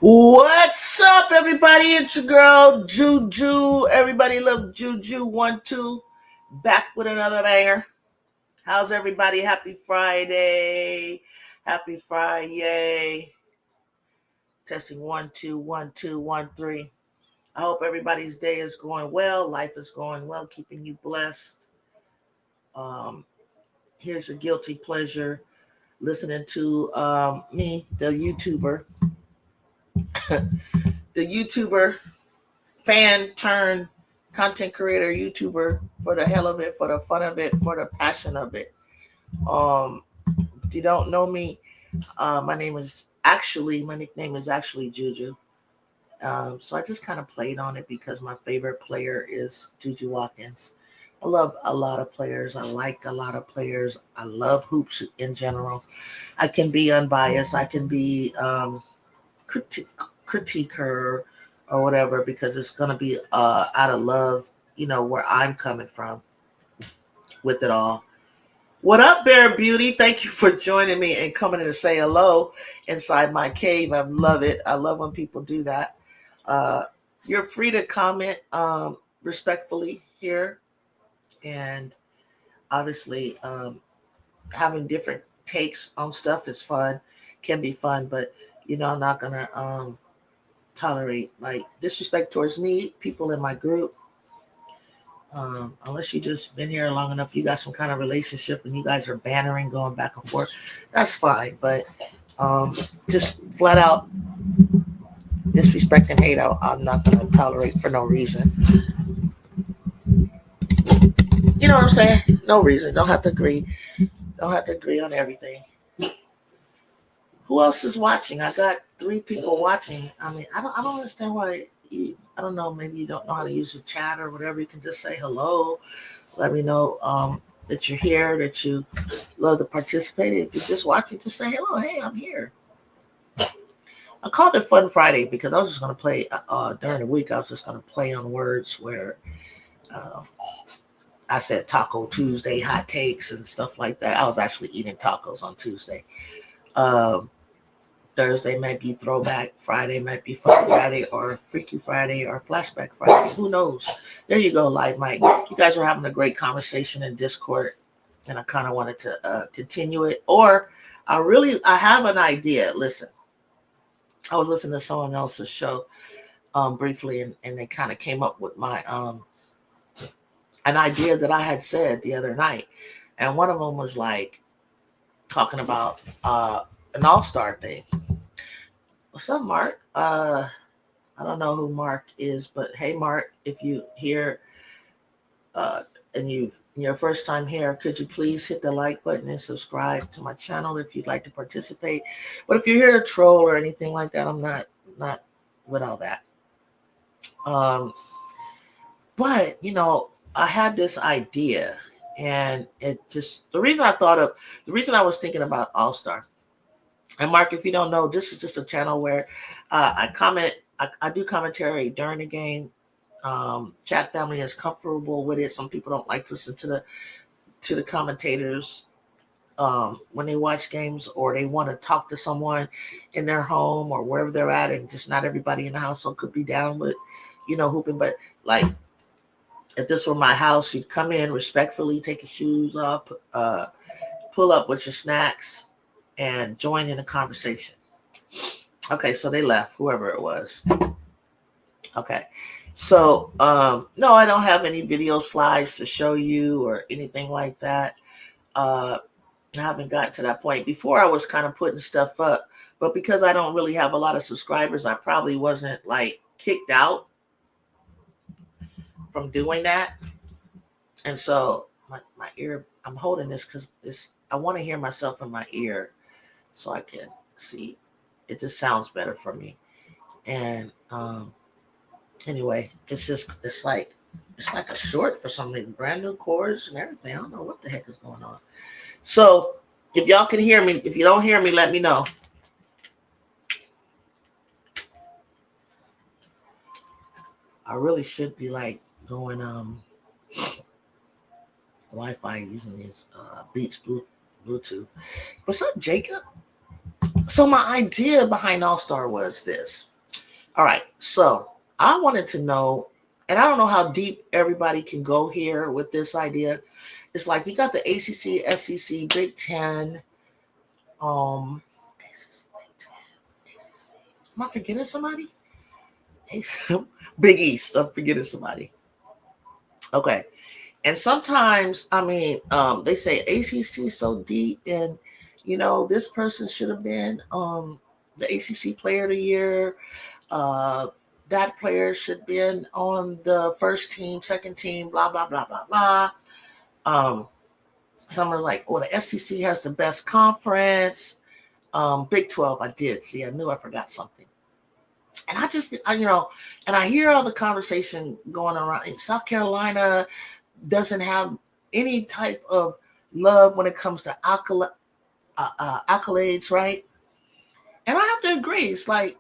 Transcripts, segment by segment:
What's up, everybody? It's your girl, Juju. Everybody love Juju. 1-2. Back with another banger. How's everybody? Happy Friday. Happy Friday. Testing 1-2, 1-2, 1-3. I hope everybody's day is going well. Life is going well, keeping you blessed. Here's your guilty pleasure. Listening to me, the YouTuber. The YouTuber fan turned content creator, YouTuber, for the hell of it, for the fun of it, for the passion of it. If you don't know me, my nickname is actually Juju. So I just kind of played on it because my favorite player is Juju Watkins. I love a lot of players. I like a lot of players. I love hoops in general. I can be unbiased. I can be critique her or whatever, because it's going to be out of love, where I'm coming from with it all. What up, Bear Beauty? Thank you for joining me and coming in to say hello inside my cave. I love it. I love when people do that. You're free to comment respectfully here. And obviously, having different takes on stuff is fun, can be fun, but I'm not going to tolerate like disrespect towards me, people in my group, unless you just been here long enough, you got some kind of relationship and you guys are bantering, going back and forth, that's fine. But just flat out disrespect and hate, I'm not going to tolerate for no reason. You know what I'm saying? No reason. Don't have to agree on everything. Who else is watching? I got 3 people watching. I mean, I don't understand why I don't know, maybe you don't know how to use the chat or whatever. You can just say hello. Let me know that you're here, that you love to participate. If you're just watching, just say hello. Hey, I'm here. I called it Fun Friday because I was just going to play during the week. I was just going to play on words where I said Taco Tuesday, hot takes and stuff like that. I was actually eating tacos on Tuesday. Thursday might be Throwback Friday, might be Fun Friday, or Freaky Friday, or Flashback Friday. Who knows? There you go, Live Mike. You guys were having a great conversation in Discord, and I kind of wanted to continue it. Or I have an idea. Listen, I was listening to someone else's show briefly, and they kind of came up with my an idea that I had said the other night, and one of them was like talking about an all-star thing. What's up, Mark? I don't know who Mark is, but hey, Mark, if you hear and your first time here, could you please hit the like button and subscribe to my channel if you'd like to participate? But if you're here to troll or anything like that, I'm not with all that. But I had this idea, and it just the reason I was thinking about All Star. And Mark, if you don't know, this is just a channel where I do commentary during the game. Chat family is comfortable with it. Some people don't like to listen to the commentators when they watch games, or they want to talk to someone in their home or wherever they're at, and just not everybody in the household could be down with hooping. But like, if this were my house, you'd come in respectfully, take your shoes off, pull up with your snacks, and join in the conversation. Okay, so they left, whoever it was. Okay, so no, I don't have any video slides to show you or anything like that. I haven't gotten to that point. Before I was kind of putting stuff up, but because I don't really have a lot of subscribers, I probably wasn't like kicked out from doing that. And so my ear, I'm holding this because this I want to hear myself in my ear so I can see. It just sounds better for me. And anyway, it's like a short for some reason, brand new chords and everything. I don't know what the heck is going on. So if y'all can hear me, if you don't hear me, let me know. I really should be like going Wi-Fi using these Beats Bluetooth. What's up, Jacob? So my idea behind All Star was this. All right, so I wanted to know, and I don't know how deep everybody can go here with this idea. It's like you got the ACC, SEC, Big Ten, ACC, Big Ten, ACC. Am I forgetting somebody? Big East. I'm forgetting somebody. Okay. And sometimes, I mean, they say ACC so deep, and this person should have been the ACC Player of the Year. Uh, that player should be on the first team, second team, blah blah blah blah blah. Um, some are like, well, the SEC has the best conference. Big 12, I did see. I knew I forgot something. And I just, and I hear all the conversation going around. South Carolina doesn't have any type of love when it comes to accolades, right? And I have to agree. It's like,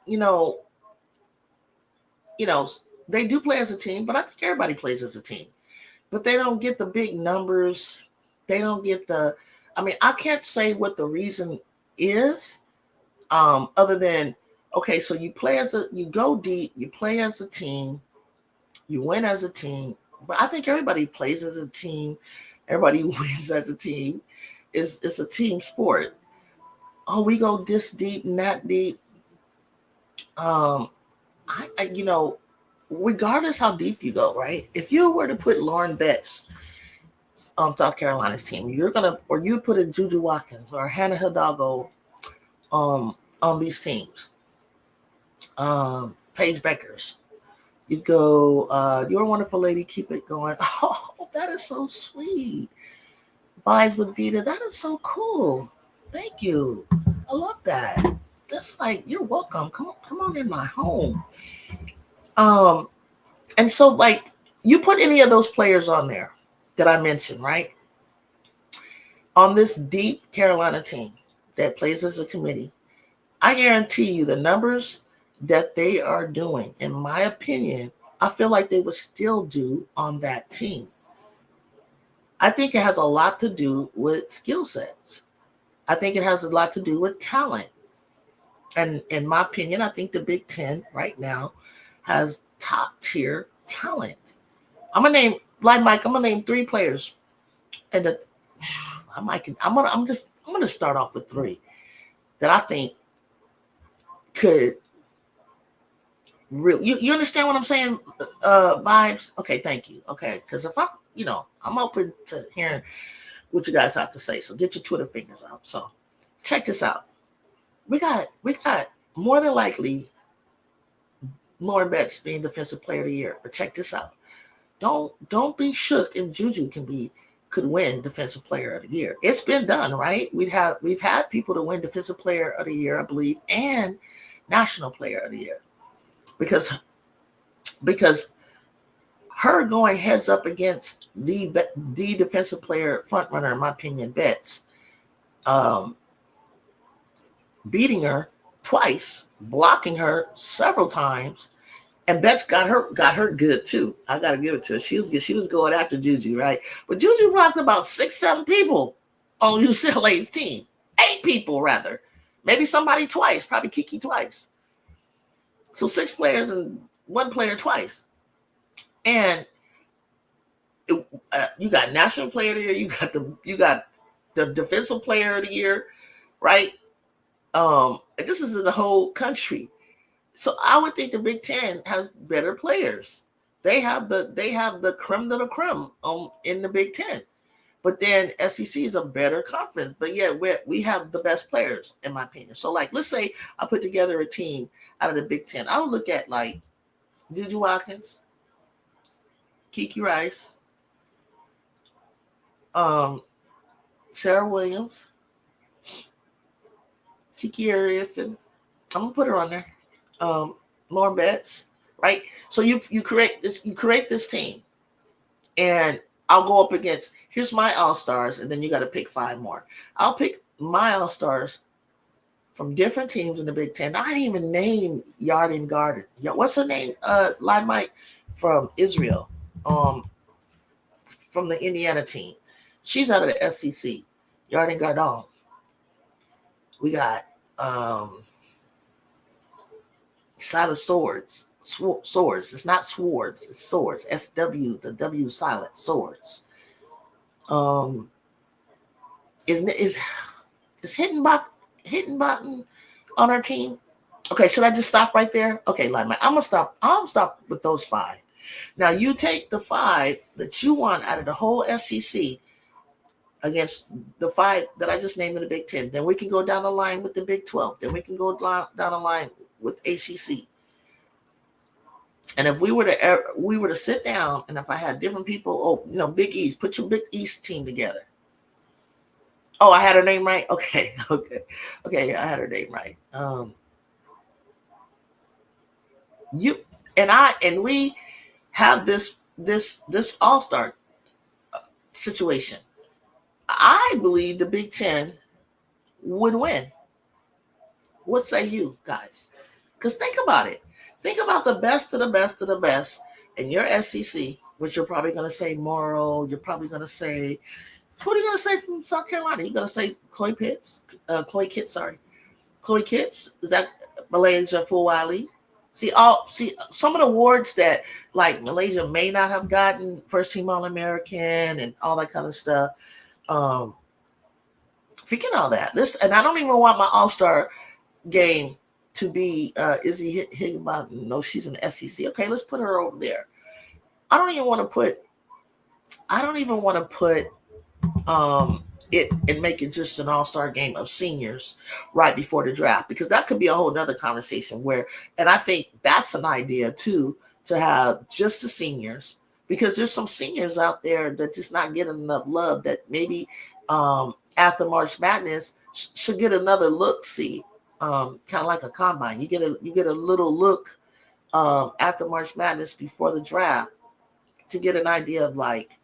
they do play as a team, but I think everybody plays as a team. But they don't get the big numbers. They don't get I can't say what the reason is, other than, okay, so you go deep, you play as a team, you win as a team. But I think everybody plays as a team. Everybody wins as a team. It's a team sport. Oh, we go this deep and that deep. Regardless how deep you go, right? If you were to put Lauren Betts on South Carolina's team, you put a Juju Watkins or Hannah Hidalgo on these teams. Paige Beckers. You'd go, you're a wonderful lady, keep it going. Oh, that is so sweet. Vibes with Vita, that is so cool. Thank you. I love that. That's like, you're welcome. Come on in my home. And so like you put any of those players on there that I mentioned, right? On this deep Carolina team that plays as a committee, I guarantee you the numbers that they are doing, in my opinion, I feel like they would still do on that team. I think it has a lot to do with skill sets. I think it has a lot to do with talent. And in my opinion, I think the Big Ten right now has top tier talent. I'm gonna name 3 players, and I'm gonna start off with 3 that I think could really. You understand what I'm saying? Vibes. Okay, thank you. Okay, because if I'm open to hearing what you guys have to say. So get your Twitter fingers out. So check this out. We got more than likely Lauren Betts being Defensive Player of the Year. But check this out. Don't be shook if Juju could win Defensive Player of the Year. It's been done, right? We've had people to win Defensive Player of the Year, I believe, and National Player of the Year. Because her going heads up against the defensive player front runner, in my opinion, Betts, beating her twice, blocking her several times, and Betts got her good too. I gotta give it to her. She was going after Juju, right? But Juju blocked about 6-7 people on UCLA's team. 8 people rather. Maybe somebody twice, probably Kiki twice. So 6 players and 1 player twice. And you got National Player of the Year, you got the Defensive Player of the Year, right? This is in the whole country. So I would think the Big Ten has better players. They have the creme de la creme in the Big Ten. But then SEC is a better conference. But yeah, we have the best players, in my opinion. So, like, let's say I put together a team out of the Big Ten. I would look at, like, Juju Watkins, Kiki Rice, um, Sarah Williams, Kiki Ariaffin. I'm gonna put her on there. Um, Lauren Betts, right? So you create this team, and I'll go up against. Here's my All Stars, and then you got to pick 5 more. I'll pick my All Stars from different teams in the Big Ten. I didn't even name Yarden Garden. What's her name? Live Mike from Israel, from the Indiana team. She's out of the SEC. Yarden Gardon. We got Silas Swords. Swords. It's not swords. It's swords. SW. The W silent. Swords. Is Hittenbottom on our team? Okay, should I just stop right there? Okay, Lightman, I'm gonna stop. I'll stop with those 5. Now you take the 5 that you want out of the whole SEC against the 5 that I just named in the Big Ten. Then we can go down the line with the Big 12. Then we can go down the line with ACC. And if we were to sit down, and if I had different people, Big East, put your Big East team together. Oh, I had her name right. Okay, I had her name right. We have this All-Star situation. I believe the Big Ten would win. What say you guys? Because think about it. Think about the best of the best of the best in your SEC, which you're probably going to say Morrow. You're probably going to say, who are you going to say from South Carolina? You're going to say Chloe Kitts? Chloe Kitts? Is that Malaysia Fulwali? See some of the awards that, like, Malaysia may not have gotten, first team All-American and all that kind of stuff. Forget all that. And I don't even want my All-Star game to be Izzy Higginbotham. No, she's an SEC. Okay, let's put her over there. I don't even want to put it and make it just an All-Star game of seniors right before the draft, because that could be a whole nother conversation and I think that's an idea too, to have just the seniors, because there's some seniors out there that just not getting enough love, that maybe after March Madness should get another look. See, kind of like a combine. You get a little look after March Madness before the draft to get an idea of, like,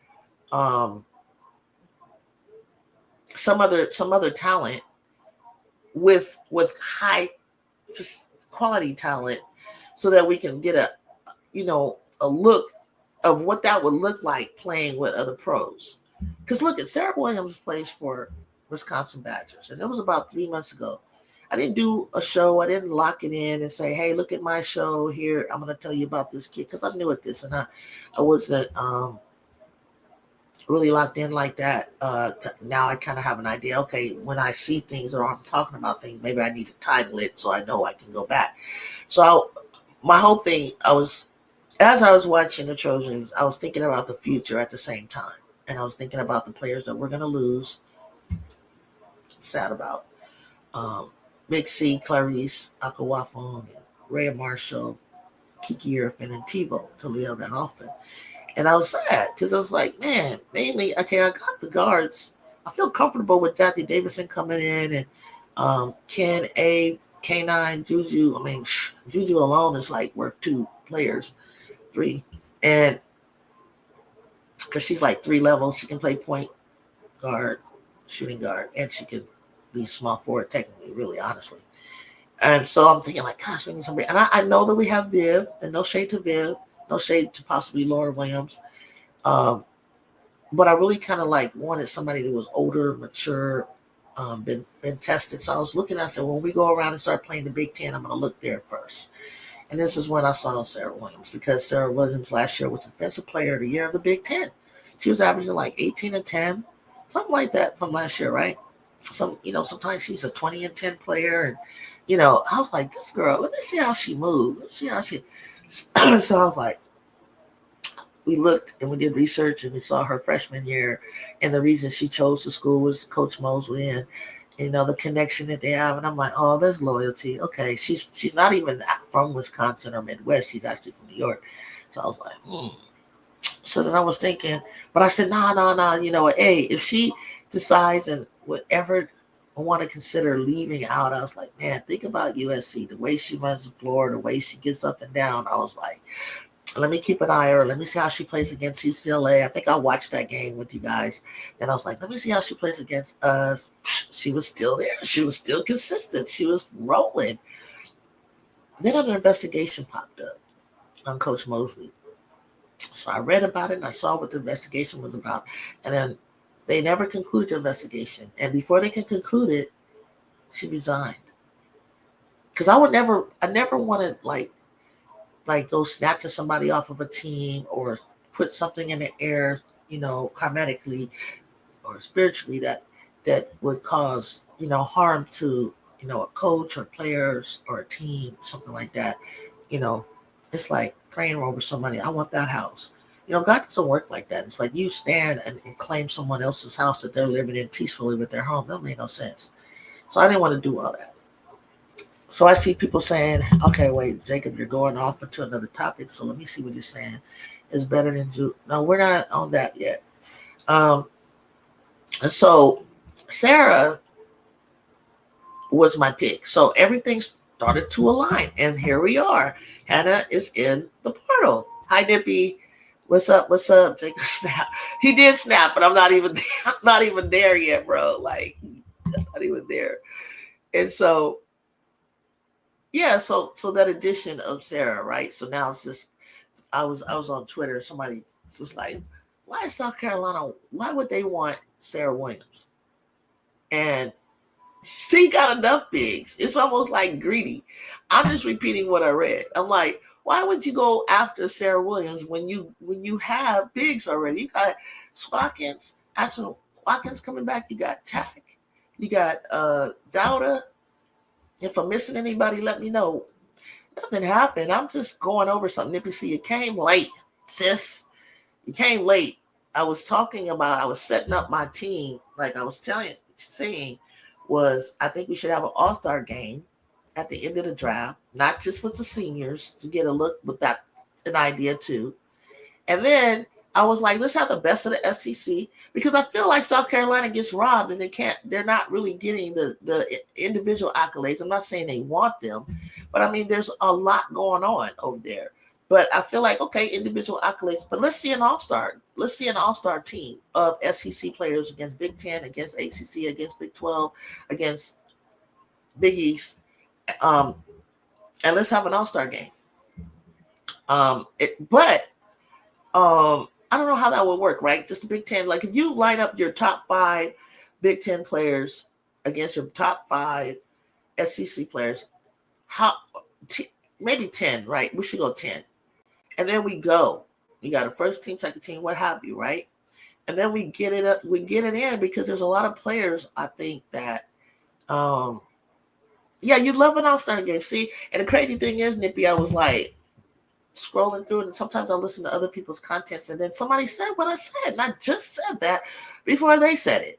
some other talent with high quality talent, so that we can get a look of what that would look like playing with other pros. Because look at Sarah Williams plays for Wisconsin Badgers, and it was about 3 months ago. I didn't do a show. I didn't lock it in and say, hey, look at my show here. I'm going to tell you about this kid, because I'm new at this, and I wasn't really locked in like that. Now I kind of have an idea. Okay, when I see things or I'm talking about things, maybe I need to title it so I know I can go back. So my whole thing, as I was watching the Trojans, I was thinking about the future at the same time. And I was thinking about the players that we're going to lose. I'm sad about. Big C, Clarice Akawafon, Rhea Marshall, Kiki Irfin, and Talia Van Alphen. And I was sad because I was like, man, mainly, okay, I got the guards. I feel comfortable with Jackie Davidson coming in, and Ken A, K9, Juju. I mean, Juju alone is like worth 2 players, 3. And because she's like 3 levels, she can play point guard, shooting guard, and she can be small forward technically, really, honestly. And so I'm thinking, like, gosh, we need somebody. And I know that we have Viv, and no shade to Viv, no shade to possibly Laura Williams. But I really kind of like wanted somebody that was older, mature, been tested. So I was looking, I said, when we go around and start playing the Big Ten, I'm going to look there first. And this is when I saw Sarah Williams, because Sarah Williams last year was Defensive Player of the Year of the Big Ten. She was averaging like 18 and 10, something like that from last year, right? Sometimes she's a 20 and 10 player. And, I was like, this girl, let me see how she moves. Let's see how she. So I was like, we looked and we did research and we saw her freshman year, and the reason she chose the school was Coach Mosley and the connection that they have. And I'm like, oh, there's loyalty. Okay, she's not even from Wisconsin or Midwest. She's actually from New York. So I was like, So then I was thinking, but I said, nah. Hey, if she decides and whatever I want to consider leaving out, I was like, man, think about USC, the way she runs the floor, the way she gets up and down. I was like, let me keep an eye on her. Let me see how she plays against UCLA. I think I watched that game with you guys. And I was like, let me see how she plays against us. She was still there. She was still consistent. She was rolling. Then an investigation popped up on Coach Mosley. So I read about it and I saw what the investigation was about. And then they never concluded the investigation. And before they could conclude it, she resigned. Because I never wanted like go snatching somebody off of a team or put something in the air, karmatically or spiritually that would cause, harm to, a coach or players or a team, something like that. It's like praying over somebody. I want that house. God doesn't work like that. It's like you stand and claim someone else's house that they're living in peacefully with their home. That made no sense. So I didn't want to do all that. So I see people saying, okay, wait, Jacob, you're going off into another topic. So let me see what you're saying is better than Jude. No, we're not on that yet. And so Sarah was my pick. So everything started to align. And here we are. Hannah is in the portal. Hi, Nippy. What's up? Jacob snap. He did snap, but I'm not even there. I'm not even there yet, bro. Like, not even there. And so yeah, so that addition of Sarah, right? So now it's just I was on Twitter, somebody was like, why is South Carolina, why would they want Sarah Williams? And she got enough bigs. It's almost like greedy. I'm just repeating what I read. I'm like, why would you go after Sarah Williams when you have bigs already? You got Watkins, actually Watkins coming back, you got Tack, you got Dowda. If I'm missing anybody, let me know. Nothing happened. I'm just going over something. Nippy, see, you came late, sis. You came late. I was setting up my team, like I was saying, was I think we should have an All Star game at the end of the draft, not just with the seniors to get a look, but that an idea too. And then I was like, let's have the best of the SEC, because I feel like South Carolina gets robbed and they're not really getting the individual accolades. I'm not saying they want them, but I mean, there's a lot going on over there. But I feel like, okay, individual accolades, but let's see an all-star. Let's see an all-star team of SEC players against Big Ten, against ACC, against Big 12, against Big East. And let's have an all-star game. I don't know how that would work, right? Just the Big Ten. Like if you line up your top 5 Big Ten players against your top 5 SEC players, maybe 10, right? We should go 10. And then we go. You got a first team, second team, what have you, right? And then we get it up, we get it in, because there's a lot of players, I think, that you love an all-star game. See, and the crazy thing is, Nippy, I was like scrolling through it, and sometimes I listen to other people's contents, and then somebody said what I said, and I just said that before they said it.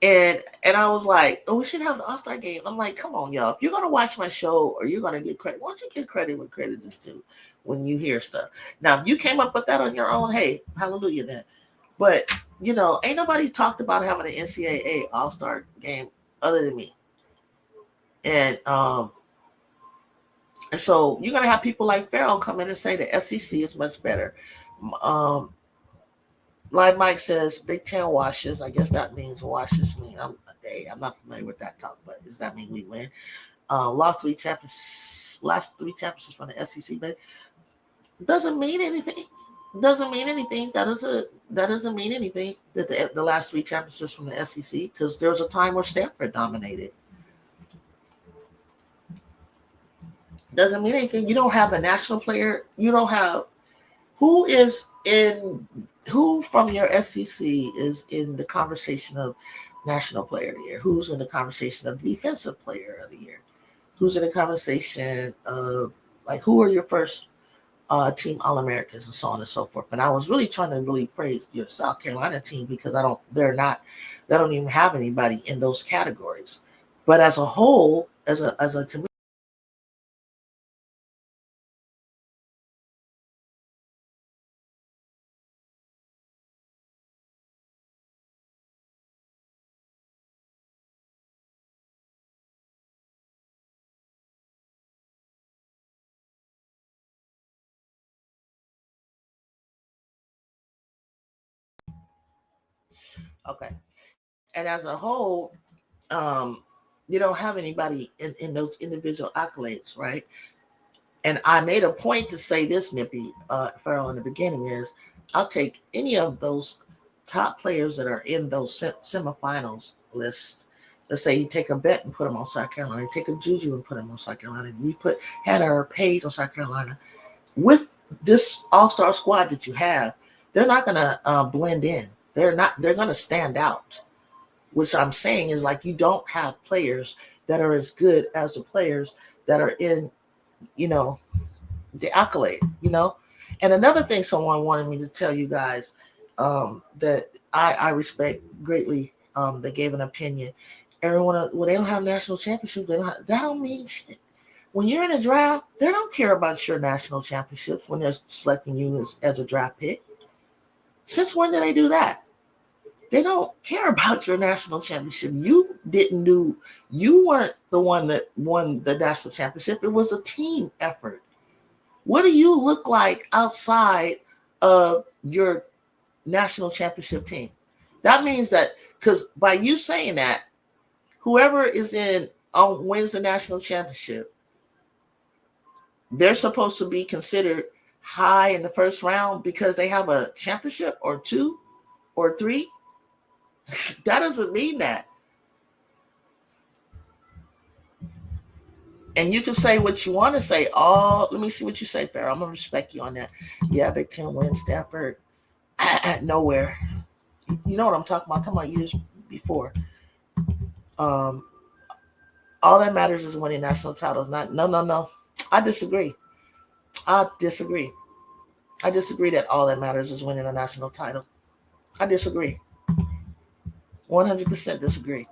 And I was like, oh, we should have an all-star game. I'm like, come on, y'all. If you're gonna watch my show or you're gonna get credit, why don't you give credit where credit is due when you hear stuff? Now, if you came up with that on your own, hey, hallelujah then. But ain't nobody talked about having an NCAA All Star game other than me. And so you're gonna have people like Farrell come in and say the SEC is much better. Like Mike says, Big Ten washes. I guess that means washes mean. I'm not familiar with that talk, but does that mean we win? Last three championships from the SEC, but doesn't mean anything. Doesn't mean anything. That doesn't mean anything that the last 3 championships from the SEC, because there was a time where Stanford dominated. Doesn't mean anything. You don't have the national player. You don't have who from your SEC is in the conversation of national player of the year? Who's in the conversation of defensive player of the year? Who's in the conversation of, like, who are your first team All-Americans and so on and so forth. And I was really trying to really praise your South Carolina team because they don't even have anybody in those categories. But as a whole, as a community, okay, and as a whole, um, you don't have anybody in those individual accolades, right? And I made a point to say this, Nippy, Farrell, in the beginning is I'll take any of those top players that are in those semifinals lists. Let's say you take a bet and put them on South Carolina, you take a Juju and put them on South Carolina, you put Hannah or Paige on South Carolina. With this all-star squad that you have, they're not going to blend in. They're going to stand out. Which I'm saying is like you don't have players that are as good as the players that are in, you know, the accolade, you know. And another thing someone wanted me to tell you guys that I respect greatly, they gave an opinion. Everyone, well, they don't have national championship. That don't mean shit. When you're in a draft, they don't care about your national championships when they're selecting you as a draft pick. Since when did they do that? They don't care about your national championship. You didn't do, you weren't the one that won the national championship. It was a team effort. What do you look like outside of your national championship team? That means that because by you saying that, whoever is in wins the national championship, they're supposed to be considered high in the first round because they have a championship or two or three. That doesn't mean that. And you can say what you want to say. Oh, let me see what you say, Farrell. I'm gonna respect you on that. Yeah, Big Ten wins Stanford at nowhere. You know what I'm talking about? I'm talking about years before. Um, all that matters is winning national titles. Not no. I disagree. I disagree. I disagree that all that matters is winning a national title. I disagree. 100% disagree.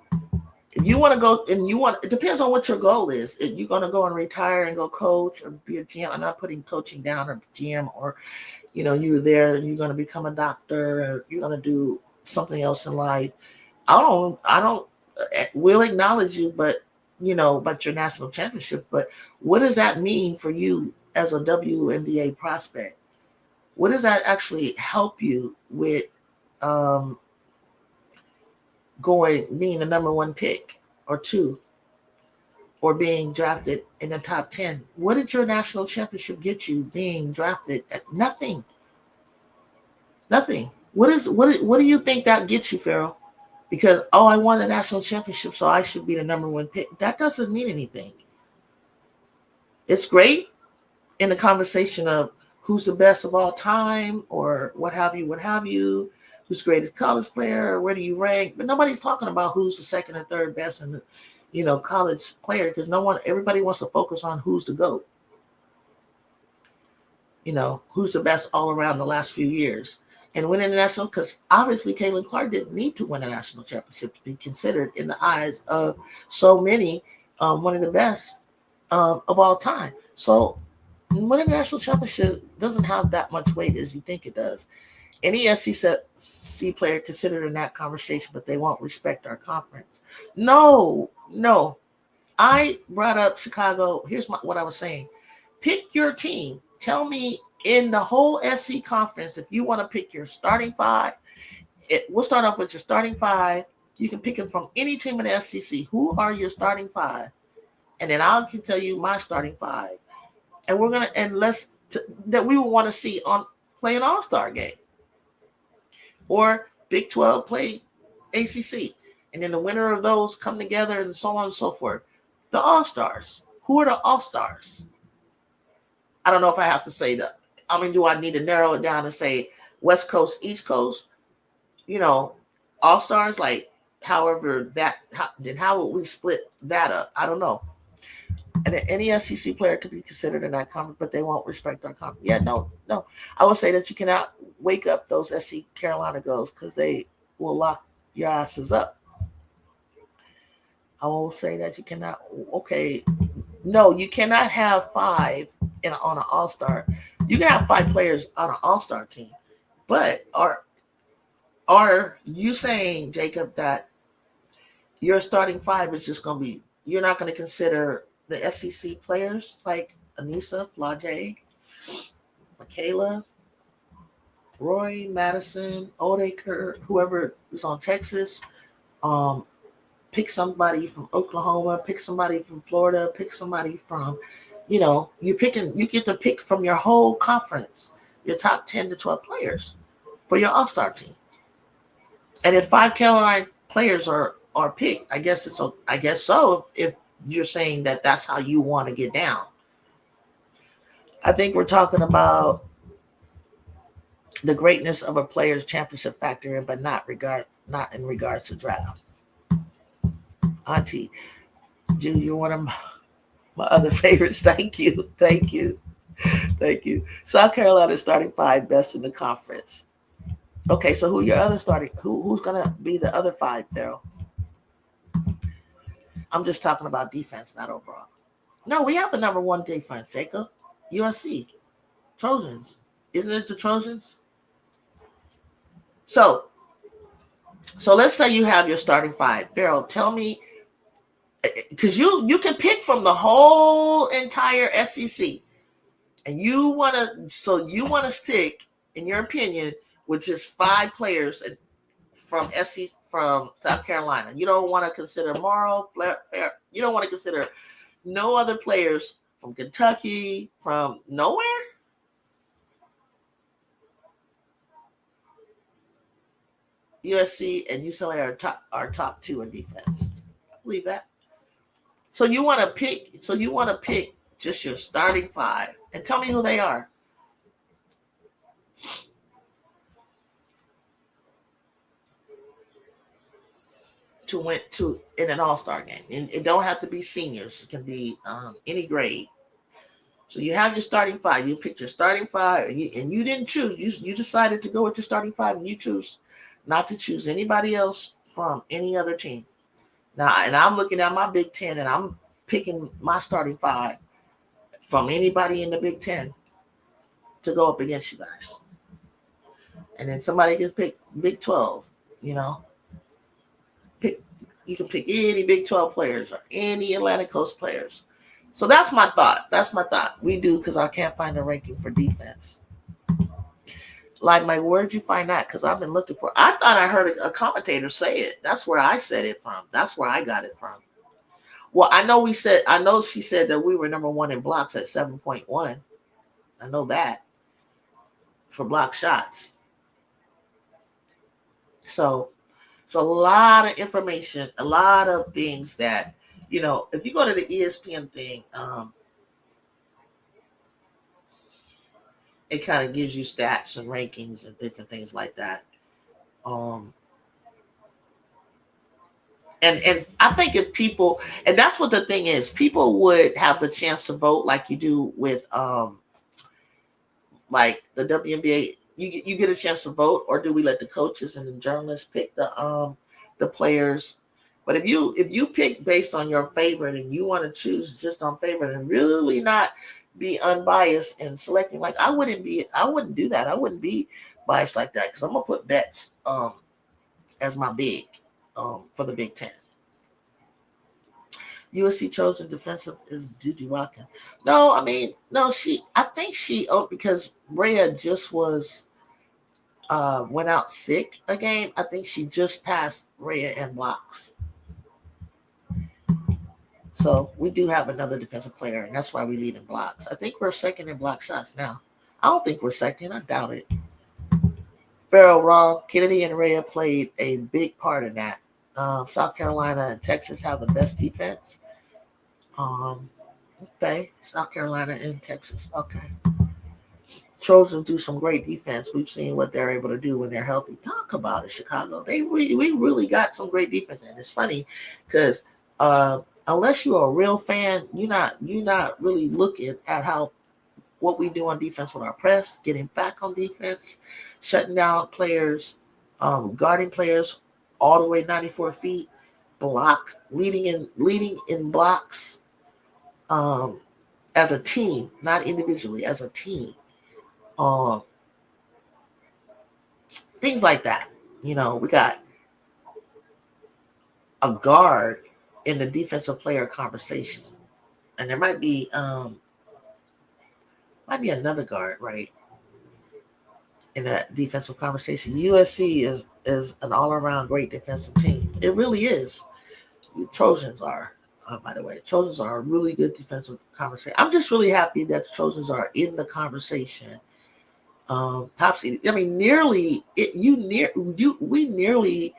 If you want to go and you want, it depends on what your goal is. If you're going to go and retire and go coach or be a GM, I'm not putting coaching down or GM or, you're there and you're going to become a doctor or you're going to do something else in life. I don't will acknowledge you, but about your national championship. But what does that mean for you as a WNBA prospect? What does that actually help you with being the number one pick or two or being drafted in the top 10? What did your national championship get you being drafted at? Nothing. What do you think that gets you, Farrell? Because I won a national championship, so I should be the number one pick. That doesn't mean anything. It's great in the conversation of who's the best of all time or what have you, who's the greatest college player, where do you rank? But nobody's talking about who's the second or third best in the college player because everybody wants to focus on who's the GOAT. Who's the best all around the last few years. And winning a national, because obviously Caitlin Clark didn't need to win a national championship to be considered in the eyes of so many one of the best of all time. So winning a national championship doesn't have that much weight as you think it does. Any SEC player considered in that conversation, but they won't respect our conference. No. I brought up Chicago. Here's what I was saying. Pick your team. Tell me in the whole SC conference, if you want to pick your starting five, we'll start off with your starting five. You can pick them from any team in the SEC. Who are your starting five? And then I can tell you my starting five. And we're gonna that we will want to see on play an All Star Game or Big 12 play ACC, and then the winner of those come together and so on and so forth. The All Stars. Who are the All Stars? I don't know if I have to say that. I mean, do I need to narrow it down and say West Coast, East Coast? All Stars, like however how would we split that up? I don't know. And any SEC player could be considered in that conference, but they won't respect our conference. Yeah, no. I will say that you cannot wake up those SC Carolina girls because they will lock your asses up. I will say that you cannot. Okay, no, you cannot have five on an All Star. You can have five players on an All Star team, but are you saying, Jacob, that your starting five is just going to be, you're not going to consider the SEC players like Anissa, Flage, Michaela, Roy, Madison, Odaker, whoever is on Texas? Um, Pick somebody from Oklahoma, pick somebody from Florida, pick somebody from, you get to pick from your whole conference, your top 10 to 12 players for your All-Star team. And if 5 Carolina players are picked, I guess so, if you're saying that that's how you want to get down. I think we're talking about the greatness of a player's championship factor in, but not in regards to draft. Auntie, Jew, you're one of my other favorites. Thank you. South Carolina starting five best in the conference. Okay, so who's gonna be the other five, Farrell? I'm just talking about defense, not overall. No, we have the number one defense, Jacob. USC. Trojans. Isn't it the Trojans? So let's say you have your starting five. Farrell, tell me, because you can pick from the whole entire SEC, and you want to stick, in your opinion, with just 5 players from South Carolina. You don't want to consider Morrow, you don't want to consider no other players from Kentucky, from nowhere. USC and UCLA are top 2 in defense. I believe that. So you want to pick just your starting 5 and tell me who they are. To win in an All-Star game. And it don't have to be seniors. It can be any grade. So you have your starting 5. You picked your starting 5 and you didn't choose. You decided to go with your starting 5 and you choose not to choose anybody else from any other team. Now, and I'm looking at my Big Ten and I'm picking my starting 5 from anybody in the Big Ten to go up against you guys. And then somebody can pick Big 12, You can pick any Big 12 players or any Atlantic Coast players. So that's my thought. We do, because I can't find a ranking for defense. Like, Mike, where'd you find that? Because I've been looking for it. I thought I heard a commentator say it. That's where I said it from. That's where I got it from. Well, I know she said that we were number 1 in blocks at 7.1. I know that. For block shots. So a lot of information, a lot of things that, if you go to the ESPN thing, it kind of gives you stats and rankings and different things like that. And I think if people, and that's what the thing is, people would have the chance to vote like you do with like the WNBA. You get a chance to vote, or do we let the coaches and the journalists pick the players? But if you pick based on your favorite and you want to choose just on favorite and really not be unbiased in selecting, like I wouldn't do that. I wouldn't be biased like that, because I'm gonna put bets as my big for the Big Ten. USC chosen defensive is Juju Watkins. No, I think she because Rhea just went out sick a game. I think she just passed Rhea in blocks. So we do have another defensive player, and that's why we lead in blocks. I think we're second in block shots now. I don't think we're second. I doubt it. Farrell, wrong. Kennedy and Rhea played a big part in that. South Carolina and Texas have the best defense. Okay. South Carolina and Texas. Okay. Trojans do some great defense. We've seen what they're able to do when they're healthy. Talk about it, Chicago. We really got some great defense. And it's funny because unless you're a real fan, you're not really looking at how what we do on defense with our press, getting back on defense, shutting down players, guarding players all the way 94 feet, block, leading in blocks, um, as a team, not individually, as a team. Um, Things like that. We got a guard in the defensive player conversation, and there might be another guard, right, in that defensive conversation. USC is an all around great defensive team. It really is. The Trojans are, by the way, Trojans are a really good defensive conversation. I'm just really happy that the Trojans are in the conversation. Top seed. I mean, nearly. We nearly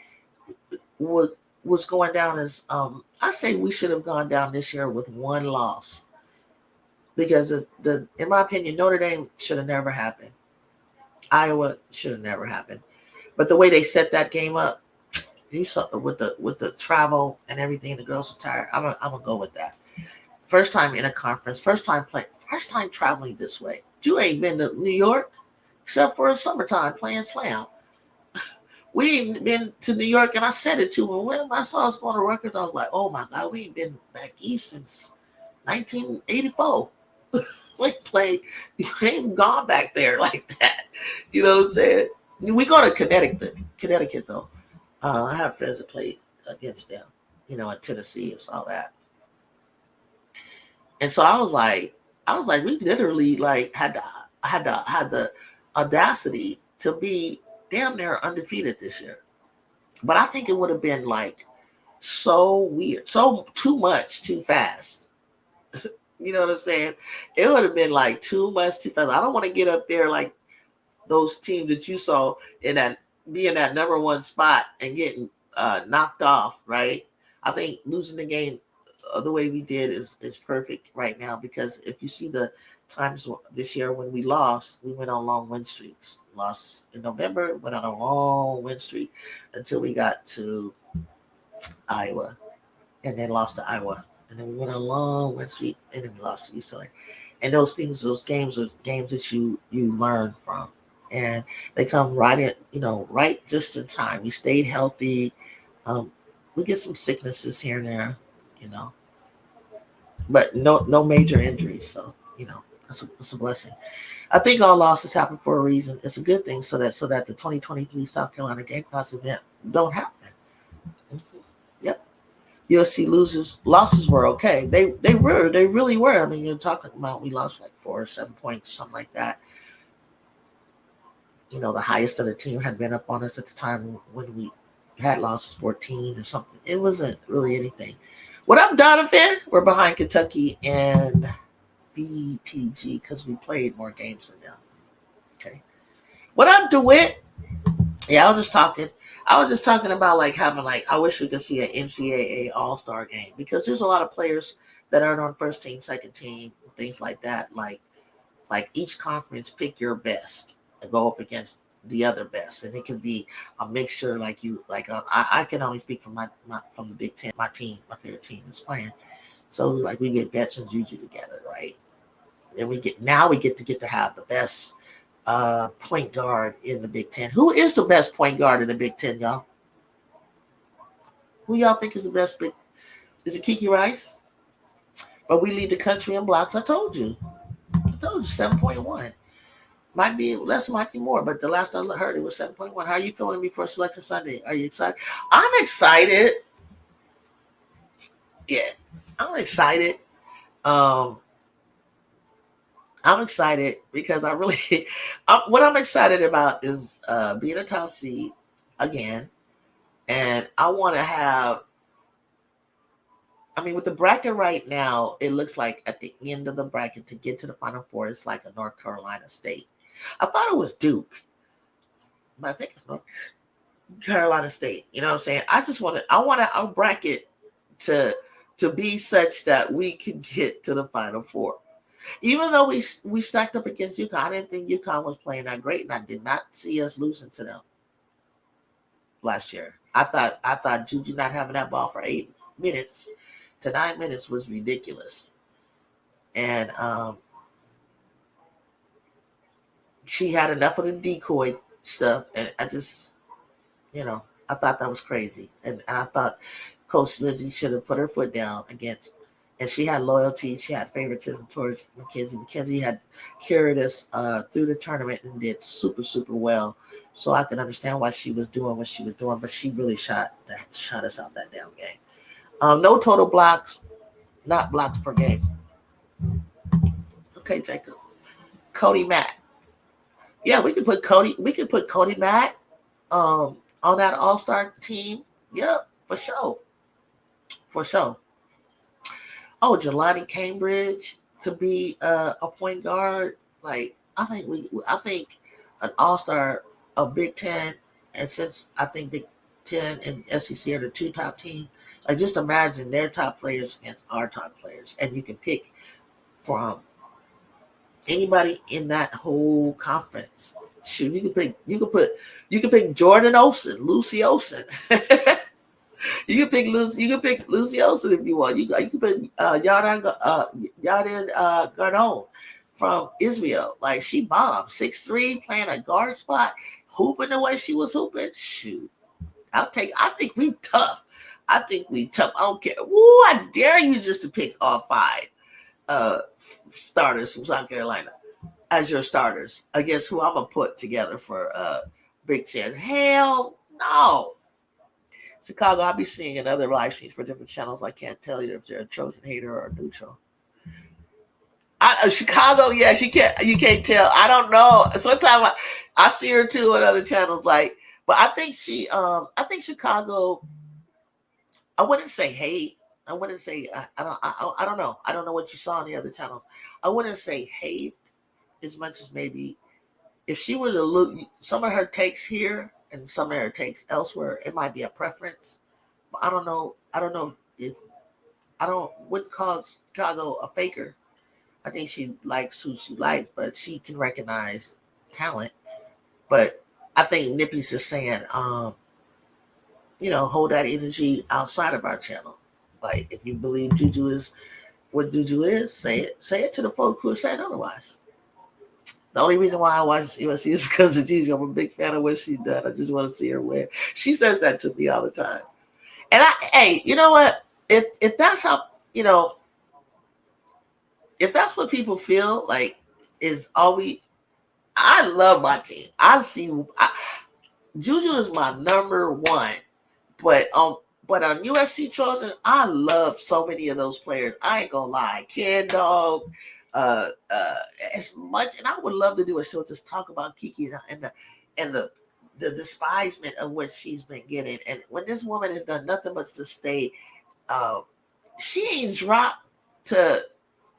would was going down as. I say we should have gone down this year with one loss, because in my opinion, Notre Dame should have never happened. Iowa should have never happened. But the way they set that game up, you saw with the travel and everything, the girls are tired. I'm gonna go with that. First time in a conference, first time traveling this way. You ain't been to New York except for summertime playing slam. We ain't been to New York, and I said it to him when I saw us going to records. I was like, "Oh my God, we ain't been back east since 1984." We played, you ain't gone back there like that. You know what I'm saying? We go to Connecticut though. I have friends that played against them, in Tennessee and all that. And so I was like, we literally like had the audacity to be damn near undefeated this year. But I think it would have been like so weird, so too much, too fast. You know what I'm saying? It would have been like too much, too fast. I don't want to get up there like those teams that you saw in that be in that number one spot and getting knocked off, right? I think losing the game the way we did is perfect right now, because if you see the times this year when we lost, we went on long win streaks. Lost in November, went on a long win streak until we got to Iowa, and then lost to Iowa, and then we went on a long win streak, and then we lost to UCLA. And those games are games that you learn from, and they come right in, right just in time. We stayed healthy. We get some sicknesses here and there, you know, but no major injuries. So that's a blessing. I think all losses happen for a reason. It's a good thing, so that the 2023 South Carolina Gamecocks event don't happen. Yep. USC losses were okay. They really were. I mean, you're talking about we lost like 4 or 7 points, something like that. The highest of the team had been up on us at the time when we had lost was 14 or something. It wasn't really anything. What up, Donovan? We're behind Kentucky and BPG because we played more games than them. Okay. What up, DeWitt? Yeah, I was just talking about like having like I wish we could see an NCAA All Star Game, because there's a lot of players that aren't on first team, second team, things like that. Like each conference pick your best and go up against the other best, and it could be a mixture. I can only speak from my from the Big Ten. My favorite team is playing. So like we get Betts and Juju together, right? And we get to have the best point guard in the Big Ten. Who is the best point guard in the Big Ten, y'all? Who y'all think is the best big? Is it Kiki Rice? But we lead the country in blocks. I told you 7.1. Might be less, might be more, but the last I heard it was 7.1. How are you feeling before Selection Sunday? Are you excited? I'm excited. Yeah, I'm excited. Um, I'm excited because I really, what I'm excited about is being a top seed again. And I want to have, I mean, with the bracket right now, it looks like at the end of the bracket to get to the Final Four, it's like a North Carolina State. I thought it was Duke, but I think it's North Carolina State. You know what I'm saying? I want our bracket to be such that we can get to the Final Four. Even though we stacked up against UConn, I didn't think UConn was playing that great, and I did not see us losing to them last year. I thought Juju not having that ball for 8 minutes to 9 minutes was ridiculous. And she had enough of the decoy stuff, and I just, I thought that was crazy, and I thought Coach Lizzie should have put her foot down against. And she had loyalty. She had favoritism towards Mackenzie. Mackenzie had carried us through the tournament and did super, super well. So I can understand why she was doing what she was doing, but she really shot us out that damn game. No total blocks, not blocks per game. Okay, Jacob. Cody Mack. Yeah, we could put Cody. We could put Cody Mack on that All Star team. Yep, for sure. For sure. Oh, Jelani Cambridge could be a point guard. Like I think an All Star, a Big Ten, and since I think Big Ten and SEC are the two top teams, like just imagine their top players against our top players, and you can pick from anybody in that whole conference. Shoot, you can pick Jordan Olsen, Lucy Olsen. You can pick Lucy Olsen if you want. You can pick Yarden Gardone from Israel. Like she bombed 6'3", playing a guard spot, hooping the way she was hooping. Shoot, I think we tough. I don't care. Woo, I dare you just to pick all 5 starters from South Carolina as your starters against who I'm gonna put together for Big Ten. Hell no. Chicago, I'll be seeing in other live streams for different channels. I can't tell you if they're a Trojan hater or a neutral. Chicago, yeah, you can't tell. I don't know. Sometimes I see her too on other channels, but I think Chicago. I wouldn't say hate. I wouldn't say I don't know. I don't know what you saw on the other channels. I wouldn't say hate as much as maybe if she were to look some of her takes here and some of her takes elsewhere, it might be a preference. But I don't know if wouldn't call Chicago a faker. I think she likes who she likes, but she can recognize talent. But I think Nippy's just saying, hold that energy outside of our channel. Like if you believe Juju is what Juju is, say it to the folk who are saying otherwise. The only reason why I watch USC is because of Juju. I'm a big fan of what she's done. I just want to see her win. She says that to me all the time. And hey, you know what? If that's how, if that's what people feel like is all I love my team. Juju is my number one, but on USC Trojan, I love so many of those players. I ain't gonna lie, Ken Dog, as much, and I would love to do a show just talk about Kiki and the despisement of what she's been getting. And when this woman has done nothing but to stay, she ain't dropped to.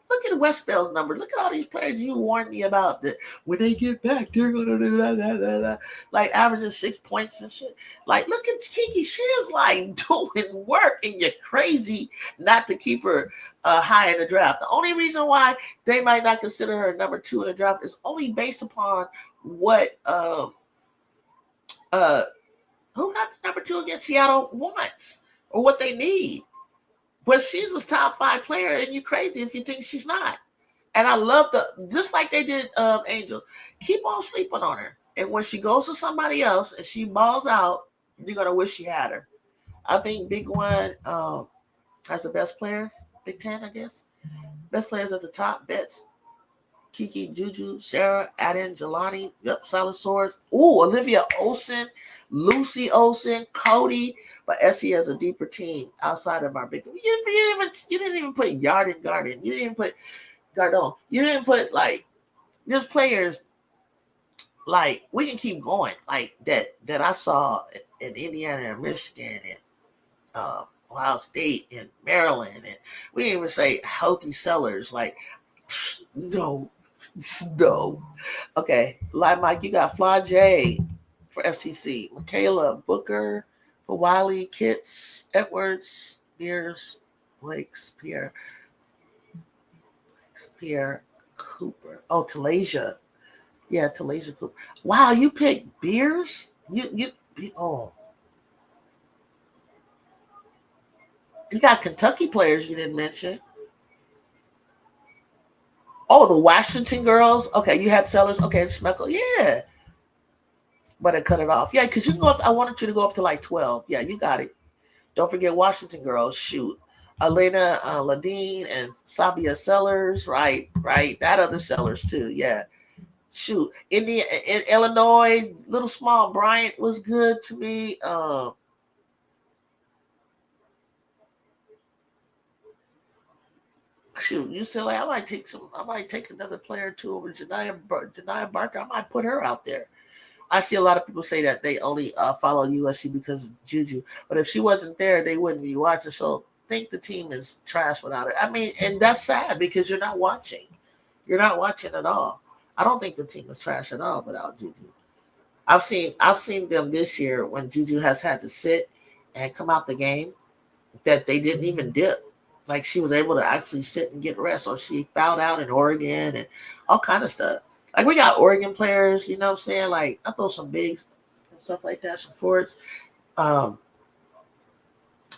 Look at Westbell's number. Look at all these players you warned me about that when they get back, they're gonna do that. Like averaging 6 points and shit. Like, look at Kiki. She is like doing work, and you're crazy not to keep her high in the draft. The only reason why they might not consider her number 2 in the draft is only based upon what who got the number 2 against Seattle wants or what they need. But she's a top 5 player, and you're crazy if you think she's not. And I love just like they did Angel, keep on sleeping on her. And when she goes to somebody else and she balls out, you're gonna wish you had her. I think Big One has the best players, Big Ten, I guess. Best players at the top, Betts, Kiki, Juju, Sarah, Aden, Jelani, yep, solid swords. Ooh, Olivia Olsen, Lucy Olsen, Cody. But SC has a deeper team outside of our big. You didn't even put Yarden Garden. You didn't even put Gardone. You didn't put just players. Like we can keep going like that I saw in Indiana and Michigan and Ohio State and Maryland, and we didn't even say healthy sellers. Like no. Okay, Live Mike, you got Fly J for SEC, Michaela Booker for Wiley, Kitts, Edwards, Beers, Pierre Cooper. Oh, Talasia. Yeah, Talasia Cooper. Wow, you picked Beers? You oh. You got Kentucky players you didn't mention. Oh, the Washington girls. Okay, you had Sellers. Okay, and Schmeckel. Yeah, but I cut it off. Yeah, because you can go up. I wanted you to go up to like 12. Yeah, you got it. Don't forget Washington girls. Shoot. Elena Ladine and Sabia Sellers. Right, right. That other Sellers too. Yeah. Shoot. In Illinois, little small Bryant was good to me. Shoot, UCLA. I might take another player or two over Janiah Barker. I might put her out there. I see a lot of people say that they only follow USC because of Juju, but if she wasn't there, they wouldn't be watching. So I think the team is trash without her. I mean, and that's sad because you're not watching. You're not watching at all. I don't think the team is trash at all without Juju. I've seen them this year when Juju has had to sit and come out the game that they didn't even dip. Like she was able to actually sit and get rest, or she fouled out in Oregon and all kind of stuff. Like we got Oregon players, you know what I'm saying? Like I throw some bigs and stuff like that, some forwards. Um,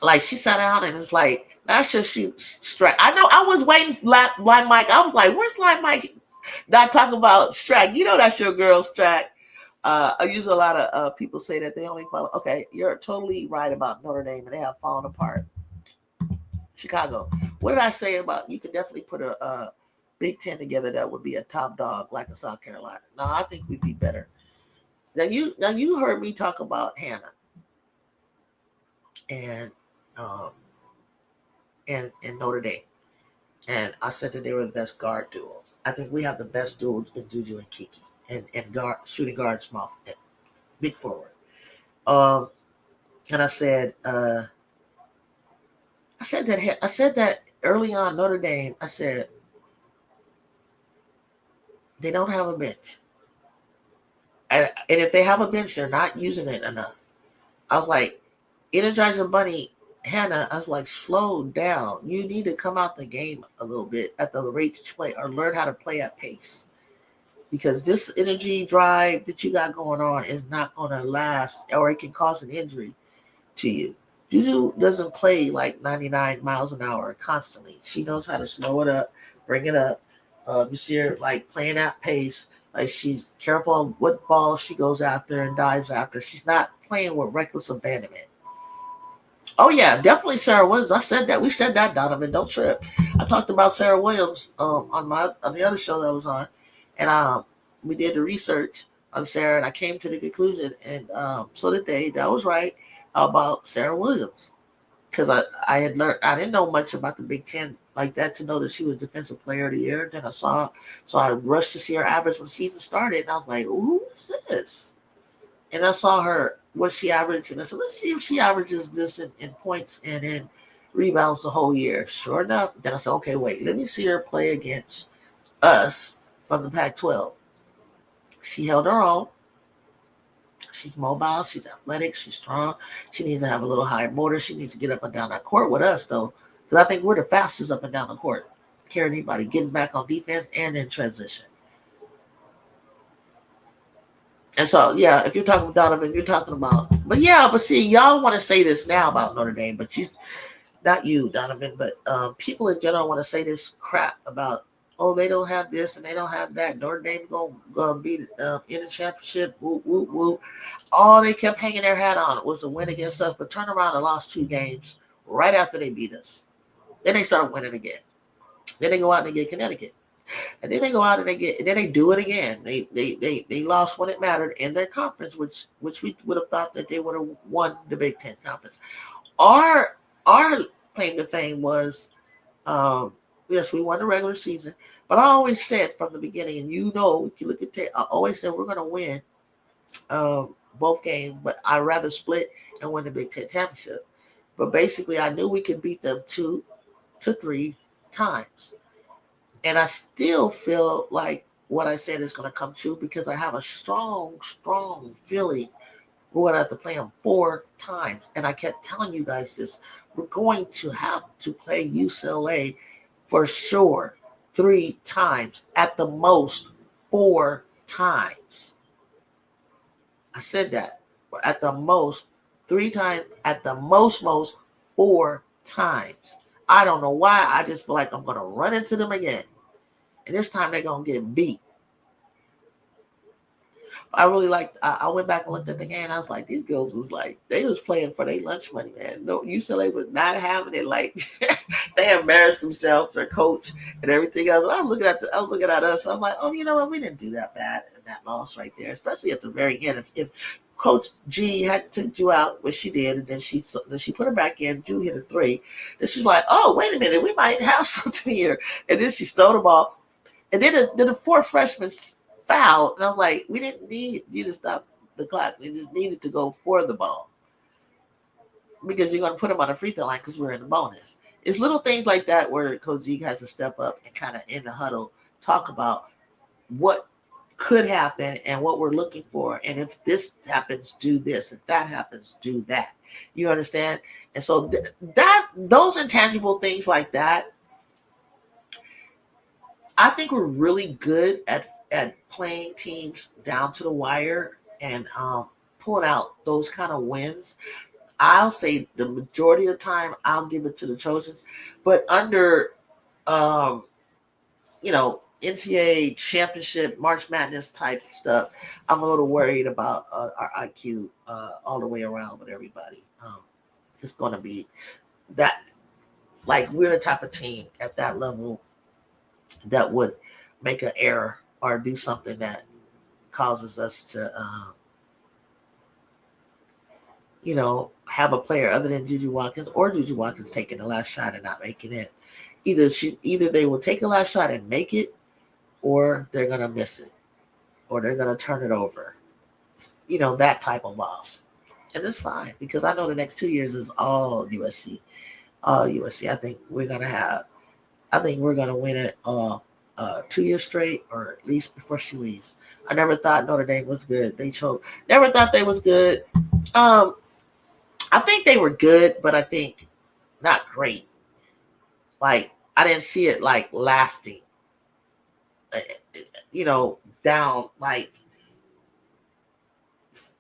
like she sat down and it's like last year she strike. I know I was waiting for Line Mike. I was like, where's Line Mike? Not talking about Strack. You know that's your girl Strack. I use a lot of people say that they only follow. Okay, you're totally right about Notre Dame and they have fallen apart. Chicago. What did I say about you could definitely put a Big Ten together that would be a top dog like a South Carolina? No, I think we'd be better. Now you heard me talk about Hannah and um and Notre Dame, and I said that they were the best guard duo. I think we have the best duos in Juju and Kiki, and guard shooting guard small big forward. Um, and I said that early on Notre Dame. I said they don't have a bench. And if they have a bench, they're not using it enough. I was like, Energizer Bunny, Hannah, I was like, slow down. You need to come out the game a little bit at the rate that you play or learn how to play at pace. Because this energy drive that you got going on is not going to last or it can cause an injury to you. Juju doesn't play like 99 miles an hour constantly. She knows how to slow it up, bring it up. You see her like playing at pace. Like she's careful on what ball she goes after and dives after. She's not playing with reckless abandonment. Oh yeah, definitely Sarah Williams. I said that. We said that, Donovan. Don't trip. I talked about Sarah Williams on the other show that I was on, and we did the research on Sarah, and I came to the conclusion, and so did they. That was right about Sarah Williams because I had learned I didn't know much about the Big Ten like that to know that she was Defensive Player of the Year. Then so I rushed to see her average when the season started, and I was like, "Who is this?" And I saw her what she averaged, and I said, "Let's see if she averages this in points and in rebounds the whole year." Sure enough, then I said, "Okay, wait, let me see her play against us from the Pac-12." She held her own. She's mobile. She's athletic. She's strong. She needs to have a little higher motor. She needs to get up and down that court with us, though, because I think we're the fastest up and down the court. Carrying anybody, getting back on defense and in transition. And so, yeah, if you're talking about Donovan, you're talking about, but yeah, but see, y'all want to say this now about Notre Dame, but she's not you, Donovan, but people in general want to say this crap about, oh, they don't have this and they don't have that. Notre Dame gonna be in the championship. Woo, woo, woo. All they kept hanging their hat on was a win against us, but turn around and lost 2 games right after they beat us. Then they start winning again. Then they go out and they get Connecticut. And then they go out and then they do it again. They lost when it mattered in their conference, which we would have thought that they would have won the Big Ten conference. Our claim to fame was yes, we won the regular season, but I always said from the beginning, and if you look at I always said we're going to win both games, but I'd rather split and win the Big Ten championship. But basically, I knew we could beat them 2 to 3 times. And I still feel like what I said is going to come true because I have a strong, strong feeling we're going to have to play them 4 times. And I kept telling you guys this. We're going to have to play UCLA for sure 3 times, at the most 4 times. I said that. At the most 3 times, at the most 4 times. I don't know why. I just feel like I'm going to run into them again. And this time they're going to get beat. I really liked. I went back and looked at the game. I was like, these girls was like, they was playing for their lunch money, man. No, UCLA was not having it. Like they embarrassed themselves, their coach, and everything else. And I was looking at us. I'm like, oh, you know what? We didn't do that bad in that loss right there, especially at the very end. If Coach G had to take you out, which she did, and then she put her back in. Drew hit a three. Then she's like, oh, wait a minute, we might have something here. And then she stole the ball. And then the four freshmen fouled, and I was like, we didn't need you to stop the clock. We just needed to go for the ball because you're going to put them on the free throw line because we're in the bonus. It's little things like that where Coach G has to step up and kind of in the huddle talk about what could happen and what we're looking for. And if this happens, do this. If that happens, do that. You understand? And so those intangible things like that, I think we're really good at playing teams down to the wire and pulling out those kind of wins. I'll say the majority of the time I'll give it to the Trojans, but under NCAA championship, March Madness type stuff, I'm a little worried about our IQ all the way around with everybody. It's going to be that, like, we're the type of team at that level that would make an error or do something that causes us to, have a player other than Juju Watkins or Juju Watkins taking the last shot and not making it. Either they will take a last shot and make it, or they're going to miss it, or they're going to turn it over. That type of loss. And it's fine because I know the next 2 years is all USC. I think we're going to win it 2 years straight, or at least before she leaves. I never thought Notre Dame was good. They choked. Never thought they was good. I think they were good, but I think not great. Like, I didn't see it like lasting, down, like,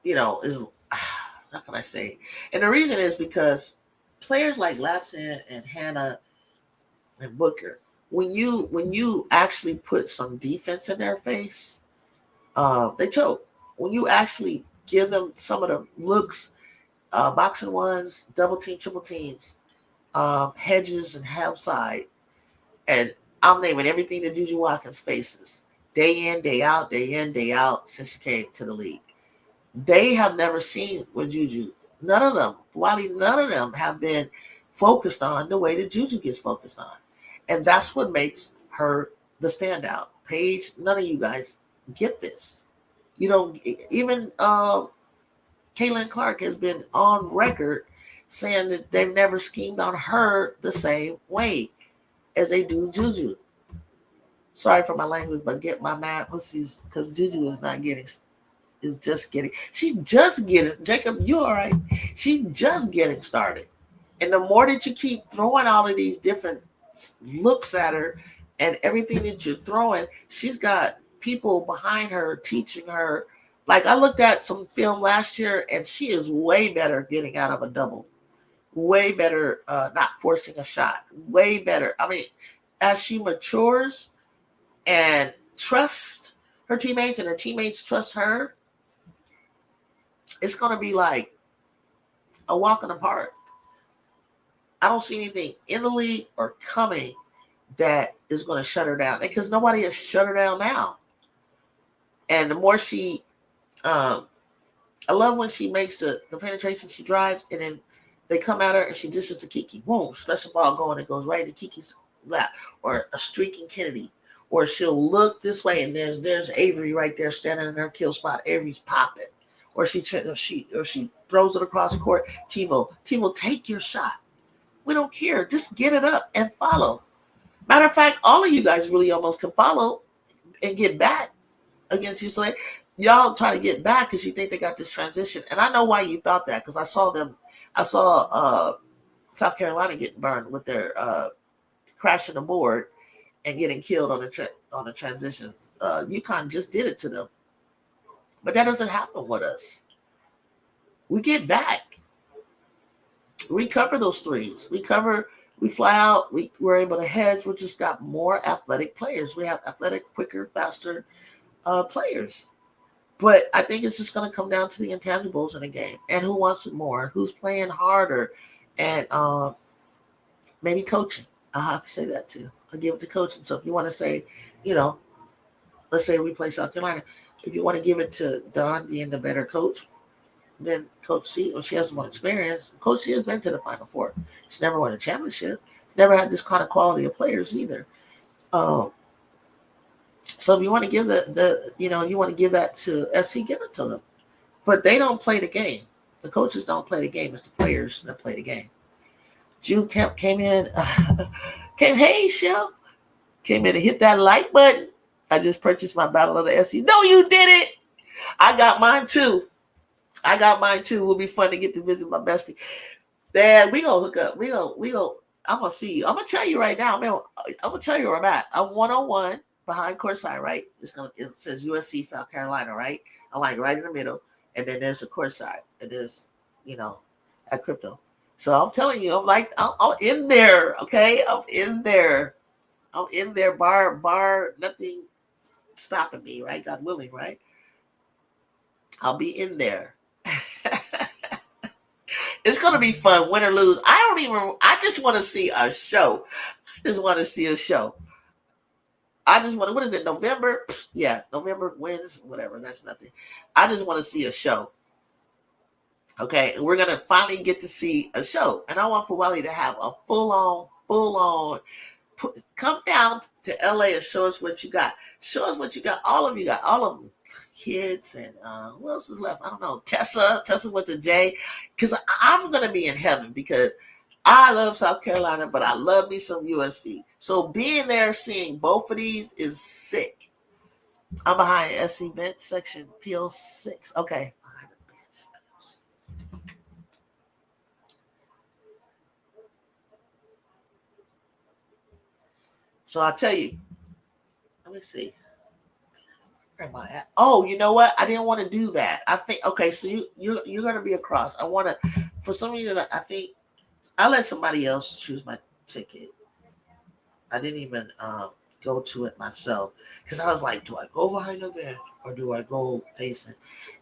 is, how can I say? And the reason is because players like Latson and Hannah and Booker, when you actually put some defense in their face, they choke. When you actually give them some of the looks, boxing ones, double team, triple teams, hedges and help side, and I'm naming everything that Juju Watkins faces day in, day out, since she came to the league. They have never seen what Juju. None of them have been focused on the way that Juju gets focused on. And that's what makes her the standout. Paige, none of you guys get this. Even Caitlin Clark has been on record saying that they've never schemed on her the same way as they do Juju. Sorry for my language, but get my mad pussies, because Juju she's just getting, Jacob, you all right? She's just getting started. And the more that you keep throwing all of these different looks at her and everything that you're throwing, she's got people behind her teaching her. Like, I looked at some film last year, and she is way better getting out of a double. Way better not forcing a shot. Way better. I mean, as she matures and trusts her teammates and her teammates trust her, it's going to be like a walk in the park. I don't see anything in the league or coming that is going to shut her down, because nobody has shut her down now. And the more she, I love when she makes the penetration, she drives, and then they come at her and she dishes to Kiki. Boom, she lets the ball go and it goes right into Kiki's lap. Or a streaking Kennedy. Or she'll look this way and there's Avery right there standing in her kill spot. Avery's popping. Or she throws it across the court. TiVo, take your shot. We don't care. Just get it up and follow. Matter of fact, all of you guys really almost can follow and get back against UCLA. Y'all try to get back because you think they got this transition. And I know why you thought that, because I saw South Carolina getting burned with their crashing the board and getting killed on the transitions. UConn just did it to them. But that doesn't happen with us. We get back. We cover those threes. We fly out. We're able to hedge. We just got more athletic players. We have athletic, quicker, faster players. But I think it's just going to come down to the intangibles in the game and who wants it more, who's playing harder, and maybe coaching. I have to say that too. I'll give it to coaching. So if you want to say, you know, let's say we play South Carolina, if you want to give it to Don being the better coach, then Coach C, well, she has more experience. Coach C has been to the Final Four. She's never won a championship. She's never had this kind of quality of players either. Um, so if you want to give you want to give that to SC, give it to them. But they don't play the game. The coaches don't play the game. It's the players that play the game. Jude Kemp came in, hey, Shell, came in and hit that like button. I just purchased my Battle of the SC. No, you didn't. I got mine too. It will be fun to get to visit my bestie. Dad, we gonna hook up. We gonna. I'm gonna see you. I'm gonna tell you right now, man. I'm gonna tell you where I'm at. I'm 101 behind courtside, right? It says USC South Carolina, right? I'm like right in the middle, and then there's the courtside, and there's at crypto. So I'm telling you, I'm in there. Okay, I'm in there. Bar, nothing stopping me, right? God willing, right? I'll be in there. It's gonna be fun, win or lose. I just want to see a show. I just want to see a show. What is it, November? Yeah, November wins, whatever, that's nothing. I just want to see a show. Okay, and we're gonna finally get to see a show. And I want Fuwali to have a full on, come down to LA and show us what you got. Show us what you got. All of them. Kids and who else is left? I don't know. Tessa with the J, because I'm gonna be in heaven because I love South Carolina, but I love me some USC. So being there, seeing both of these is sick. I'm behind SC bench section PO6. Okay, behind the bench. So I'll tell you. Let me see. Where am I at? Oh, you know what? I didn't want to do that. I think okay. So you're gonna be across. I want to, for some reason, I think I let somebody else choose my ticket. I didn't even go to it myself because I was like, do I go behind the bench or do I go facing?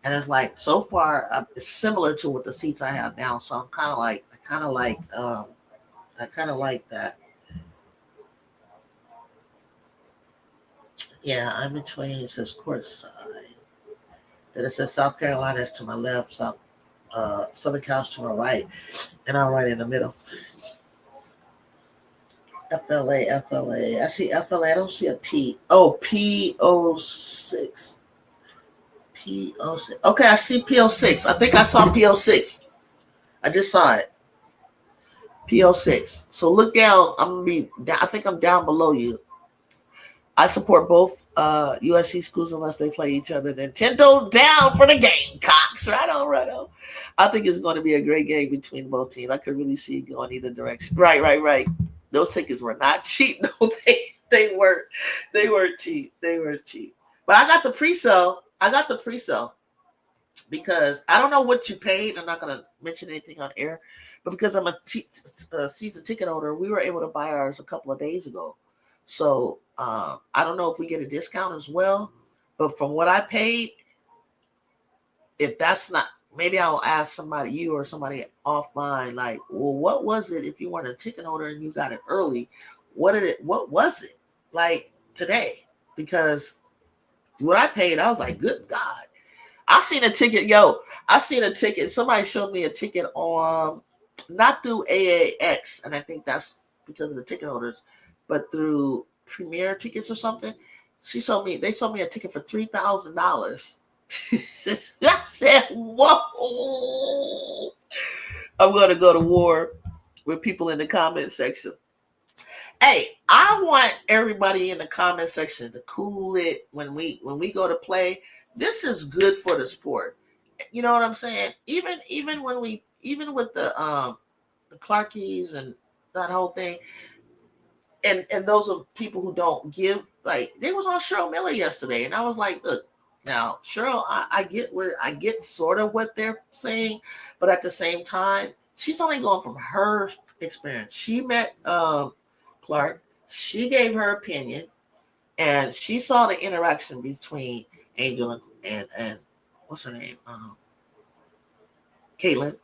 And it's like so far it's similar to what the seats I have now. So I'm I kind of like that. Yeah, I'm between. It says courtside. Then it says South Carolina is to my left, Southern Cal to my right, and I'm right in the middle. FLA. I see FLA. I don't see a P. Oh, PO6. PO6. Okay, I see PO6. I think I saw PO6. I just saw it. PO6. So look down. I think I'm down below you. I support both USC schools unless they play each other. Nintendo down for the Gamecocks. Right on. I think it's going to be a great game between both teams. I could really see it going either direction. Right. Those tickets were not cheap. No, they weren't. They were cheap. But I got the pre-sale. Because I don't know what you paid. I'm not going to mention anything on air. But because I'm a season ticket holder, we were able to buy ours a couple of days ago. So I don't know if we get a discount as well, but from what I paid, if that's not, maybe I'll ask somebody, you or somebody offline, like, well, what was it if you weren't a ticket holder and you got it early? What was it like today? Because what I paid, I was like, good God. I seen a ticket. Somebody showed me a ticket on, not through AAX, and I think that's because of the ticket holders, but through Premier Tickets or something. They sold me a ticket for $3,000. I said, whoa. I'm going to go to war with people in the comment section. Hey, I want everybody in the comment section to cool it when we go to play. This is good for the sport. You know what I'm saying? Even with the Clarkies and that whole thing, and those are people who don't give. Like, they was on Cheryl Miller yesterday, and I was like, look, now Cheryl, I get sort of what they're saying, but at the same time, She's only going from her experience. She met Clark. She gave her opinion, and she saw the interaction between Angel and what's her name, Caitlin,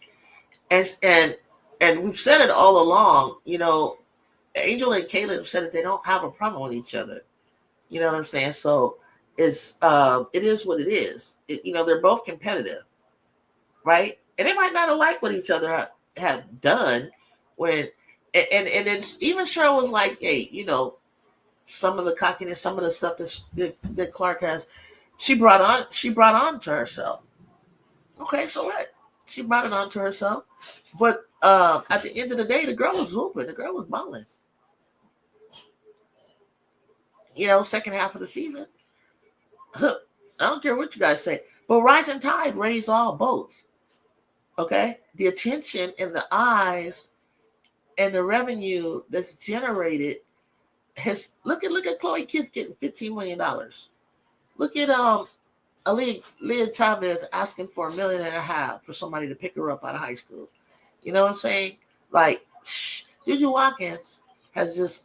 and we've said it all along. Angel and Caitlin have said that they don't have a problem with each other. You know what I'm saying? So it is what it is. They're both competitive, right? And they might not have liked what each other have done when, and then even Cheryl was like, hey, some of the cockiness, some of the stuff that Clark has, she brought on to herself. Okay, so what? She brought it on to herself. But at the end of the day, the girl was hooping. The girl was balling. Second half of the season. I don't care what you guys say. But rising tide raised all boats. Okay? The attention and the eyes and the revenue that's generated has look at Chloe Kids getting $15 million. Look at Leah Chavez asking for $1.5 million for somebody to pick her up out of high school. You know what I'm saying? Like Juju Watkins has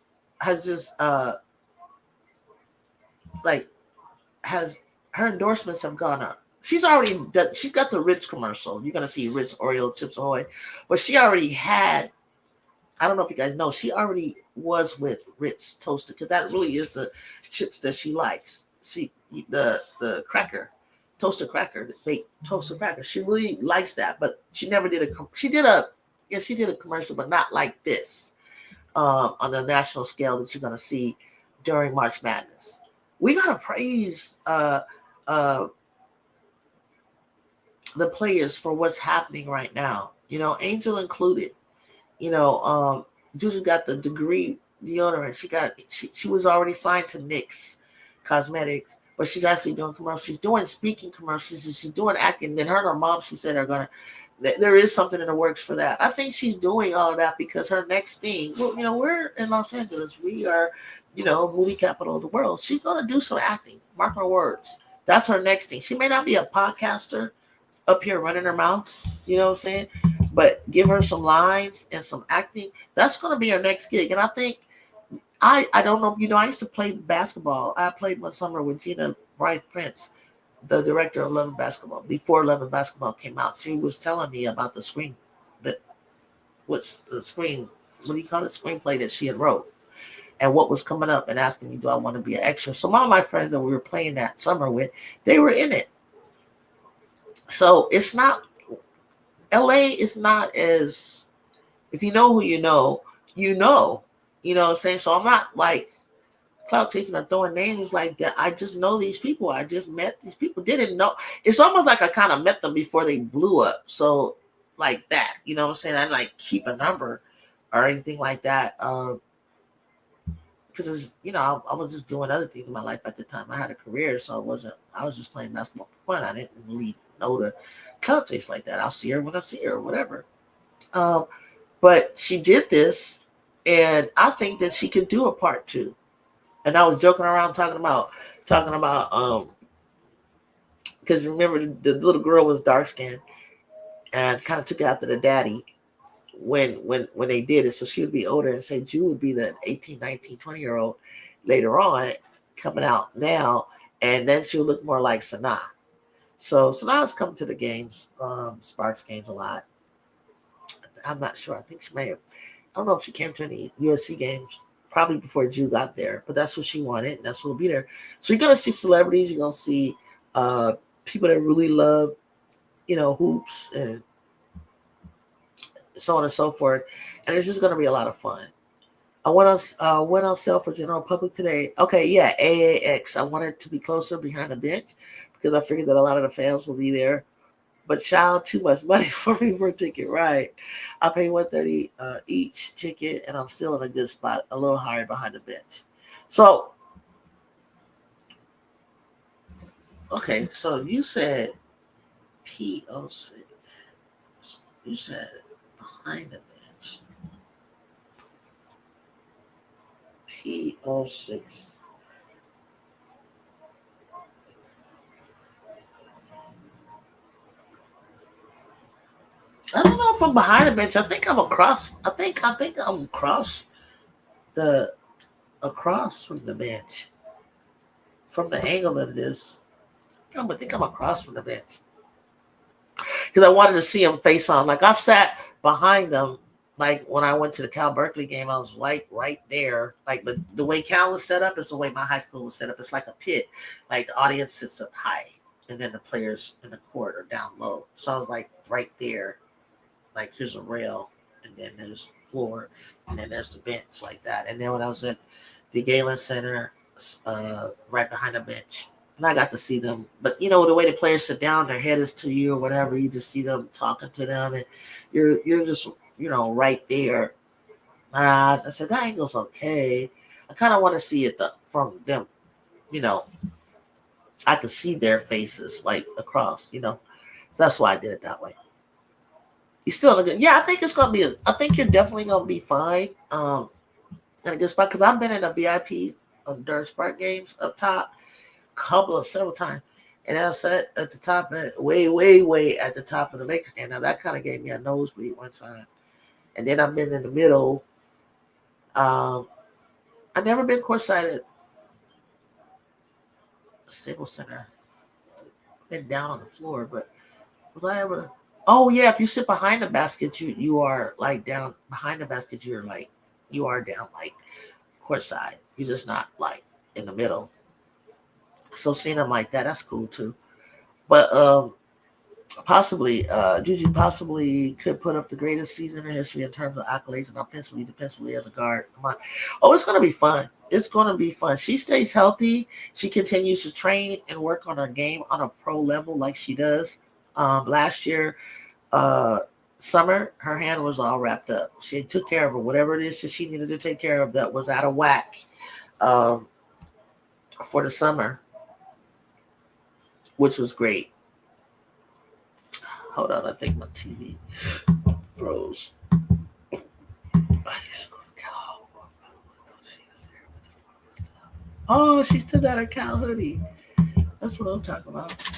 like has her endorsements have gone up. She's got the Ritz commercial. You're gonna see Ritz Oreo Chips Ahoy, but she already had. I don't know if you guys know. She already was with Ritz Toasted because that really is the chips that she likes. The cracker, toasted cracker, the baked toasted cracker. She really likes that, but she never did she did a commercial, but not like this on the national scale that you're gonna see during March Madness. We gotta praise the players for what's happening right now. Angel included. Juju got the degree deodorant. She was already signed to NYX Cosmetics, but she's actually doing commercials. She's doing speaking commercials. She's doing acting. Then her and her mom, she said, are gonna. There is something in the works for that. I think she's doing all of that because her next thing. Well, we're in Los Angeles. We are, movie capital of the world. She's gonna do some acting. Mark my words. That's her next thing. She may not be a podcaster up here running her mouth. You know what I'm saying? But give her some lines and some acting. That's going to be her next gig. And I think, I don't know if I used to play basketball. I played one summer with Gina Wright Prince, the director of Love and Basketball. Before Love and Basketball came out, she was telling me about the what do you call it? Screenplay that she had wrote and what was coming up and asking me, do I want to be an extra? So all my friends that we were playing that summer with, they were in it. So it's not, LA is not as, if you know who you know, you know what I'm saying? So I'm not like clout chasing or throwing names like that. I just know these people. I just met these people. Didn't know. It's almost like I kind of met them before they blew up. So like that, you know what I'm saying? I didn't like keep a number or anything like that. Because I was just doing other things in my life at the time. I had a career, so I was just playing basketball for fun. I didn't really know the clout chase like that. I'll see her when I see her or whatever. But she did this, and I think that she could do a part 2. And I was joking around talking about because remember the little girl was dark skinned and kind of took after the daddy when they did it. So she would be older and say Jew would be the 18, 19, 20-year-old later on coming out now, and then she would look more like Sanaa. So Sanaa's come to the games, Sparks games a lot. I'm not sure. I think she may have. I don't know if she came to any USC games, probably before Jew got there, but that's what she wanted. And that's what will be there. So you're going to see celebrities. You're going to see people that really love, hoops and so on and so forth. And it's just going to be a lot of fun. I went on sale for general public today. Okay, yeah, AAX. I wanted to be closer behind the bench because I figured that a lot of the fans will be there. But child, too much money for me for a ticket, right? I pay $130 each ticket, and I'm still in a good spot, a little higher behind the bench. So, okay, so you said P06. You said behind the bench. P06. I don't know if I'm behind the bench. I think I'm across. I think I'm the across from the bench from the angle of this. I think I'm across from the bench because I wanted to see him face on. Like I've sat behind them. Like when I went to the Cal Berkeley game, I was right there. Like but the way Cal is set up is the way my high school was set up. It's like a pit. Like the audience sits up high, and then the players in the court are down low. So I was like right there. Like here's a rail, and then there's floor, and then there's the bench like that. And then when I was at the Galen Center, right behind the bench, and I got to see them. But you know the way the players sit down, their head is to you or whatever. You just see them talking to them, and you're just right there. I said that angle's okay. I kind of want to see it from them. You know, I could see their faces like across. So that's why I did it that way. You still good. Yeah, I think it's gonna be. I think you're definitely gonna be fine. In a good spot because I've been in a VIP during Spark games up top, several times, and I sat at the top, way, way, way at the top of the Lakers game. Now that kind of gave me a nosebleed one time, and then I've been in the middle. Um, I've never been courtside at Staples Center. Been down on the floor, but was I ever? Oh yeah, if you sit behind the basket, you are like down behind the basket. You are down like courtside. You're just not like in the middle. So seeing them like that, that's cool too. But possibly, Juju possibly could put up the greatest season in history in terms of accolades and offensively, defensively as a guard. Come on. Oh, it's gonna be fun. It's gonna be fun. She stays healthy. She continues to train and work on her game on a pro level like she does. Last year, uh, summer, her hand was all wrapped up. She took care of her. Whatever it is that she needed to take care of that was out of whack. Um, for the summer, which was great. Hold on, I think my TV froze. Oh, she still got her cow hoodie. That's what I'm talking about.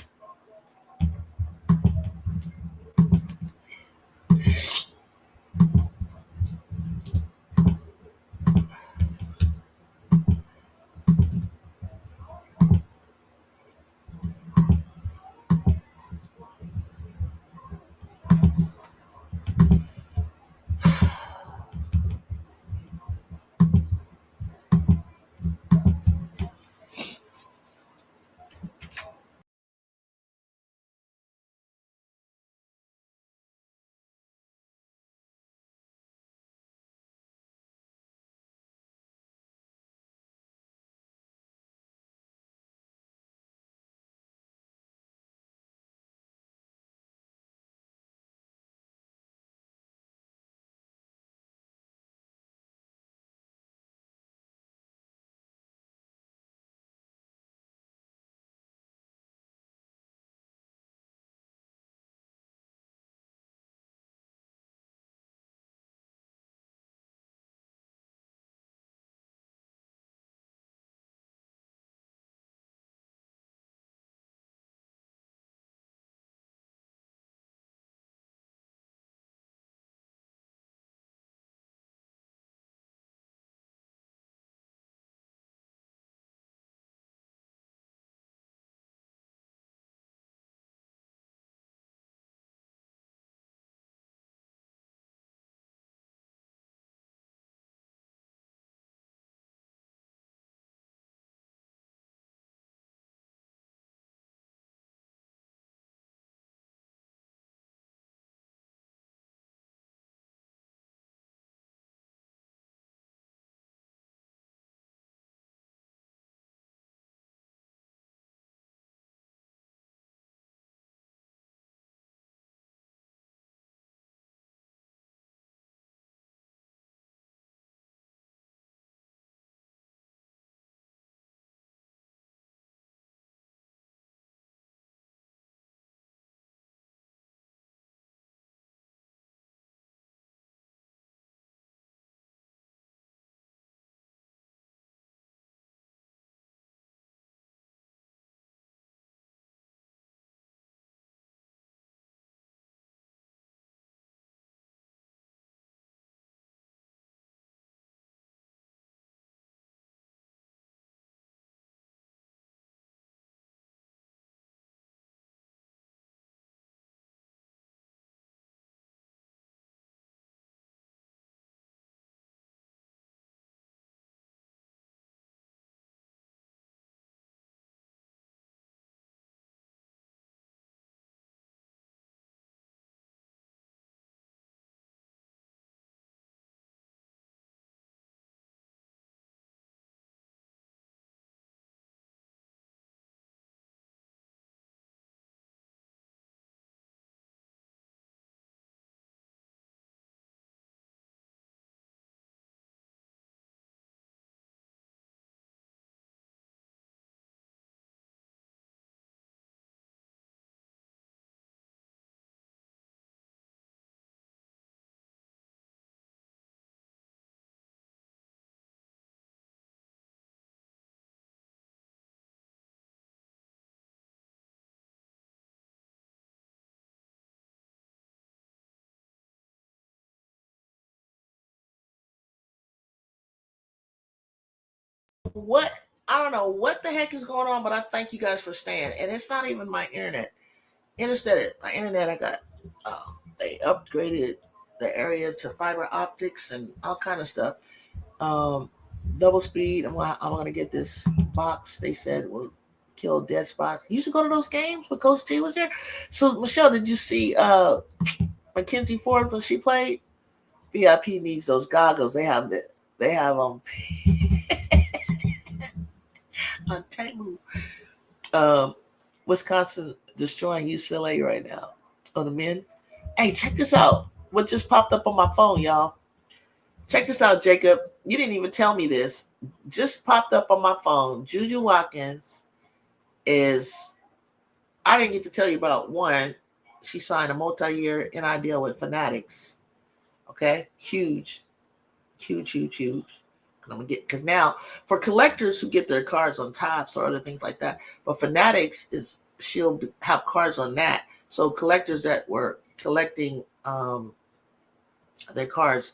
what I don't know what the heck is going on, but I thank you guys for staying. And it's not even my internet. My internet, I got they upgraded the area to fiber optics and all kind of stuff. Um, Double speed. I'm gonna get this box. They said will kill dead spots. You used to go to those games when Coach T was there. So Michelle, did you see Mackenzie Ford when she played? VIP needs those goggles. They have on Temu. Um, Wisconsin destroying UCLA right now. Oh, the men. Hey, check this out. What just popped up on my phone, y'all? Check this out, Jacob. You didn't even tell me this. Just popped up on my phone. Juju Watkins is. I didn't get to tell you about one. She signed a multi-year NI deal with Fanatics. Okay, huge. I'm gonna get because now for collectors who get their cards on Topps or other things like that, but Fanatics is she'll have cards on that. So collectors that were collecting their cards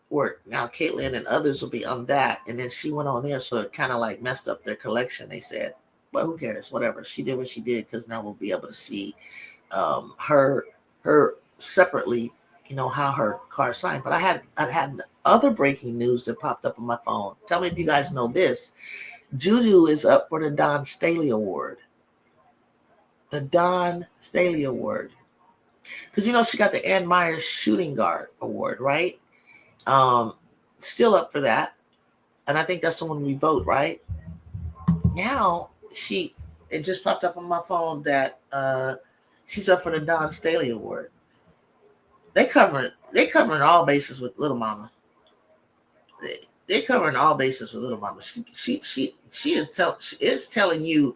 were now Caitlin and others will be on that, and then she went on there, so it kind of like messed up their collection. They said, but who cares? Whatever. She did what she did because now we'll be able to see her separately. You know how her car signed. But I had other breaking news that popped up on my phone. Tell me if you guys know this. Juju is up for the Don Staley Award. The Don Staley Award. Because you know she got the Ann Myers Shooting Guard Award, right? Still up for that. And I think that's the one we vote, right? Now it just popped up on my phone that she's up for the Don Staley Award. They covering all bases with Little Mama. They covering all bases with Little Mama. She is telling you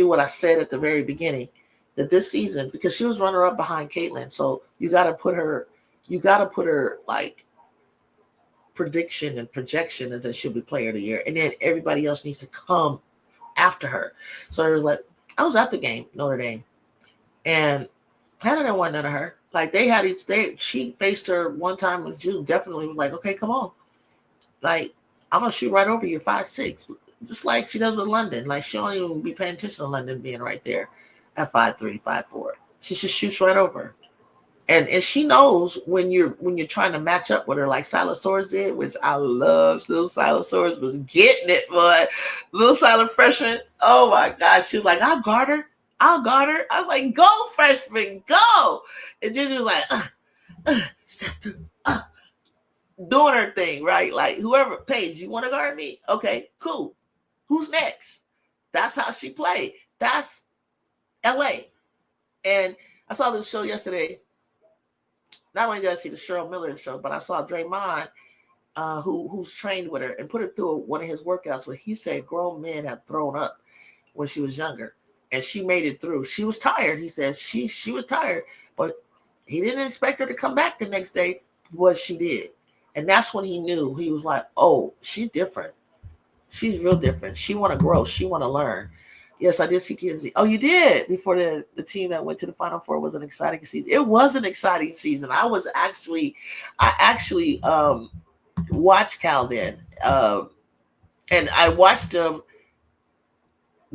what I said at the very beginning, that this season, because she was runner up behind Caitlin, so you gotta put her like prediction and projection as that she'll be player of the year, and then everybody else needs to come after her. So it was like I was at the game, Notre Dame, and Hannah didn't want none of her. Like she faced her one time with Jude, definitely was like, okay, come on. Like, I'm gonna shoot right over you 5'6", just like she does with London. Like she don't even be paying attention to London being right there at 5'3", 5'4". She just shoots right over. And she knows when you're trying to match up with her, like Silas Swords did, which I love. Little Silas Swords was getting it, but little Silas freshman, oh my gosh, she was like, I'll guard her. I was like, go, freshman, go. And Ginger was like, step through, doing her thing, right? Like, whoever, Paige, you want to guard me? Okay, cool. Who's next? That's how she played. That's LA. And I saw this show yesterday. Not only did I see the Cheryl Miller show, but I saw Draymond, who's trained with her, and put her through one of his workouts where he said grown men have thrown up when she was younger. And she made it through. She was tired. He says she was tired, but he didn't expect her to come back the next day. What she did. And that's when he knew. He was like, oh, she's different. She's real different. She want to grow. She want to learn. Yes, I did see Kenzie. Oh, you did? Before the team that went to the Final Four was an exciting season. It was an exciting season. I actually watched Cal then. And I watched him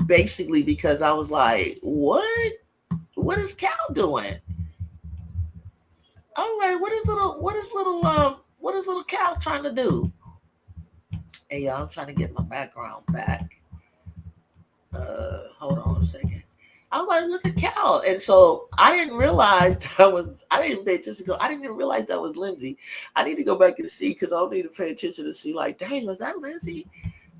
basically because I was like, what is Cal doing? I'm like, what is little Cal trying to do? Hey, y'all, I'm trying to get my background back. Hold on a second. I was like, look at Cal. And so I didn't realize I didn't pay attention to I didn't even realize that was Lindsay. I need to go back and see because I'll need to pay attention to see like, dang, was that Lindsay?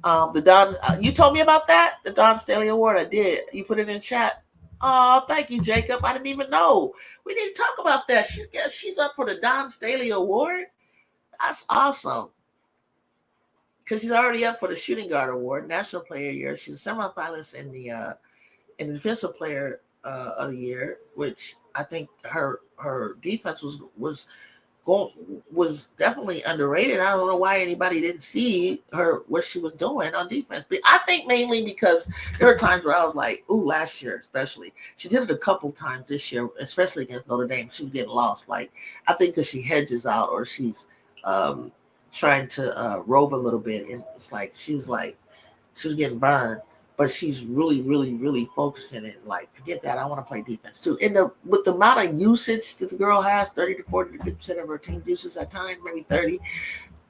The Don, you told me about that? The Don Staley Award. I did. You put it in chat. Oh, thank you, Jacob. I didn't even know. We need to talk about that. She's up for the Don Staley Award. That's awesome. Because she's already up for the Shooting Guard Award, National Player of the Year. She's a semifinalist in the Defensive Player of the Year, which I think her defense was definitely underrated. I don't know why anybody didn't see her what she was doing on defense. But I think mainly because there were times where I was like, ooh, last year especially. She did it a couple times this year, especially against Notre Dame. She was getting lost. Like, I think because she hedges out or she's trying to rove a little bit, and it's like she was getting burned, but she's really, really, really focusing it. Like, forget that. I want to play defense too. And with the amount of usage that the girl has, 30 to 40 to 50% of her team uses at times, maybe 30.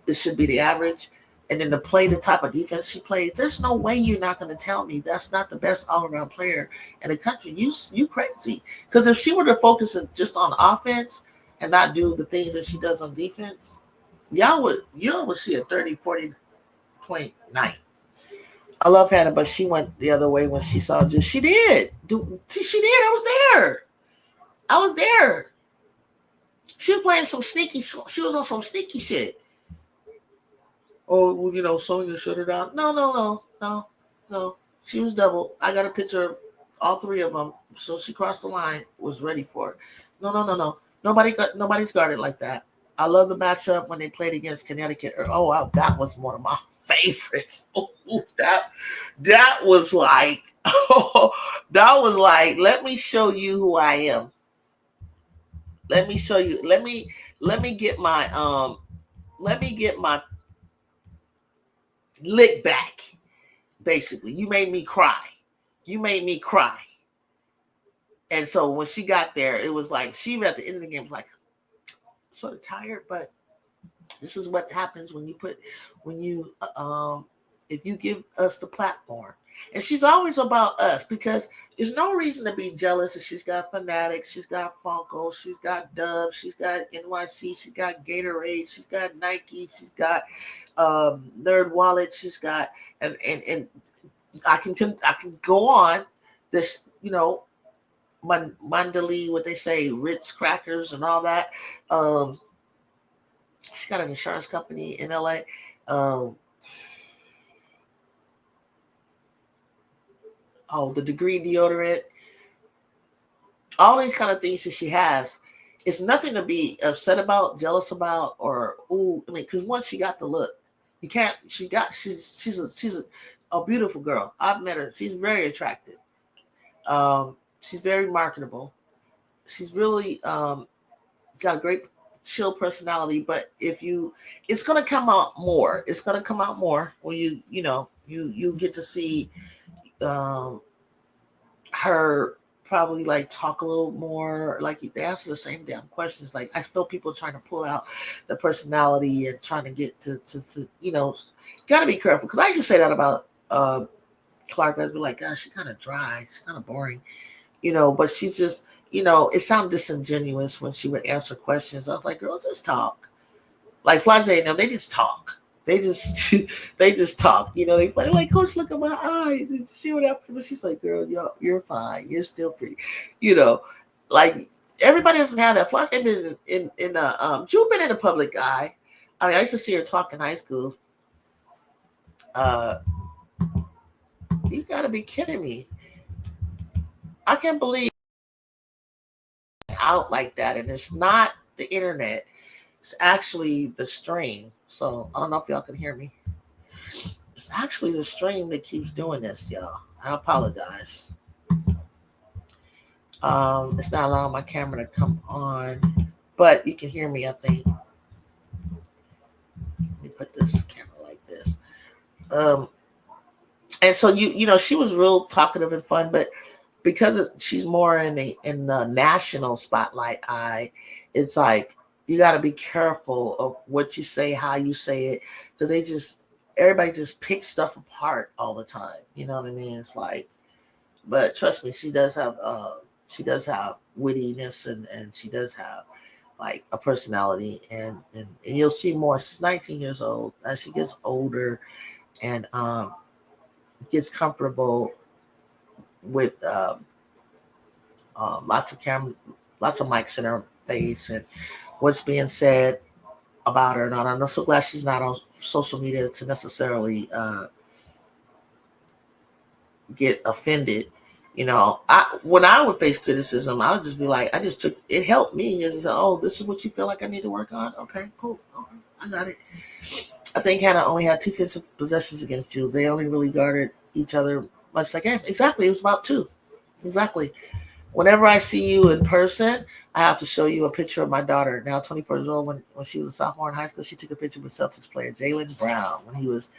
It should be the average. And then to play the type of defense she plays, there's no way you're not going to tell me that's not the best all-around player in the country. You crazy. Because if she were to focus just on offense and not do the things that she does on defense, y'all would see a 30, 40 point night. I love Hannah, but she went the other way when she saw Juice. She did. She did. I was there. I was there. She was playing some sneaky. She was on some sneaky shit. Oh, well, Sonya shut her down. No. She was double. I got a picture of all three of them. So she crossed the line, was ready for it. No. Nobody's guarded like that. I love the matchup when they played against Connecticut. Oh, wow, that was one of my favorites. Oh, that was like, let me show you who I am. Let me show you. Let me get my lick back. Basically, you made me cry. And so when she got there, it was like she at the end of the game was like sort of tired, but this is what happens when you if you give us the platform. And she's always about us because there's no reason to be jealous if she's got Fanatics, she's got Funko, she's got Dove, she's got NYC, she's got Gatorade, she's got Nike, she's got Nerd Wallet, she's got and I can go on this, Mandali, what they say, Ritz crackers and all that. She's got an insurance company in LA. The Degree deodorant, all these kind of things that she has. It's nothing to be upset about, jealous about, or because once she got the look, you can't. She's a beautiful girl. I've met her. She's very attractive. She's very marketable. She's really got a great chill personality. But it's gonna come out more. It's gonna come out more when you get to see her probably like talk a little more, like they ask her the same damn questions. Like I feel people trying to pull out the personality and trying to get to gotta be careful. Because I used to say that about Clark. I'd be like, gosh, she's kind of dry, she's kind of boring, but she's just, it sounded disingenuous when she would answer questions. I was like, girl, just talk. Like Flage and them, they just talk. They just talk. They funny. Like, Coach, look at my eye. Did you see what happened? She's like, girl, you're fine. You're still pretty. Like everybody doesn't have that. Flage been in Jude been in a public eye. I mean, I used to see her talk in high school. You gotta be kidding me. I can't believe out like that. And it's not the internet. It's actually the stream. So I don't know if y'all can hear me. It's actually the stream that keeps doing this, y'all. I apologize. It's not allowing my camera to come on, but you can hear me, I think. Let me put this camera like this. And so she was real talkative and fun, but because she's more in the national spotlight eye, it's like you got to be careful of what you say, how you say it, because everybody just picks stuff apart all the time. You know what I mean? It's like, but trust me, she does have wittiness and she does have like a personality, and you'll see more. She's 19 years old. As she gets older and gets comfortable with lots of mics in her face and what's being said about her and all that. I'm so glad she's not on social media to necessarily get offended. When I would face criticism, I would just be like, it helped me. It's just, this is what you feel like I need to work on? Okay, cool. Okay, I got it. I think Hannah only had 2 offensive possessions against you. They only really guarded each other much like game. Exactly. It was about 2. Exactly. Whenever I see you in person, I have to show you a picture of my daughter, now 24 years old, when she was a sophomore in high school. She took a picture with Celtics player Jaylen Brown when he was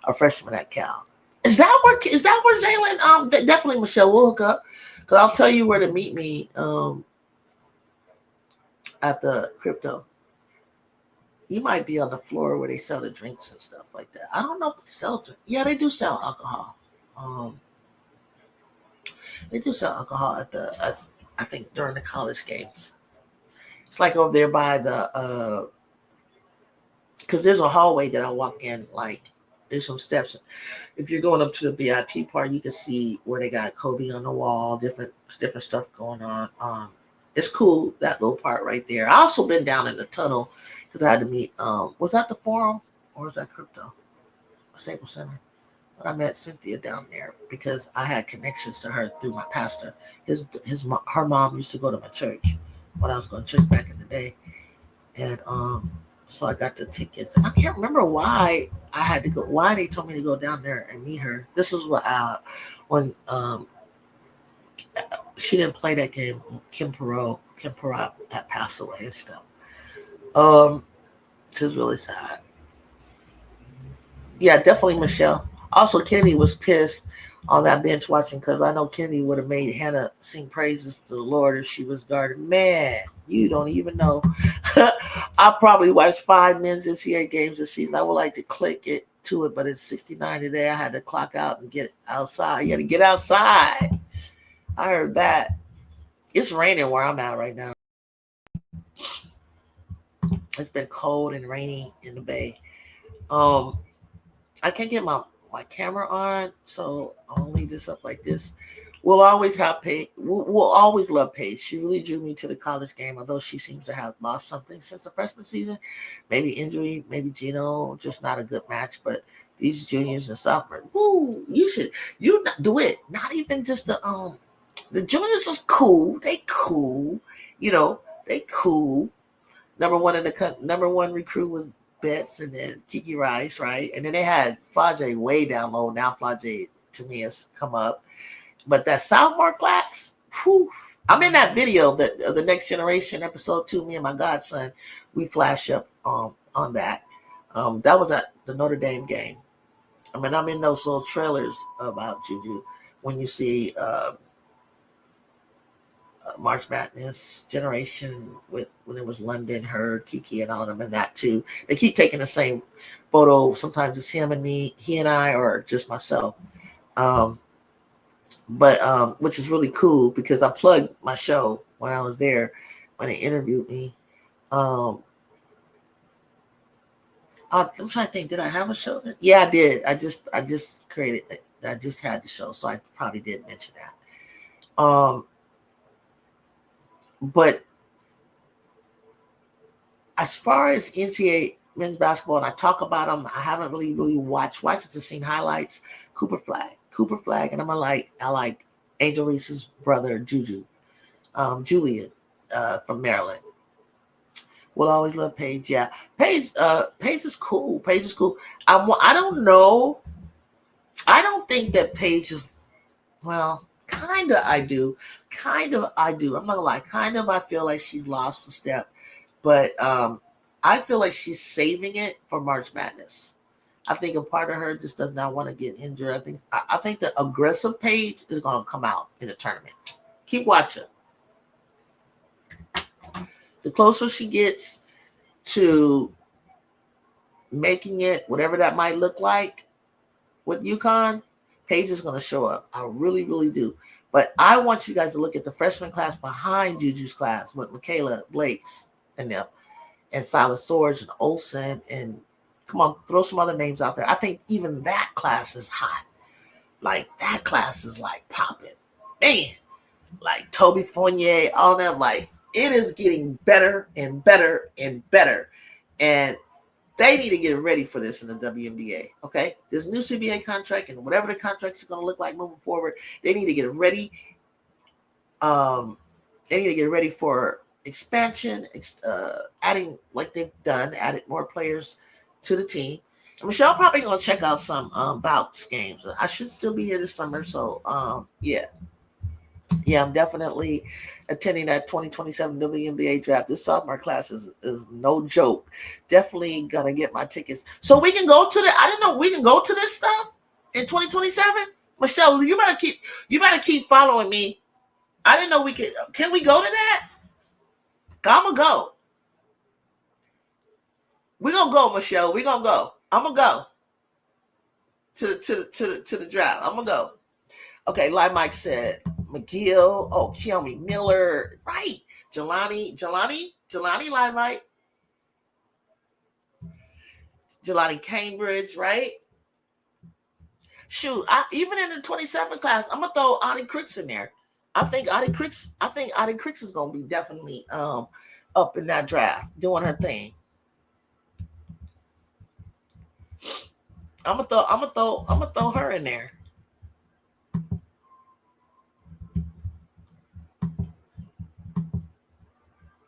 a freshman at Cal. Is that where Jaylen? Definitely, Michelle. We'll hook up because I'll tell you where to meet me at the crypto. You might be on the floor where they sell the drinks and stuff like that. I don't know if they sell drinks. Yeah, they do sell alcohol. They do sell alcohol I think during the college games. It's like over there by the because there's a hallway that I walk in. Like there's some steps. If you're going up to the VIP part, you can see where they got Kobe on the wall, different stuff going on. It's cool, that little part right there. I also been down in the tunnel because I had to meet. Was that the Forum or was that Crypto? Staples Center. But I met Cynthia down there because I had connections to her through my pastor. Her mom used to go to my church when I was going to church back in the day, and so I got the tickets. And I can't remember why I had to go. Why they told me to go down there and meet her. This is what when she didn't play that game. Kim Perot had passed away and stuff. This is really sad. Yeah, definitely Michelle. Also, Kennedy was pissed on that bench watching because I know Kennedy would have made Hannah sing praises to the Lord if she was guarded. Man, you don't even know. I probably watched 5 men's NCAA games this season. I would like to click it to it, but it's 69 today. I had to clock out and get outside. You got to get outside. I heard that. It's raining where I'm at right now. It's been cold and rainy in the Bay. I can't get my camera on, so I'll leave this up like this. We'll always have Paige. We'll always love Paige. She really drew me to the college game, although she seems to have lost something since the freshman season. Maybe injury, maybe Gino, just not a good match. But these juniors and sophomores, woo, you not do it. Not even just the juniors is cool. They cool, they cool. Number one recruit was Betts and then Kiki Rice, right? And then they had Flage way down low. Now Flage to me has come up. But that sophomore class, whew, I'm in that video that the Next Generation episode 2, me and my godson, we flash up on that. That was at the Notre Dame game. I mean, I'm in those little trailers about Juju when you see March Madness generation when it was London, her, Kiki, and all of them, and that too. They keep taking the same photo. Sometimes it's him and me, he and I, or just myself. But which is really cool because I plugged my show when I was there when they interviewed me. I'm trying to think. Did I have a show? Yeah, I did. I just created. I just had the show, so I probably did mention that. But as far as NCAA men's basketball, and I talk about them, I haven't really watched it, just seen highlights. Cooper Flag, and I like Angel Reese's brother Julian from Maryland. We'll always love Paige. Yeah, Paige is cool. I don't know. I don't think that Paige is, well, kind of I do. I'm not gonna lie. Kind of I feel like she's lost a step, but I feel like she's saving it for March Madness. I think a part of her just does not want to get injured. I think the aggressive Paige is gonna come out in the tournament. Keep watching. The closer she gets to making it, whatever that might look like with UConn, Paige is going to show up. I really, really do. But I want you guys to look at the freshman class behind Juju's class with Michaela Blakes and them, and Silas Sorge and Olsen, and come on, throw some other names out there. I think even that class is hot. Like, that class is like popping. Man, like Toby Fournier, all them, like, it is getting better and better and better. And they need to get ready for this in the WNBA, okay? This new CBA contract and whatever the contracts are going to look like moving forward, they need to get ready. They need to get ready for expansion, adding, like they've done, added more players to the team. And Michelle probably going to check out some Bouts games. I should still be here this summer, so yeah. Yeah, I'm definitely attending that 2027 WNBA draft. This sophomore class is no joke. Definitely gonna get my tickets. So we can go to the I didn't know we can go to this stuff in 2027. Michelle, you better keep following me. I didn't know we could can we go to that? I'm gonna go. We're gonna go, Michelle. We're gonna go. I'm gonna go to the draft. I'm gonna go. Okay, like Mike said, McGill. Oh, Kiyomi Miller. Right. Jelani, like Mike. Jelani Cambridge, right? Shoot, even in the 27 class, I'm gonna throw Audie Cricks in there. I think Audie Cricks is gonna be definitely up in that draft doing her thing. I'm gonna throw her in there.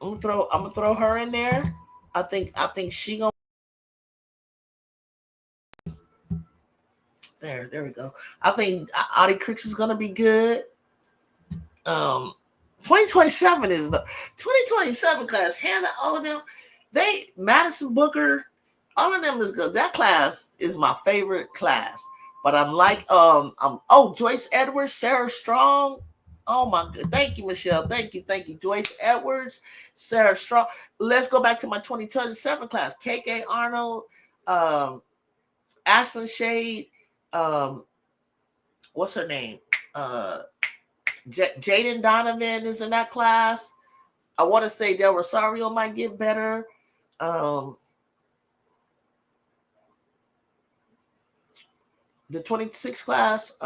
I'm gonna throw her in there. I think she gonna there we go. I think Audie Cricks is gonna be good. Um 2027 is the 2027 class. Hannah, all of them, they Madison Booker, all of them is good. That class is my favorite class. But I'm like, Joyce Edwards, Sarah Strong. Oh my god. Thank you, Michelle. Thank you. Joyce Edwards, Sarah Strong. Let's go back to my 2027 class. KK Arnold, um, Ashlyn Shade, um, what's her name? Uh Jaden Donovan is in that class. I want to say Del Rosario might get better. Um, the 26 class,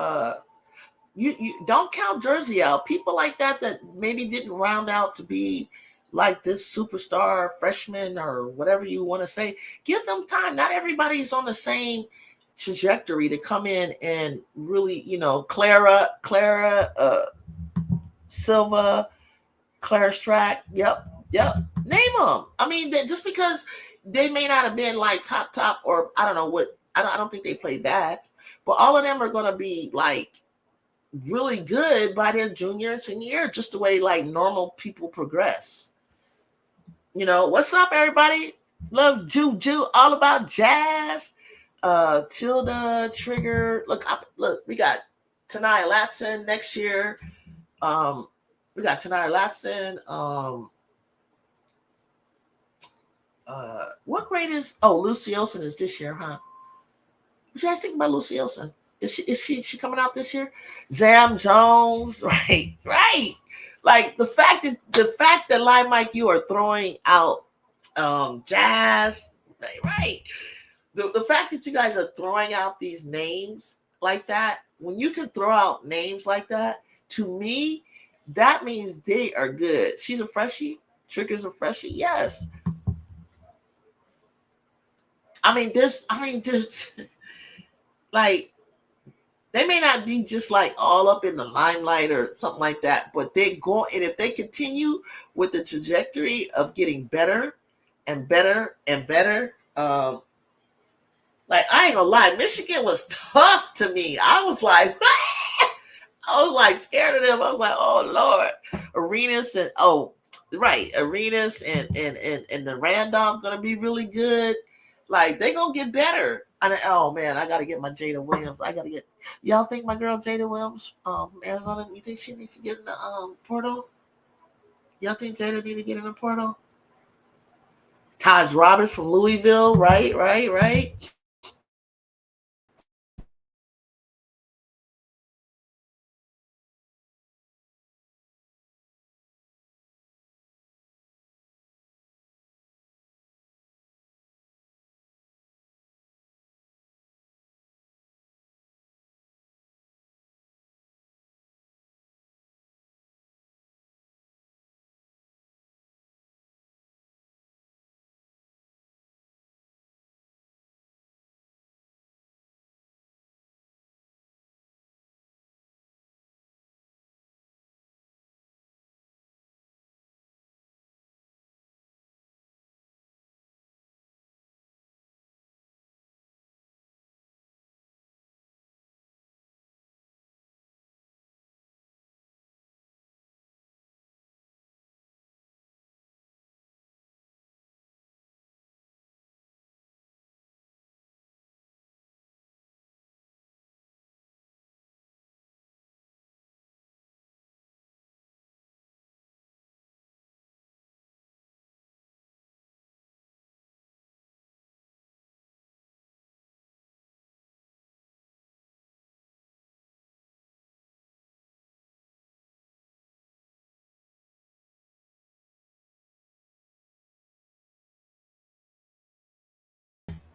you don't count Jersey out. People like that maybe didn't round out to be like this superstar freshman or whatever you want to say. Give them time. Not everybody's on the same trajectory to come in and really, Clara Silva, Claire Strack. Yep. Name them. I mean, just because they may not have been like top, or I don't know what. I don't think they play bad, but all of them are going to be like really good by their junior and senior year, just the way like normal people progress. What's up, everybody? Love Juju, all about jazz. Tilda, Trigger. Look, we got Tanaya Latson next year. We got Tanaya Latson. What grade is? Oh, Lucy Olson is this year, huh? What you guys think about Lucy Olson? Is she coming out this year? Zam Jones, right. Like the fact that Line Mike, you are throwing out jazz, right? The fact that you guys are throwing out these names like that, when you can throw out names like that, to me, that means they are good. She's a freshie. Trigger's a freshie. Yes. There's like they may not be just like all up in the limelight or something like that, but they go and if they continue with the trajectory of getting better and better and better, like I ain't gonna lie, Michigan was tough to me. I was like, I was like scared of them. I was like, oh Lord, Arenas and right, Arenas and the Randolph gonna be really good. Like they gonna get better. Oh man, I gotta get my Jada Williams. I gotta get. Y'all think my girl Jada Williams from Arizona? You think she needs to get in the portal? Y'all think Jada need to get in the portal? Taj Roberts from Louisville, right.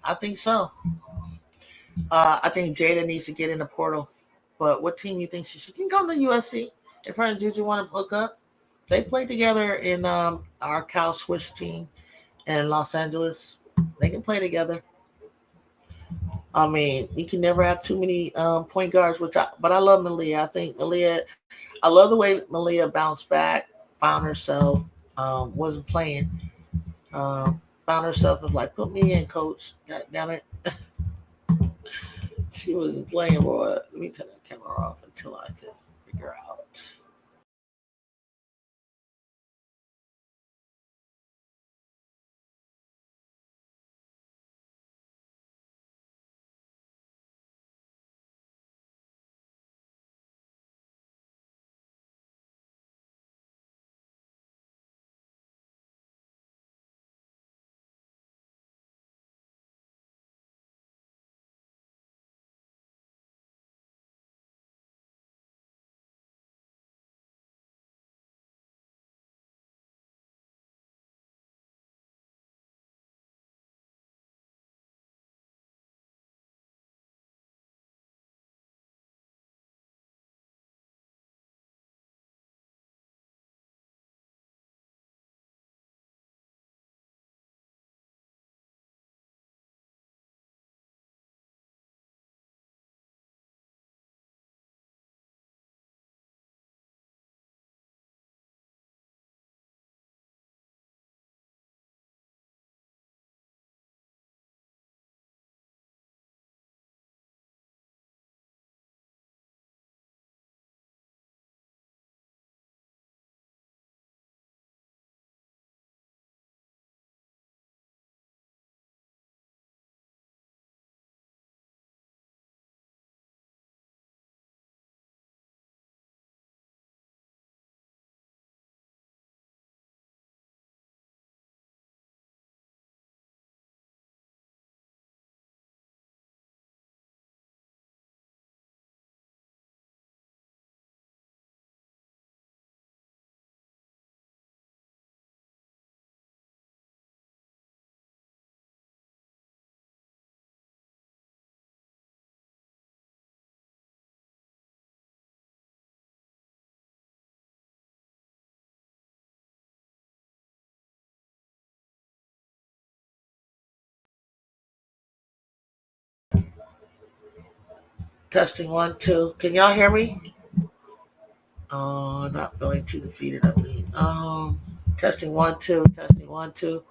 I think so. I think Jada needs to get in the portal. But what team you think she can come to USC? If her and Juju want to hook up, they played together in our Cal Switch team in Los Angeles. They can play together. I mean, you can never have too many point guards. But I love Malia. I think Malia. I love the way Malia bounced back, found herself, wasn't playing, found herself was like, put me in, coach. God damn it, she wasn't playing, boy. Let me turn the camera off until I can figure out. Testing one, two. Can y'all hear me? Not feeling too defeated. I mean, testing one, two. Testing one, two.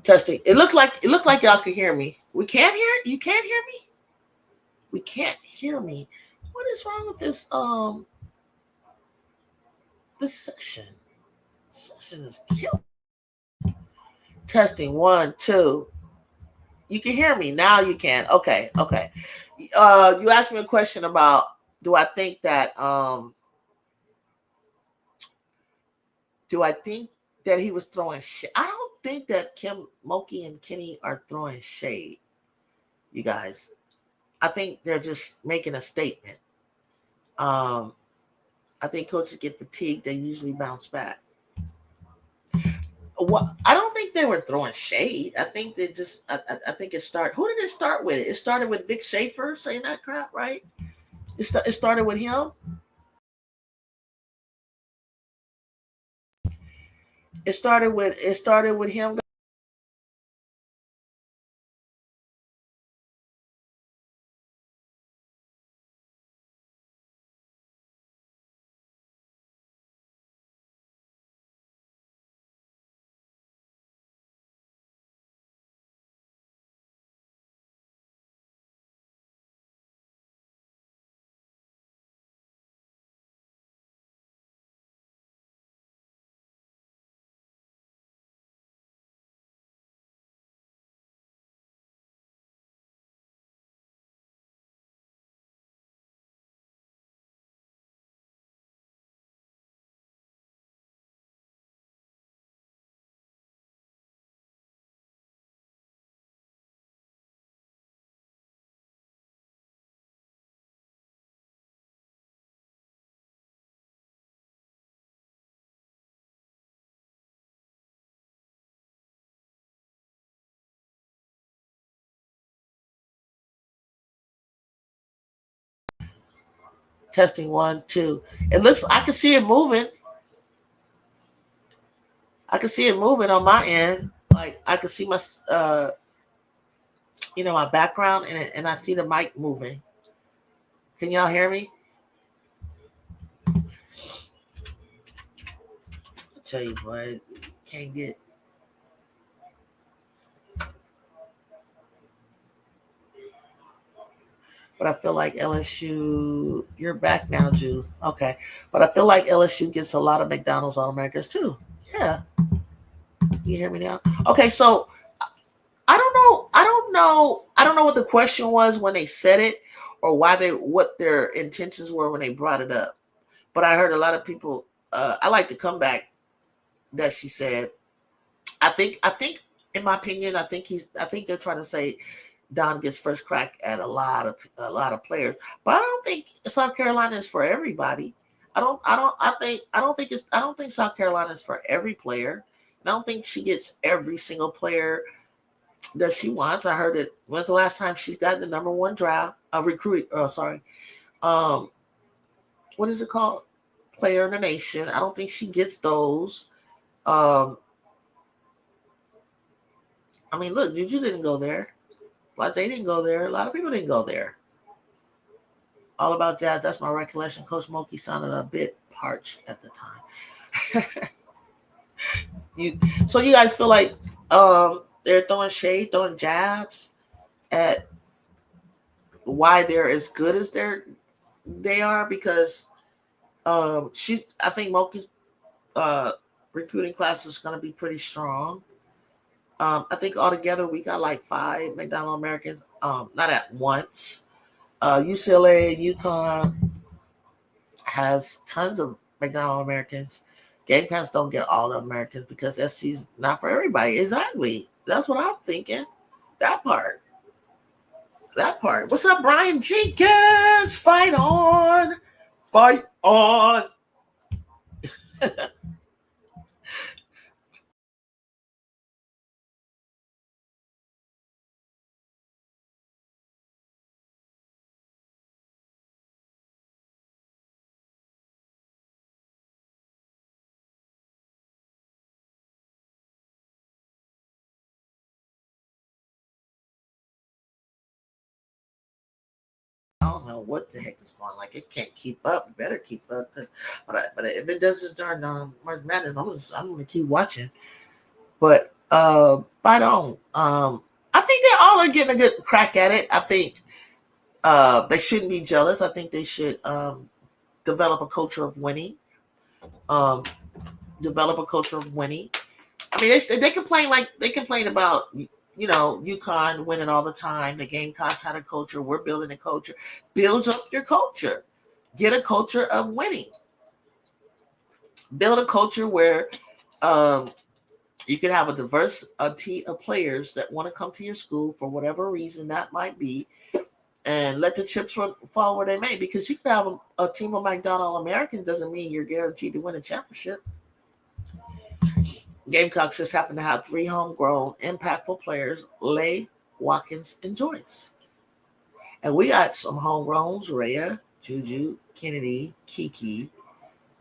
Testing. It looked like y'all could hear me. We can't hear. You can't hear me. We can't hear me. What is wrong with this session? Session is killed. Testing one, two. You can hear me now. You can. Okay, okay. You asked me a question about do I think that do I think that he was throwing shade? I don't think that Kim Moki and Kenny are throwing shade. You guys, I think they're just making a statement. Um, I think coaches get fatigued. They usually bounce back. Well, I don't think they were throwing shade. I think they just. I think it started. Who did it start with? It started with Vic Schaefer saying that crap, right? It started with him. It started with him. Testing 1, 2. It looks. I can see it moving. I can see it moving on my end. Like I can see my, my background, and I see the mic moving. Can y'all hear me? I tell you what, can't get. But I feel like LSU. You're back now, Jew. Okay, but I feel like LSU gets a lot of McDonald's All Americans too. Yeah, you hear me now? Okay, so I don't know. I don't know. I don't know what the question was when they said it, or what their intentions were when they brought it up. But I heard a lot of people. I like the comeback that she said. I think, in my opinion, I think they're trying to say Don gets first crack at a lot of players, but I don't think South Carolina is for everybody. I don't think South Carolina is for every player. I don't think she gets every single player that she wants. I heard it. When's the last time she's gotten the number one draft? Recruit. Oh, sorry. Um, what is it called? Player in the nation. I don't think she gets those. Um, I mean, look, Juju didn't go there. Like they didn't go there. A lot of people didn't go there. All about jazz. That's my recollection. Coach Moki sounded a bit parched at the time. you, so you guys feel like they're throwing shade, throwing jabs at why they're as good as they are because I think Moki's uh, recruiting class is going to be pretty strong. I think altogether we got like 5 McDonald Americans, not at once. UCLA, UConn has tons of McDonald Americans. Gamecocks don't get all the Americans because SC's not for everybody. Exactly. That's what I'm thinking. That part. That part. What's up, Brian Jenkins? Fight on. Fight on. I don't know what the heck is going on. Like it can't keep up. It better keep up. But if it does this darn March Madness, I'm gonna keep watching. But I don't. I think they all are getting a good crack at it. I think they shouldn't be jealous. I think they should develop a culture of winning. Um, develop a culture of winning. I mean, they complain about UConn winning all the time. The Gamecocks had a culture. We're building a culture. Build up your culture. Get a culture of winning. Build a culture where um, you can have a diverse team of players that want to come to your school for whatever reason that might be, and let the chips fall where they may. Because you can have a team of McDonald Americans doesn't mean you're guaranteed to win a championship. Gamecocks just happen to have 3 homegrown, impactful players: Lay, Watkins, and Joyce. And we got some homegrowns: Rhea, Juju, Kennedy, Kiki,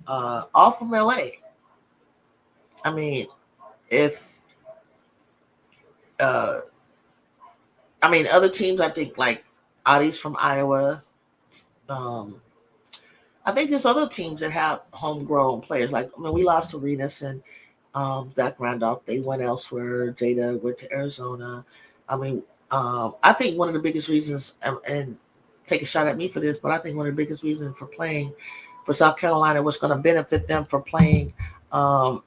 all from LA. I mean, if uh, other teams, I think like Audie's from Iowa. Um, I think there's other teams that have homegrown players. Like, we lost to Arenas and Zach Randolph. They went elsewhere. Jada went to Arizona. I mean, I think one of the biggest reasons, and take a shot at me for this, but I think one of the biggest reasons for playing for South Carolina, what's going to benefit them for playing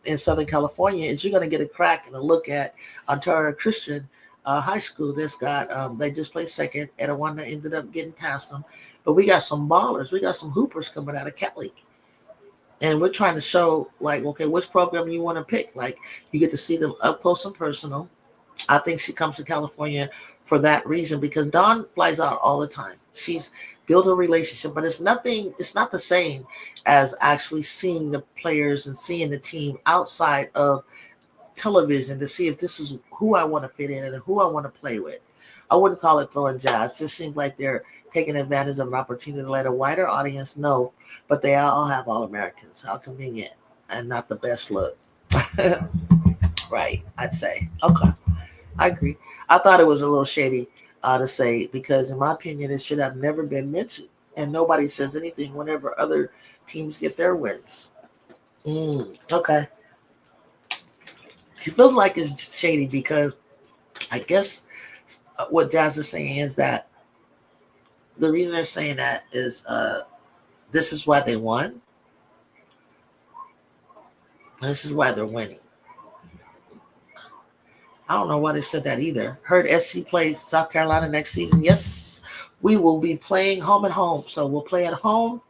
in Southern California, is you're going to get a crack and a look at Ontario Christian High School. That's got they just placed second. Etiwanda ended up getting past them, but we got some ballers. We got some hoopers coming out of Cali. And we're trying to show, like, okay, which program you want to pick. Like, you get to see them up close and personal. I think she comes to California for that reason because Dawn flies out all the time. She's built a relationship, but it's not the same as actually seeing the players and seeing the team outside of television to see if this is who I want to fit in and who I want to play with. I wouldn't call it throwing jabs. It just seems like they're taking advantage of an opportunity to let a wider audience know, but they all have All Americans. How convenient and not the best look. Right, I'd say. Okay, I agree. I thought it was a little shady to say because, in my opinion, it should have never been mentioned. And nobody says anything whenever other teams get their wins. Okay. She feels like it's shady because I guess what Jazz is saying is that the reason they're saying that is this is why they won. And this is why they're winning. I don't know why they said that either. Heard SC plays South Carolina next season. Yes, we will be playing home and home. So we'll play at home,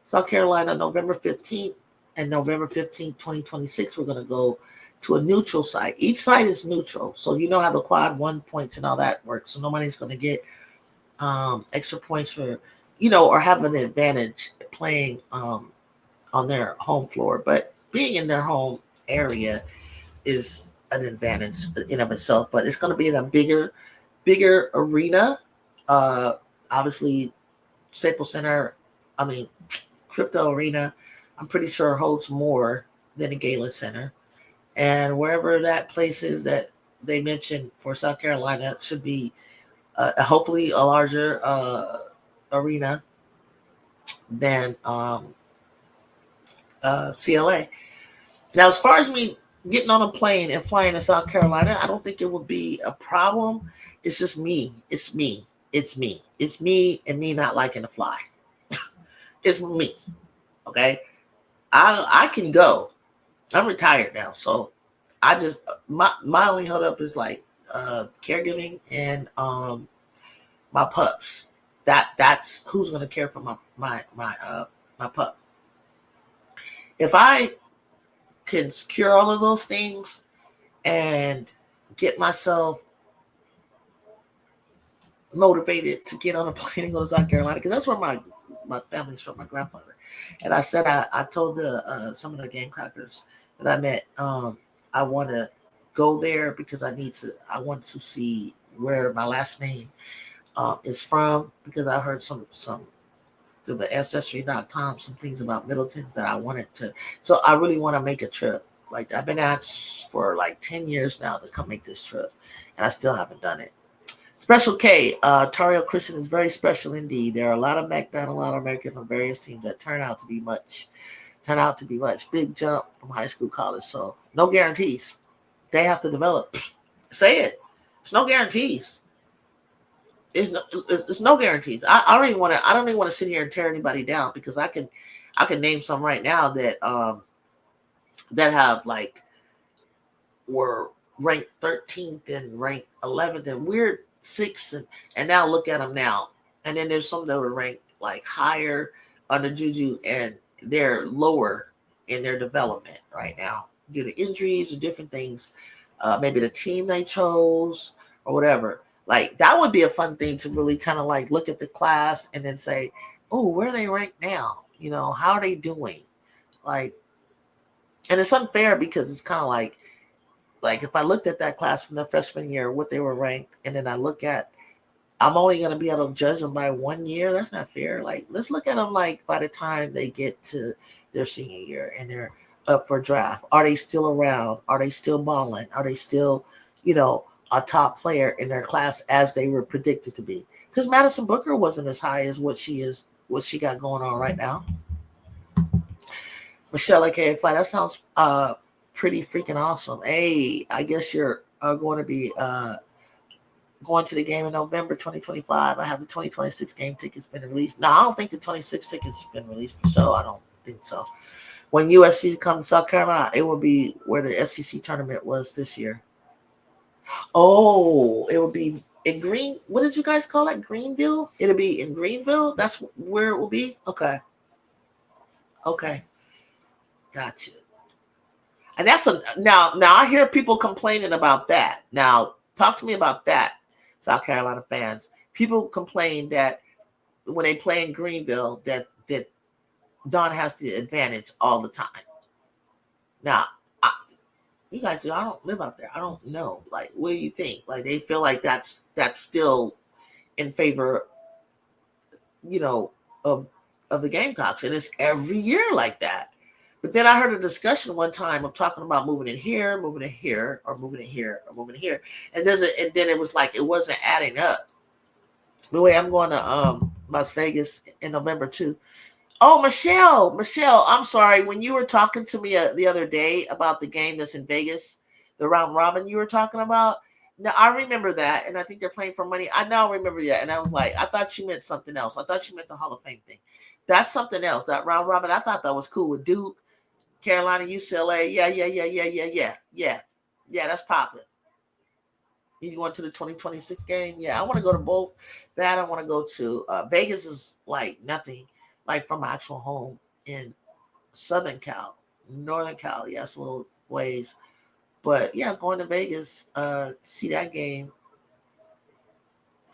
South Carolina, November 15th. And November 15th, 2026, we're going to go to a neutral site. Each site is neutral. So you know how the quad 1 points and all that works. So nobody's going to get extra points for, or have an advantage playing on their home floor. But being in their home area is an advantage in of itself. But it's going to be in a bigger arena. Obviously, Staples Center, Crypto Arena, I'm pretty sure holds more than the Galen Center. And wherever that place is that they mentioned for South Carolina should be hopefully a larger arena than CLA. Now, as far as me getting on a plane and flying to South Carolina, I don't think it would be a problem. It's just me. It's me. It's me. It's me and me not liking to fly. It's me. Okay? I can go. I'm retired now, so I just my only hold up is like caregiving and my pups. That's who's gonna care for my pup. If I can secure all of those things and get myself motivated to get on a plane and go to South Carolina, because that's where my family's from, my grandfather. And I said I told some of the Gamecockers that I met, I want to go there because I want to see where my last name is from, because I heard some through the ancestry.com some things about Middletons that I wanted to. So I really want to make a trip. Like I've been asked for like 10 years now to come make this trip, and I still haven't done it. Special K, Tario Christian is very special indeed. There are a lot of McDonald All-Americans on various teams that turn out to be much. Big jump from high school, college. So no guarantees. They have to develop. Say it. It's no guarantees. It's no guarantees. I don't even want to sit here and tear anybody down, because I can name some right now that have like were ranked 13th and ranked 11th and weird 6th, and now look at them now. And then there's some that were ranked like higher under Juju, and they're lower in their development right now due to injuries or different things. Maybe the team they chose or whatever. Like that would be a fun thing to really kind of like look at the class and then say, oh, where are they ranked now? How are they doing? Like, and it's unfair because it's kind of like if I looked at that class from the freshman year, what they were ranked, and then I'm only going to be able to judge them by 1 year. That's not fair. Like, let's look at them like by the time they get to their senior year and they're up for draft. Are they still around? Are they still balling? Are they still, a top player in their class as they were predicted to be? Because Madison Booker wasn't as high as what she got going on right now. Michelle, aka Fly, that sounds pretty freaking awesome. Hey, I guess you're going to be going to the game in November 2025. I have the 2026 game tickets been released. No, I don't think the 26 tickets been released for sure. I don't think so. When USC comes to South Carolina, it will be where the SEC tournament was this year. Oh, it will be in Green. What did you guys call it? Greenville? It'll be in Greenville? That's where it will be? Okay. Gotcha. And that's now I hear people complaining about that. Now, talk to me about that, South Carolina fans. People complain that when they play in Greenville that Don has the advantage all the time. Now, You guys do. I don't live out there. I don't know. Like, what do you think? Like, they feel like that's still in favor, you know, of the Gamecocks, and it's every year like that. But then I heard a discussion one time of talking about moving it here, moving it here, or moving it here, or moving it here, and and then it was like it wasn't adding up. The way I'm going to Las Vegas in November too. Oh, Michelle, I'm sorry. When you were talking to me the other day about the game that's in Vegas, the round robin you were talking about. Now I remember that, and I think they're playing for money. I now remember that, and I was like, I thought you meant something else. I thought you meant the Hall of Fame thing. That's something else. That round robin, I thought that was cool with Duke, Carolina, UCLA. Yeah. That's popular. You going to the 2026 game? Yeah, I want to go to both. That I want to go to. Vegas is like nothing, like from my actual home in Southern Cal, Northern Cal. Yes, a little ways, but yeah, going to Vegas, see that game.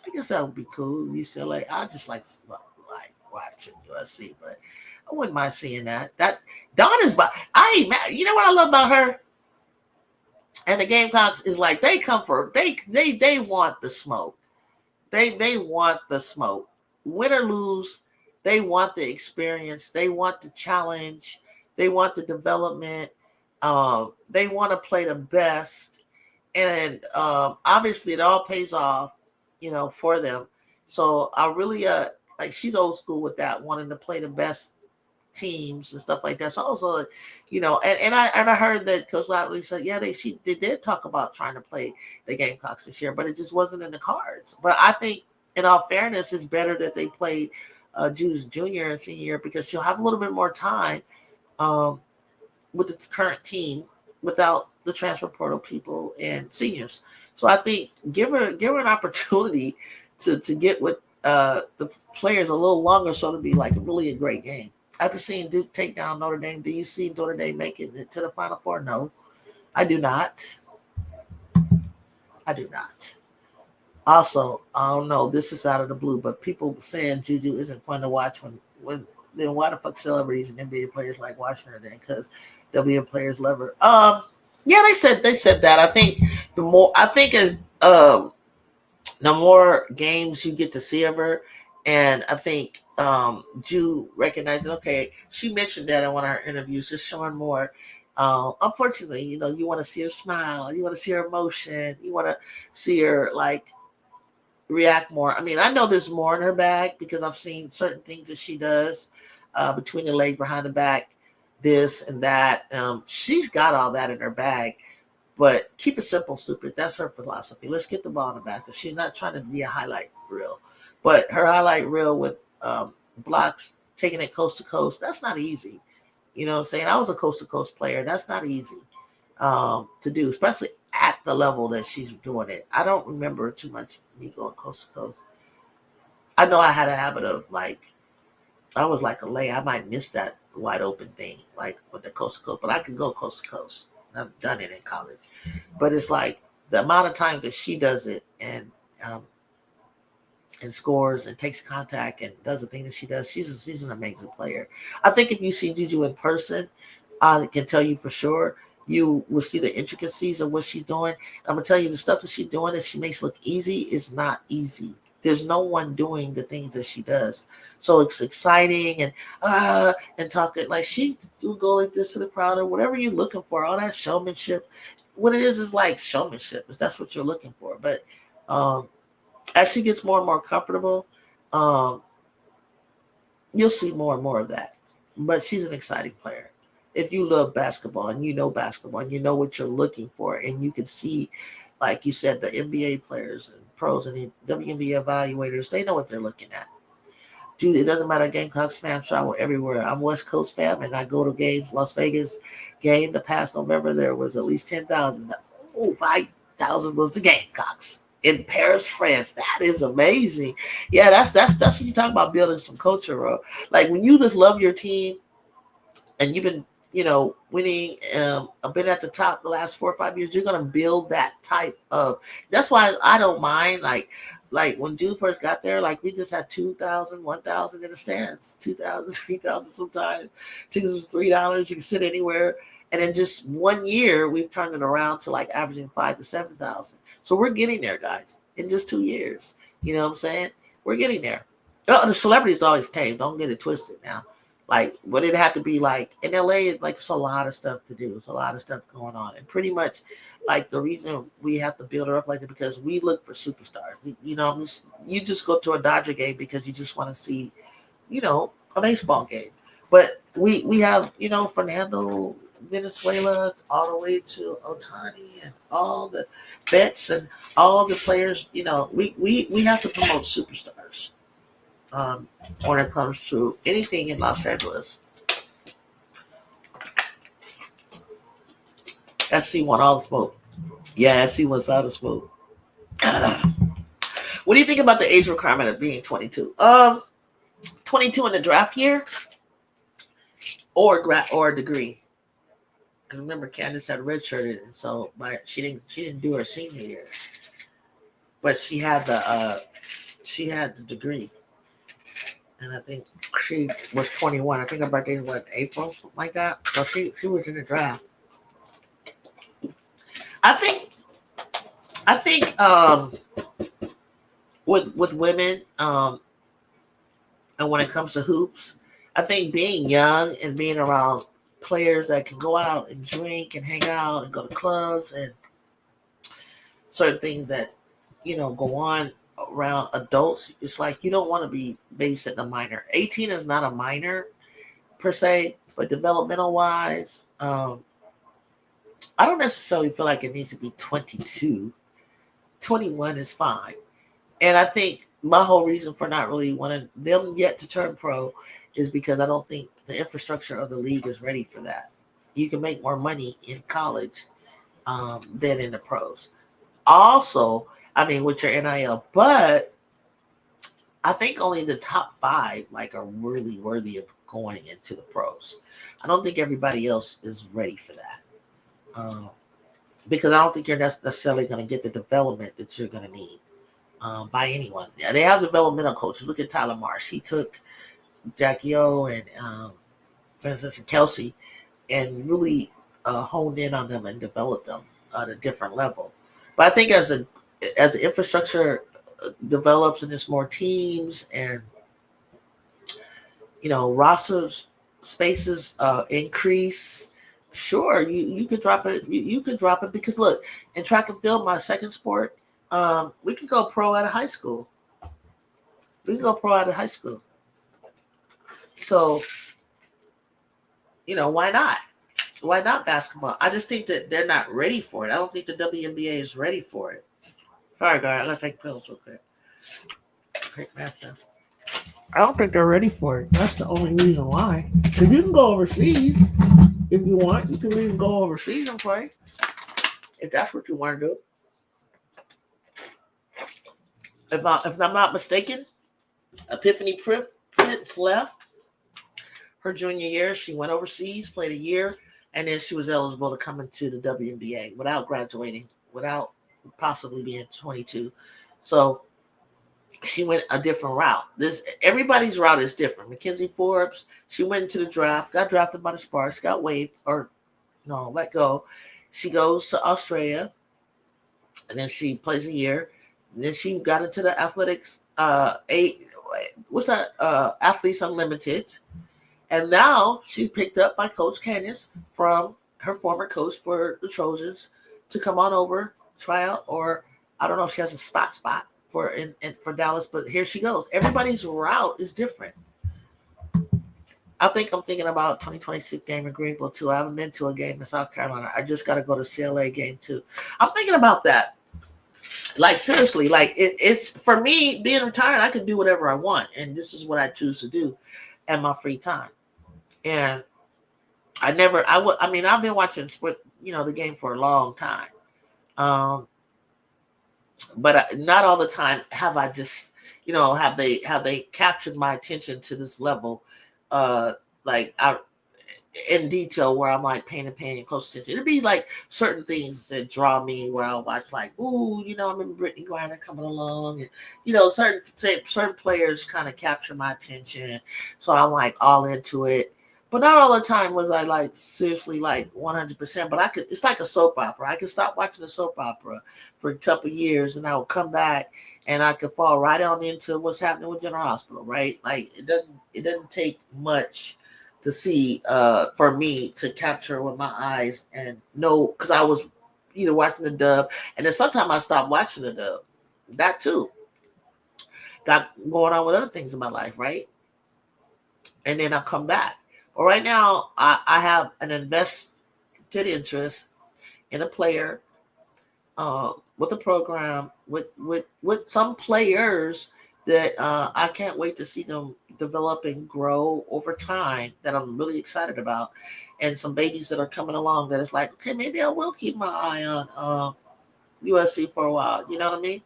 I guess that would be cool. UCLA. I just like watching USC, but I wouldn't mind seeing that. That Dawn is, but I ain't mad. You know what I love about her? And the Gamecocks is like they come for they want the smoke. They want the smoke. Win or lose, they want the experience. They want the challenge. They want the development. They want to play the best, and obviously it all pays off, for them. So I really like she's old school with that, wanting to play the best teams and stuff like that. So also, and I heard that Coach Lotley said, yeah, they did talk about trying to play the Gamecocks this year, but it just wasn't in the cards. But I think, in all fairness, it's better that they play Juice Junior and Senior year because she'll have a little bit more time um, with the current team without the transfer portal people and seniors. So I think give her an opportunity to get with the players a little longer, so to be like really a great game. After seeing Duke take down Notre Dame, do you see Notre Dame making it to the Final Four? No, I do not. I do not. Also, I don't know. This is out of the blue, but people saying Juju isn't fun to watch when then why the fuck celebrities and NBA players like watching her then? Because WNBA players love her. Yeah, they said that. I think as the more games you get to see of her, and I think Jew recognized, okay, she mentioned that in one of her interviews, just showing more. Unfortunately, you want to see her smile, you want to see her emotion, you want to see her like react more. I mean, I know there's more in her bag because I've seen certain things that she does between the legs, behind the back, this and that. She's got all that in her bag. But keep it simple, stupid. That's her philosophy. Let's get the ball in the basket. She's not trying to be a highlight reel. But her highlight reel with blocks, taking it coast to coast, that's not easy. You know what I'm saying? I was a coast to coast player. That's not easy to do, especially at the level that she's doing it. I don't remember too much me going coast to coast. I know I had a habit of I was like a lay. I might miss that wide open thing, like with the coast to coast, but I could go coast to coast. I've done it in college, but it's like the amount of time that she does it um, and scores and takes contact and does the thing that she does. She's an amazing player. I think if you see Juju in person, I can tell you for sure you will see the intricacies of what she's doing. I'm gonna tell you the stuff that she's doing that she makes look easy is not easy. There's no one doing the things that she does. So it's exciting and talking like she will go like this to the crowd or whatever you're looking for, all that showmanship. What it is like showmanship, is that's what you're looking for. But as she gets more and more comfortable, um, you'll see more and more of that. But she's an exciting player. If you love basketball and you know what you're looking for, and you can see, like you said, the NBA players and pros and the WNBA evaluators, they know what they're looking at. Dude, it doesn't matter. Gamecocks fam travel everywhere. I'm West Coast fam, and I go to games. Las Vegas game the past November, there was at least 10,000. Oh, 5,000 was the Gamecocks in Paris, France. That is amazing. Yeah, that's what you talk about, building some culture, bro. Like when you just love your team and you've been, winning, been at the top the last 4 or 5 years, you're gonna build that type of. That's why I don't mind. Like when June first got there, like we just had 2,000, 1,000 in the stands, 2,000, 3,000 sometimes. Tickets was $3. You can sit anywhere. And in just 1 year, we've turned it around to like averaging 5 to 7,000. So we're getting there, guys, in just 2 years. You know what I'm saying? We're getting there. Oh, the celebrities always came. Don't get it twisted now. Like, would it have to be like in LA? Like, it's a lot of stuff to do. It's a lot of stuff going on, and pretty much, like the reason we have to build it up like that because we look for superstars. You know, you just go to a Dodger game because you just want to see, a baseball game. But we have Fernando Venezuela all the way to Otani and all the Betts and all the players. We have to promote superstars um, when it comes to anything in Los Angeles. SC won all the smoke. Yeah, SC wants all the smoke. What do you think about the age requirement of being 22? 22 in the draft year or a degree. Because remember, Candace had redshirted, and so she didn't do her senior year, but she had the degree, and I think she was 21. I think her birthday was April, something like that. So she was in the draft. I think with women and when it comes to hoops, I think being young and being around players that can go out and drink and hang out and go to clubs and certain things that go on around adults, it's like you don't want to be babysitting a minor. 18 is not a minor per se, but developmental wise, I don't necessarily feel like it needs to be 22. 21 is fine. And I think my whole reason for not really wanting them yet to turn pro is because I don't think the infrastructure of the league is ready for that. You can make more money in college than in the pros. Also, I mean, with your NIL, but I think only the top five like are really worthy of going into the pros. I don't think everybody else is ready for that. Um, because I don't think you're necessarily going to get the development that you're going to need by anyone. Yeah, they have developmental coaches. Look at Tyler Marsh. He took Jackie O and, for instance, and Kelsey and really honed in on them and developed them at a different level. But I think as the infrastructure develops and there's more teams and rosters spaces increase, sure you could drop it. You could drop it because look, in track and field, my second sport, we could go pro out of high school. We can go pro out of high school. So why not? Why not basketball? I just think that they're not ready for it. I don't think the WNBA is ready for it. Sorry, guys, I gotta take pills real quick. Take that down. I don't think they're ready for it. That's the only reason why. Because you can go overseas if you want. You can even go overseas and play if that's what you want to do. If I'm not mistaken, Epiphany Prince left her junior year. She went overseas, played a year, and then she was eligible to come into the WNBA without graduating, without possibly being 22. So she went a different route. Everybody's route is different. Mackenzie Forbes, she went into the draft, got drafted by the Sparks, got waived or no, let go. She goes to Australia, and then she plays a year. And then she got into the athletics, Athletes Unlimited. And now she's picked up by Coach Candace from her former coach for the Trojans to come on over, try out, or I don't know if she has a spot for Dallas, but here she goes. Everybody's route is different. I think I'm thinking about 2026 game in Greenville too. I haven't been to a game in South Carolina. I just got to go to CLA game too. I'm thinking about that. Like seriously, like it's for me being retired, I can do whatever I want, and this is what I choose to do at my free time. And I've been watching the game for a long time. But not all the time have I just, have they captured my attention to this level, like in detail where I'm like paying close attention. It'd be like certain things that draw me where I'll watch like, ooh, I remember Brittany Griner coming along, and certain players kind of capture my attention, so I'm like all into it. But not all the time was I like seriously like 100%. But I could. It's like a soap opera. I could stop watching a soap opera for a couple years, and I would come back, and I could fall right on into what's happening with General Hospital. Right? Like it doesn't take much to see for me to capture with my eyes and know, because I was either watching the dub, and then sometimes I stopped watching the dub. That too got going on with other things in my life, right? And then I'll come back. Well, right now, I have an invested interest in a player, with a program, with some players that I can't wait to see them develop and grow over time, that I'm really excited about, and some babies that are coming along that is like, okay, maybe I will keep my eye on USC for a while. You know what I mean?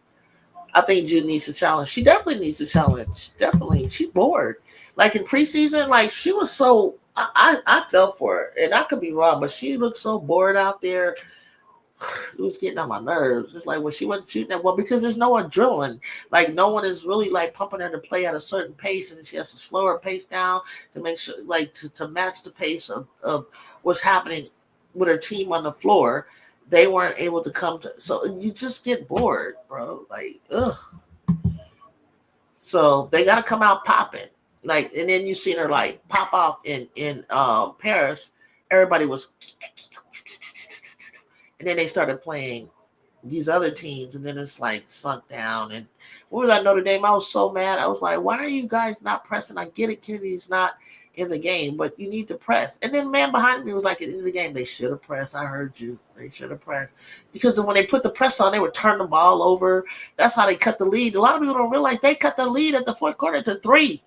I think Jude needs a challenge. She definitely needs a challenge. Definitely. She's bored. Like in preseason, like she was so I felt for her. And I could be wrong, but she looked so bored out there. It was getting on my nerves. It's like when she wasn't shooting that well, because there's no adrenaline. Like no one is really like pumping her to play at a certain pace, and she has to slow her pace down to make sure, like to match the pace of what's happening with her team on the floor. They weren't able to come to, so you just get bored, bro. Like, ugh. So they got to come out popping, like, and then you seen her like pop off in Paris. Everybody was, and then they started playing these other teams, and then it's like sunk down. And what was that Notre Dame? I was so mad. I was like, why are you guys not pressing? I get it, Kennedy's not in the game, but you need to press. And then the man behind me was like, at the end of the game, they should have pressed. I heard you. They should have pressed. Because when they put the press on, they would turn the ball over. That's how they cut the lead. A lot of people don't realize they cut the lead at the fourth quarter to 3.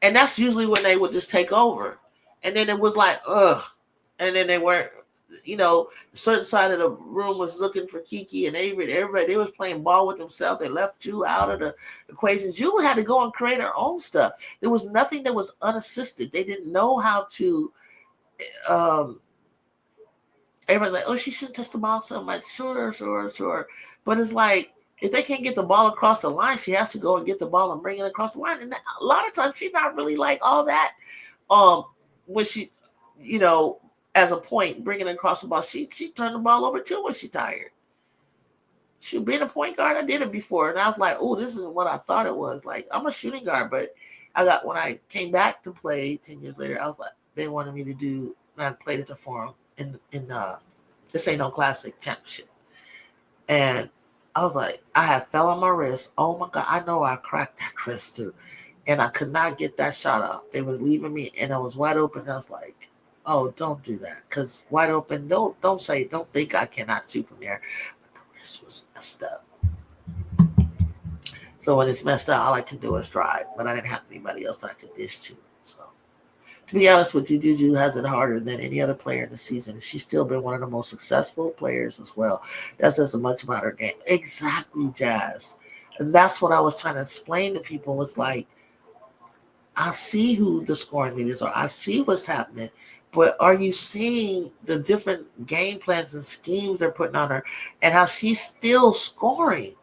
And that's usually when they would just take over. And then it was like, ugh. And then they weren't, a certain side of the room was looking for Kiki and Avery. Everybody, they was playing ball with themselves. They left you out of the equations. You had to go and create her own stuff. There was nothing that was unassisted. They didn't know how to. Everybody's like, oh, she shouldn't touch the ball so much. Sure. But it's like, if they can't get the ball across the line, she has to go and get the ball and bring it across the line. And a lot of times she's not really like all that. When she, as a point, bringing it across the ball, she turned the ball over too when she tired. She being a point guard, I did it before, and I was like, oh, this isn't what I thought it was. Like, I'm a shooting guard, but when I came back to play 10 years later, I was like, they wanted me to do, and I played at the Forum in this ain't no classic championship. And I was like, I had fell on my wrist. Oh my God, I know I cracked that wrist too. And I could not get that shot off. They was leaving me, and I was wide open. I was like, oh, don't do that. Because wide open, don't think I cannot shoot from there. But the wrist was messed up. So when it's messed up, all I can do is drive. But I didn't have anybody else that I could dish to. So to be honest with you, Juju has it harder than any other player in the season. She's still been one of the most successful players as well. That says much about her game. Exactly, Jazz. And that's what I was trying to explain to people. It's like, I see who the scoring leaders are. I see what's happening. But are you seeing the different game plans and schemes they're putting on her, and how she's still scoring?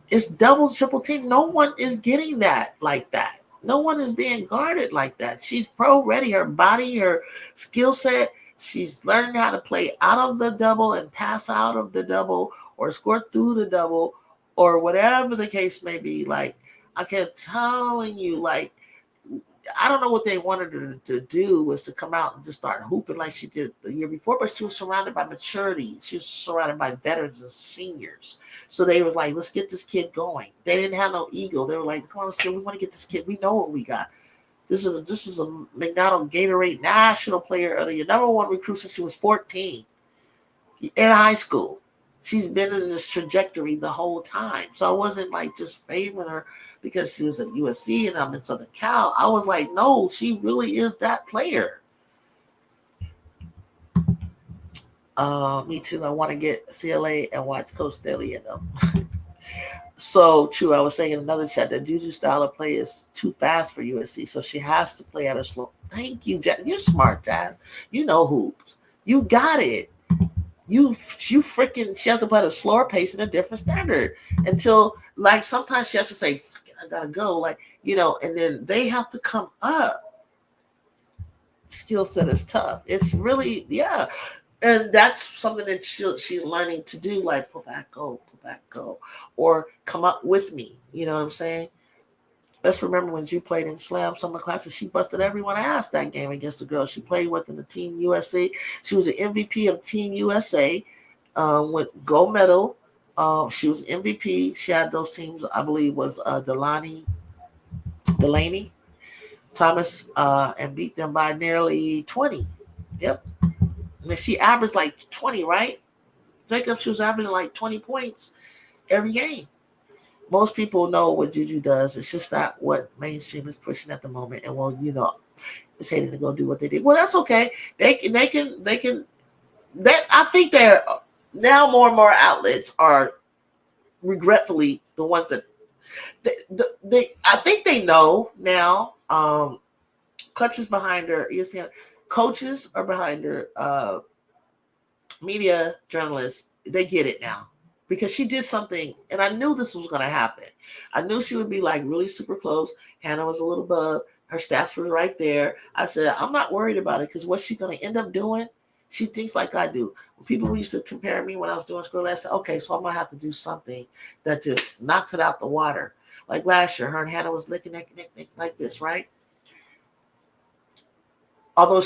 It's double, triple team. No one is getting that like that. No one is being guarded like that. She's pro ready. Her body, her skill set. She's learning how to play out of the double and pass out of the double, or score through the double, or whatever the case may be. Like, I kept telling you, like, I don't know what they wanted her to do, was to come out and just start hooping like she did the year before, but she was surrounded by maturity. She was surrounded by veterans and seniors. So they was like, let's get this kid going. They didn't have no ego. They were like, come on, let's we want to get this kid. We know what we got. This is a McDonald Gatorade national player of the year, number 1 recruit since she was 14 in high school. She's been in this trajectory the whole time. So I wasn't like just favoring her because she was at USC and I'm in Southern Cal. I was like, no, she really is that player. Me too. I want to get CLA and watch Coach Staley and them. So true. I was saying in another chat that Juju's style of play is too fast for USC. So she has to play at a slow. Thank you, Jazz. You're smart, Jazz. You know hoops. You got it. You freaking, she has to play at a slower pace and a different standard until, like, sometimes she has to say, I gotta go, like, and then they have to come up. skill set is tough. It's really, yeah. And that's something that she's learning to do, like pull back, go, or come up with me. You know what I'm saying? Let's remember when she played in Slam Summer Classes, she busted everyone ass that game against the girls she played with in the Team USA. She was an MVP of Team USA, with gold medal. She was MVP. She had those teams, I believe, was Delaney, Thomas, and beat them by nearly 20. Yep. And she averaged like 20, right? Jacob, she was averaging like 20 points every game. Most people know what Juju does. It's just not what mainstream is pushing at the moment. And well, it's hating to go do what they did. Well, that's okay. They can. That I think they're now more and more outlets are regretfully the ones that they I think they know now. Clutch is behind her. ESPN coaches are behind her. Media journalists, they get it now because she did something, and I knew this was going to happen. I knew she would be like really super close. Hannah was a little above. Her stats were right there. I said, I'm not worried about it because what's she going to end up doing? She thinks like I do. When people used to compare me when I was doing school, I said, okay, so I'm going to have to do something that just knocks it out the water. Like last year, her and Hannah was licking like this, right? Although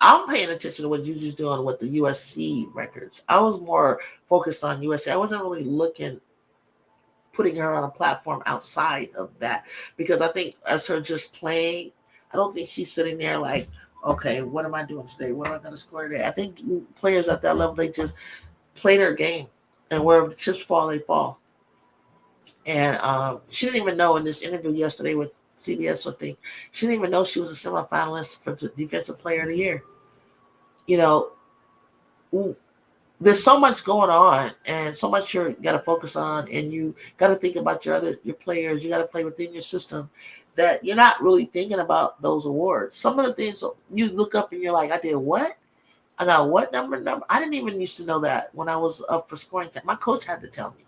I'm paying attention to what Juju's doing with the USC records. I was more focused on USC. I wasn't really putting her on a platform outside of that because I think as her just playing, I don't think she's sitting there like, okay, what am I doing today? What am I going to score today? I think players at that level, they just play their game, and wherever the chips fall, they fall. And she didn't even know in this interview yesterday with CBS or thing, she didn't even know she was a semifinalist for the Defensive Player of the Year. You know, there's so much going on and so much you got to focus on, and you got to think about your players. You got to play within your system that you're not really thinking about those awards. Some of the things you look up and you're like, I did what? I got what number? I didn't even used to know that when I was up for scoring. My coach had to tell me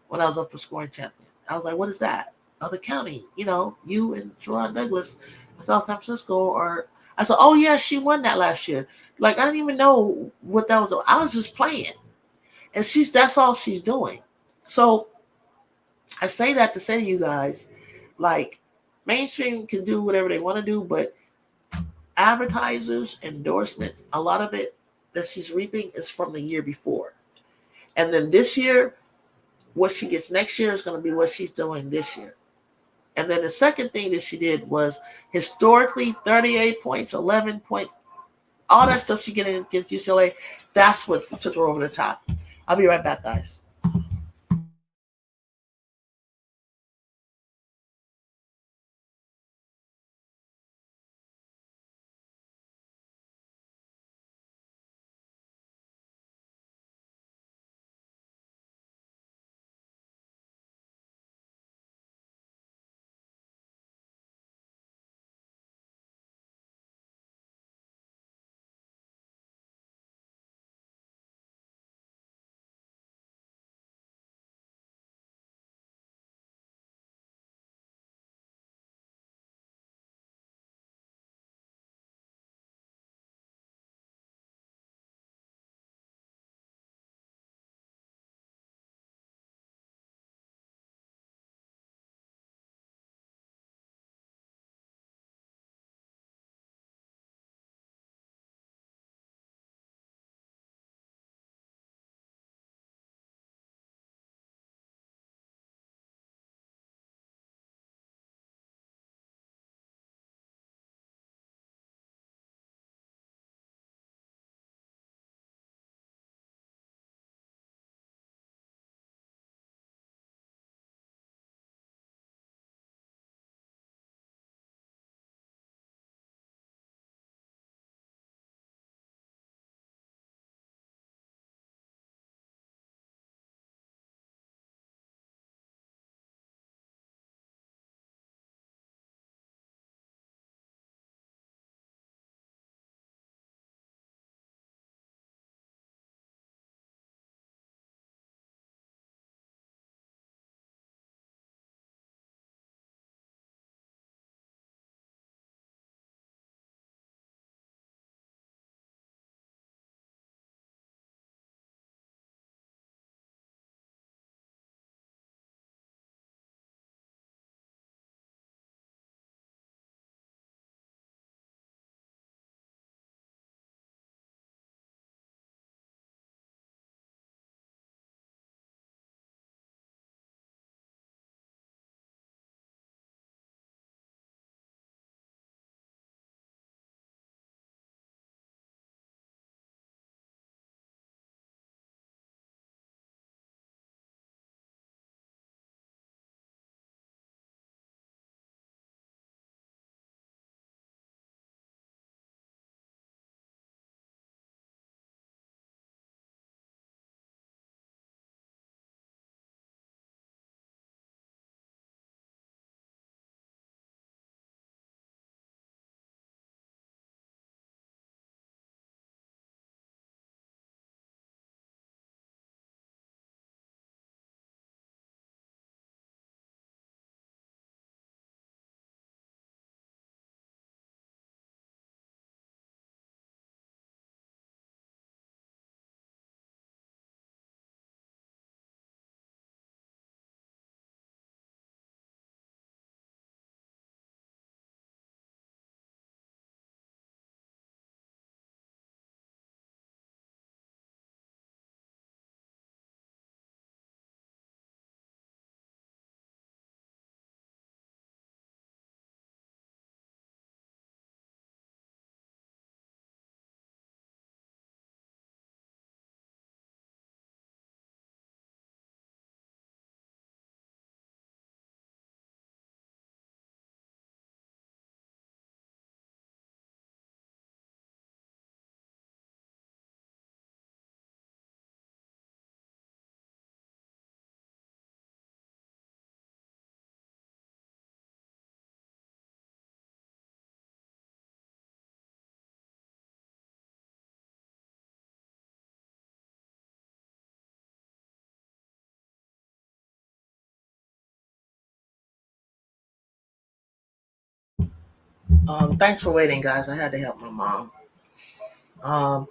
when I was up for scoring champion. I was like, what is that? Other county, you and Sharon Douglas, South San Francisco, or I said, oh yeah, she won that last year. Like I didn't even know what that was. I was just playing, and that's all she's doing. So I say that to say to you guys, like mainstream can do whatever they want to do, but advertisers, endorsements, a lot of it that she's reaping is from the year before, and then this year, what she gets next year is going to be what she's doing this year. And then the second thing that she did was historically 38 points, 11 points, all that stuff she get against UCLA. That's what took her over the top. I'll be right back, guys. Thanks for waiting, guys. I had to help my mom. Um,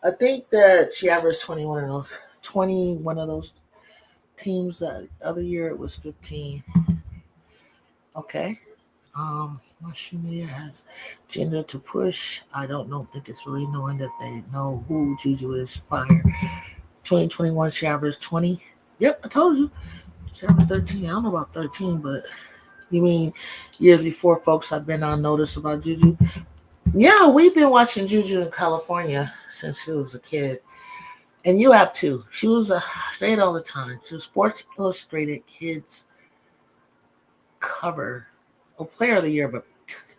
I think that she averaged 21 of those teams. That other year it was 15. Okay. Mushroom media has gender to push. I don't know. Think it's really knowing that they know who Juju is. Fire. 2021, she averaged 20. Yep, I told you. She averaged 13. I don't know about 13, but you mean years before folks have been on notice about Juju? Yeah, we've been watching Juju in California since she was a kid. And you have too. She was I say it all the time. She was Sports Illustrated Kids cover, or player of the year, but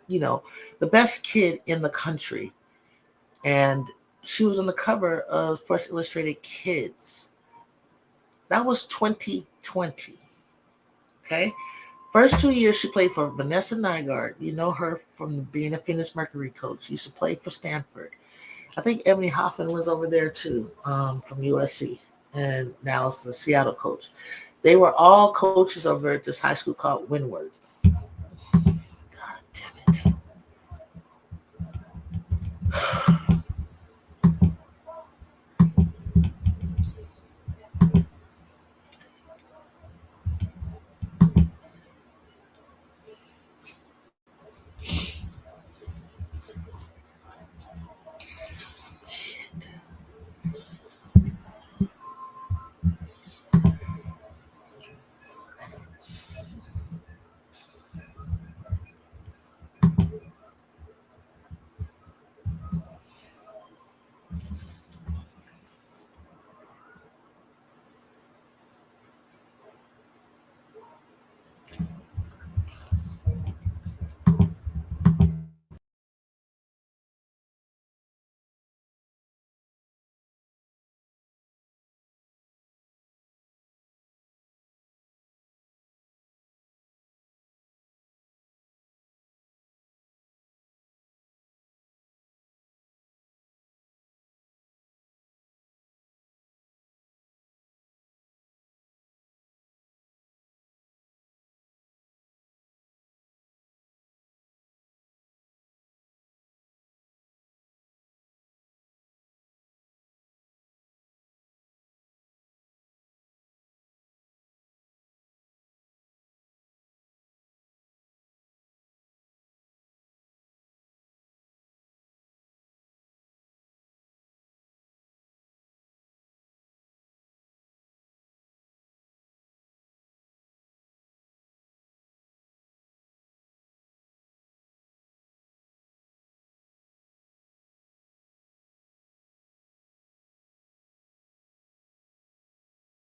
the best kid in the country. And she was on the cover of Sports Illustrated Kids. That was 2020. Okay. First 2 years she played for Vanessa Nygaard. You know her from being a Phoenix Mercury coach. She used to play for Stanford. I think Ebony Hoffman was over there too, from USC. And now it's the Seattle coach. They were all coaches over at this high school called Windward. God damn it. Shit.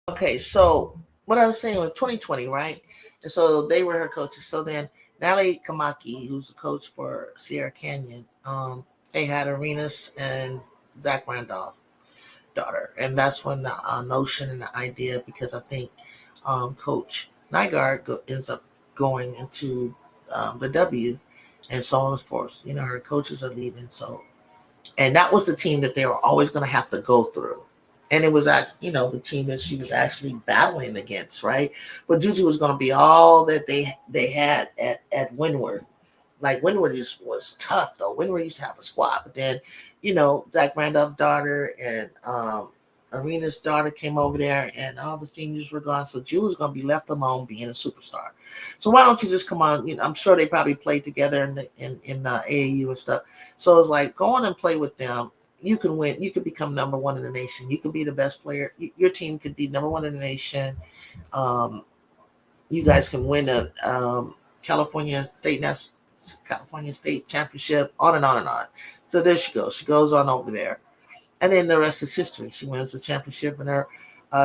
Okay, so what I was saying was 2020, right? And so they were her coaches. So then Natalie Kamaki, who's the coach for Sierra Canyon, they had Arenas and Zach Randolph daughter, and that's when the notion and the idea, because I think Coach Nygaard ends up going into the W, and so on and so forth. Her coaches are leaving, so and that was the team that they were always going to have to go through. And it was actually, the team that she was actually battling against, right? But Juju was going to be all that they had at Windward. Like Windward just was tough though. Windward used to have a squad, but then, Zach Randolph's daughter and Arena's daughter came over there, and all the seniors were gone. So Juju was going to be left alone being a superstar. So why don't you just come on? I'm sure they probably played together in AAU and stuff. So it's like, go on and play with them. You can win. You could become number one in the nation. You can be the best player. Your team could be number one in the nation. Um, you guys can win a California State Championship, on and on and on. So there she goes. She goes on over there, and then the rest is history. She wins the championship in her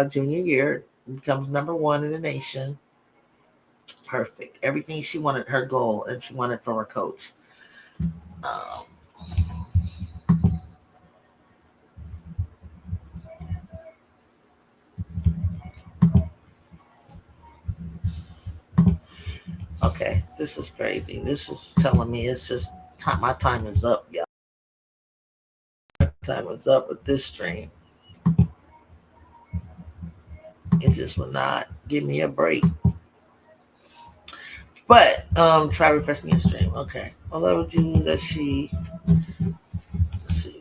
junior year, becomes number one in the nation. Perfect. Everything she wanted, her goal, and she wanted from her coach. Um, okay, this is crazy. This is telling me it's just my time is up, y'all. My time is up with this stream. It just will not give me a break. But try refreshing your stream. Okay. I love Jews that she. Let's see.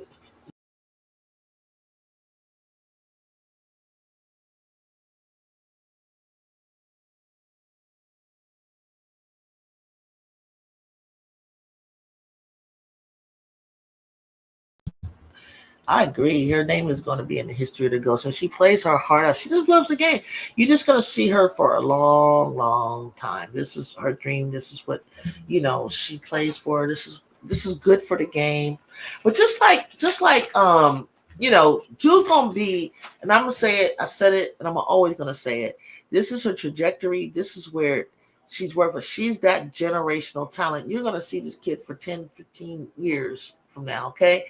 I agree. Her name is going to be in the history of the Ghost, and she plays her heart out. She just loves the game. You're just going to see her for a long, long time. This is her dream. This is what, she plays for. This is good for the game. But Jew's going to be, and I'm going to say it. I said it, and I'm always going to say it. This is her trajectory. This is where she's working. She's that generational talent. You're going to see this kid for 10, 15 years from now. Okay,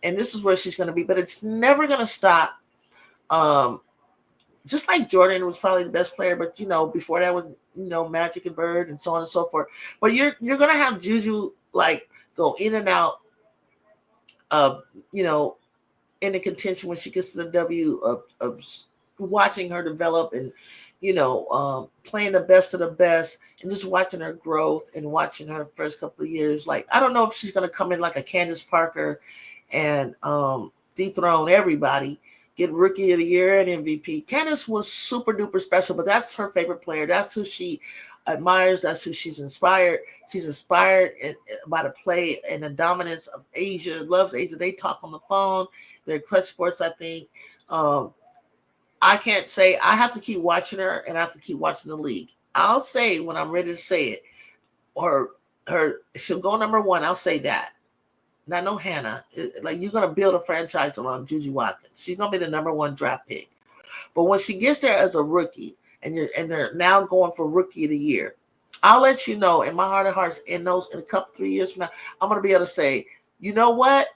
and this is where she's going to be, but it's never going to stop. Um, just like Jordan was probably the best player, but before that was Magic and Bird and so on and so forth. But you're going to have Juju like go in and out of in the contention when she gets to the W of watching her develop and playing the best of the best and just watching her growth and watching her first couple of years. Like I don't know if she's going to come in like a Candace Parker and dethrone everybody, get Rookie of the Year and MVP. Candace was super duper special, but that's her favorite player. That's who she admires. That's who she's inspired. She's inspired by the play and the dominance of Asia. Loves Asia. They talk on the phone. They're clutch sports, I think. I can't say. I have to keep watching her, and I have to keep watching the league. I'll say when I'm ready to say it, or she'll go number one. I'll say that. Not no Hannah. Like you're gonna build a franchise around Juju Watkins. She's gonna be the number one draft pick. But when she gets there as a rookie, and they're now going for Rookie of the Year, I'll let you know in my heart of hearts in a couple 3 years from now, I'm gonna be able to say, you know what,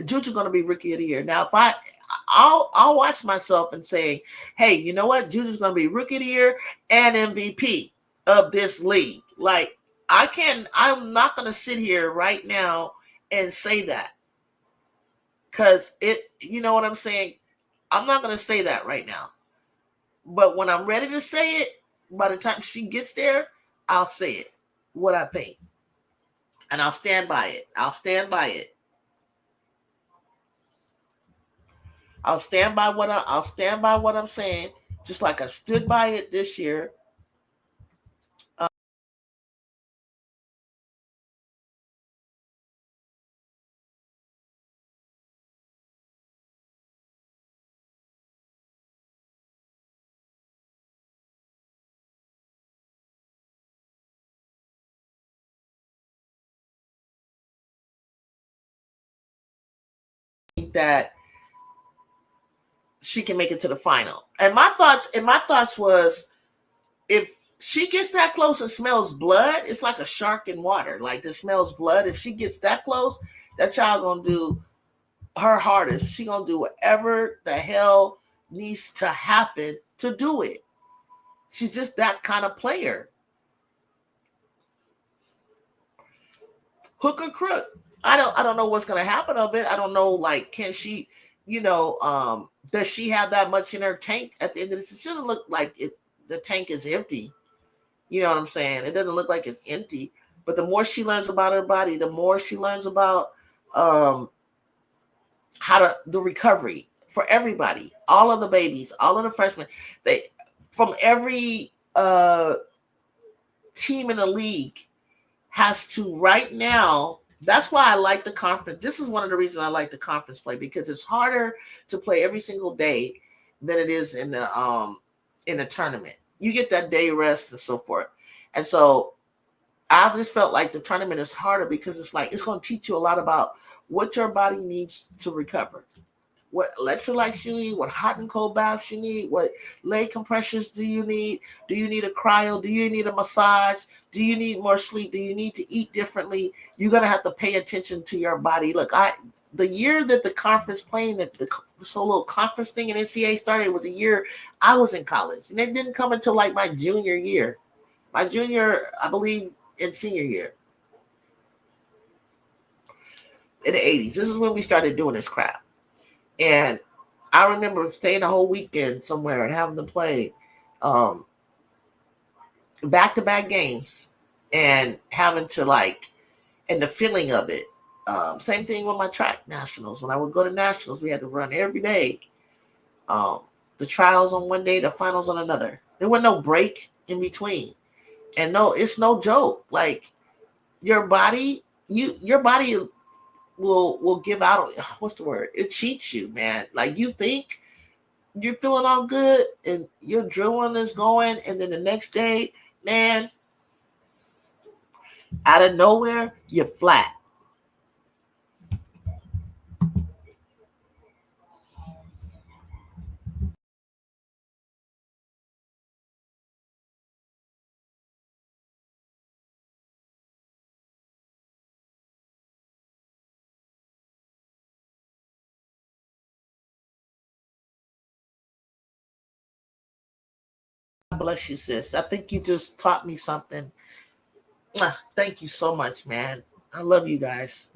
Juju's gonna be Rookie of the Year. Now, if I'll watch myself and say, hey, you know what, Juju's gonna be Rookie of the Year and MVP of this league. Like I'm not gonna sit here right now and say that because you know what I'm saying. I'm not gonna say that right now, but when I'm ready to say it, by the time she gets there, I'll say it, what I think, and I'll stand by it. I'll stand by what I'm saying, just like I stood by it this year. That she can make it to the final. And my thoughts was, if she gets that close and smells blood, it's like a shark in water. Like it smells blood. If she gets that close, that child gonna do her hardest. She gonna do whatever the hell needs to happen to do it. She's just that kind of player. Hook or crook. I don't know what's gonna happen of it. I don't know, like, can she, does she have that much in her tank at the end of this? It doesn't look like the tank is empty. You know what I'm saying? It doesn't look like it's empty. But the more she learns about her body, the more she learns about um how to the recovery for everybody, all of the babies, all of the freshmen, they from every team in the league has to right now. That's why I like the conference. This is one of the reasons I like the conference play, because it's harder to play every single day than it is in a tournament. You get that day rest and so forth. And so I've just felt like the tournament is harder because it's like it's going to teach you a lot about what your body needs to recover, what electrolytes you need, what hot and cold baths you need, what leg compressions do you need? Do you need a cryo? Do you need a massage? Do you need more sleep? Do you need to eat differently? You're gonna have to pay attention to your body. Look, the year that the conference playing this whole little conference thing in NCAA started was a year I was in college, and it didn't come until like my junior year, I believe, in senior year in the 80s. This is when we started doing this crap. And I remember staying a whole weekend somewhere and having to play back-to-back games and having to like, and the feeling of it. Same thing with my track nationals. When I would go to nationals, we had to run every day. Um, the trials on one day, the finals on another. There was no break in between. And no, it's no joke. Like your body, your body will give out, what's the word? It cheats you, man. Like you think you're feeling all good and your adrenaline is going, and then the next day, man, out of nowhere, you're flat. God bless you, sis. I think you just taught me something. Thank you so much, man. I love you guys.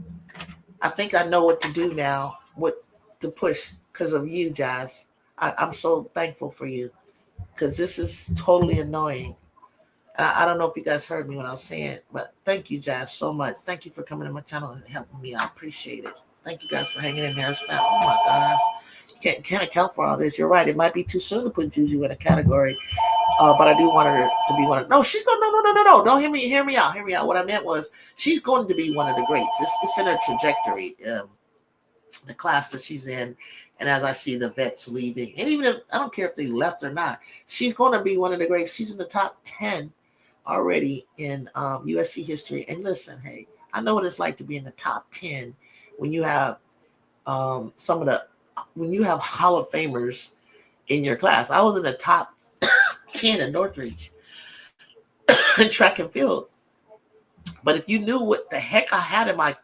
I think I know what to do now, what to push because of you, Jazz. I'm so thankful for you because this is totally annoying. I don't know if you guys heard me when I was saying it, but thank you, Jazz, so much. Thank you for coming to my channel and helping me. I appreciate it. Thank you guys for hanging in there. Oh my gosh. Can't account for all this. You're right. It might be too soon to put Juju in a category. But I do want her to be one of. No, she's going. No. Don't hear me out. Hear me out. What I meant was she's going to be one of the greats. It's in her trajectory. The class that she's in, and as I see the vets leaving, and even if I don't care if they left or not, she's going to be one of the greats. She's in the top 10 already in USC history. And listen, hey, I know what it's like to be in the top 10 when you have when you have Hall of Famers in your class. I was in the top 10 in Northridge in track and field. But if you knew what the heck I had in my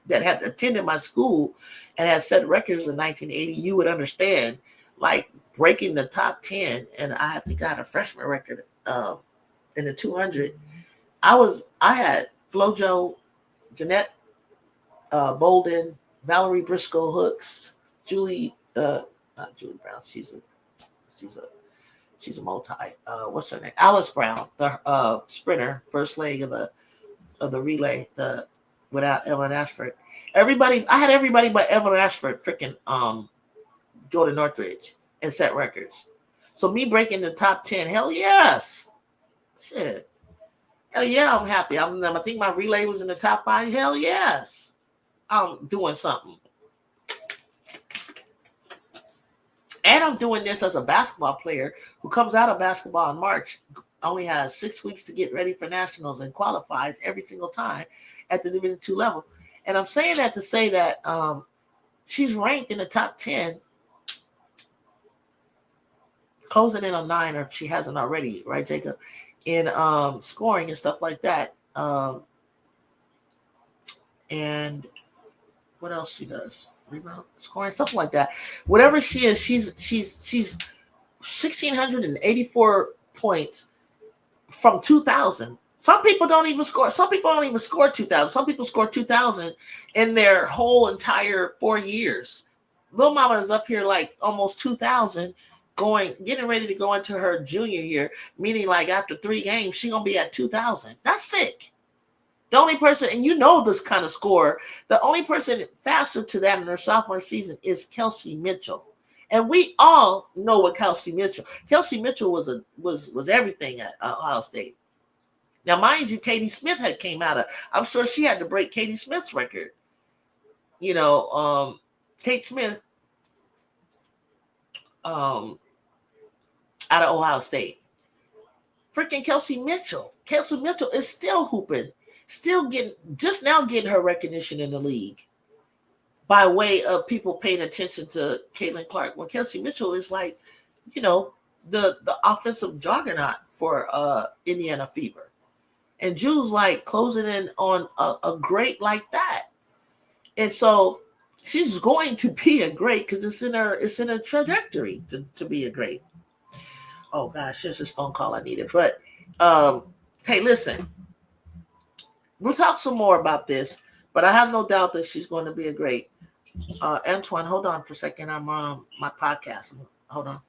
that had attended my school and had set records in 1980, you would understand. Like breaking the top 10, and I think I had a freshman record in the 200. I had FloJo, Jeanette Bolden, Valerie Briscoe Hooks, Julie not Julie Brown. She's a multi. What's her name? Alice Brown, the sprinter, first leg of the relay, the without Evelyn Ashford. I had everybody but Evelyn Ashford freaking go to Northridge and set records. So me breaking the top 10, hell yes. Shit. Hell yeah, I'm happy. I think my relay was in the top 5. Hell yes. I'm doing something. And I'm doing this as a basketball player who comes out of basketball in March, only has 6 weeks to get ready for nationals and qualifies every single time at the Division II level. And I'm saying that to say that she's ranked in the top 10, closing in on 9, or if she hasn't already, right, Jacob, in scoring and stuff like that. And what else she does? Rebound, scoring, something like that. Whatever she is, she's 1,684 points from 2,000. Some people don't even score. Some people don't even score 2,000. Some people score 2,000 in their whole entire 4 years. Lil Mama is up here like almost 2,000, getting ready to go into her junior year, meaning like after 3 games, she's gonna be at 2,000. That's sick. The only person, and you know this kind of score, the only person faster to that in her sophomore season is Kelsey Mitchell. And we all know what Kelsey Mitchell. Kelsey Mitchell was everything at Ohio State. Now, mind you, Katie Smith had came out of. I'm sure she had to break Katie Smith's record. You know, Kate Smith out of Ohio State. Freaking Kelsey Mitchell. Kelsey Mitchell is still hooping, just now getting her recognition in the league by way of people paying attention to Caitlin Clark. When Kelsey Mitchell is like, you know, the offensive juggernaut for Indiana Fever. And Jules like closing in on a great like that. And so she's going to be a great because it's in her trajectory to be a great. Oh gosh, here's this phone call I needed. But hey, listen, we'll talk some more about this, but I have no doubt that she's going to be a great. Antoine, hold on for a second. I'm on my podcast. Hold on.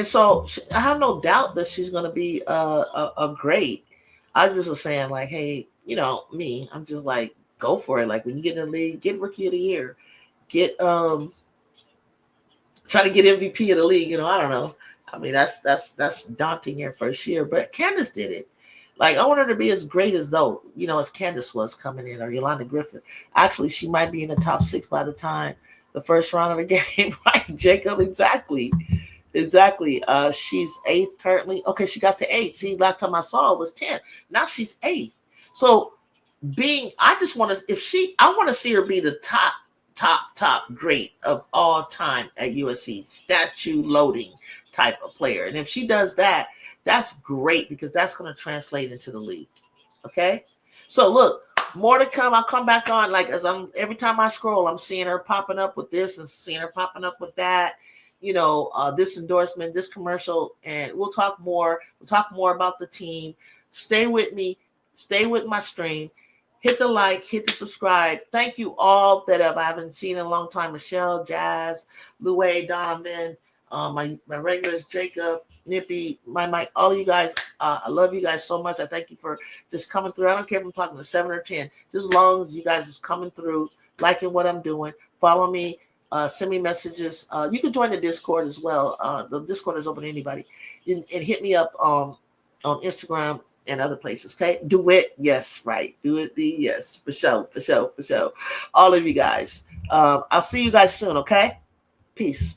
And so I have no doubt that she's going to be a great. I just was saying like, hey, me, I'm just like, go for it. Like when you get in the league, get rookie of the year, get try to get MVP of the league. I don't know. I mean, that's daunting in first year, but Candace did it. Like I want her to be as great as though as Candace was coming in, or Yolanda Griffith. Actually, she might be in the top 6 by the time the first round of the game, right, Jacob? Exactly. Exactly. She's 8th currently. Okay, she got to 8. See, last time I saw it was 10. Now she's 8th. So I just want to, I want to see her be the top great of all time at USC, statue loading type of player. And if she does that, that's great because that's going to translate into the league. Okay. So look, more to come. I'll come back on every time I scroll, I'm seeing her popping up with this and seeing her popping up with that. This endorsement, this commercial, and we'll talk more. We'll talk more about the team. Stay with me. Stay with my stream. Hit the like, hit the subscribe. Thank you all that I haven't seen in a long time. Michelle, Jazz, Louie, Donovan, my regulars, Jacob, Nippy, my Mike, all of you guys. I love you guys so much. I thank you for just coming through. I don't care if I'm talking to 7 or 10. Just as long as you guys is coming through, liking what I'm doing. Follow me. Send me messages. You can join the Discord as well. The Discord is open to anybody. And hit me up on Instagram and other places. Okay. Do it. Yes. Right. Do it. Yes. For sure. For sure. For sure. All of you guys. I'll see you guys soon. Okay. Peace.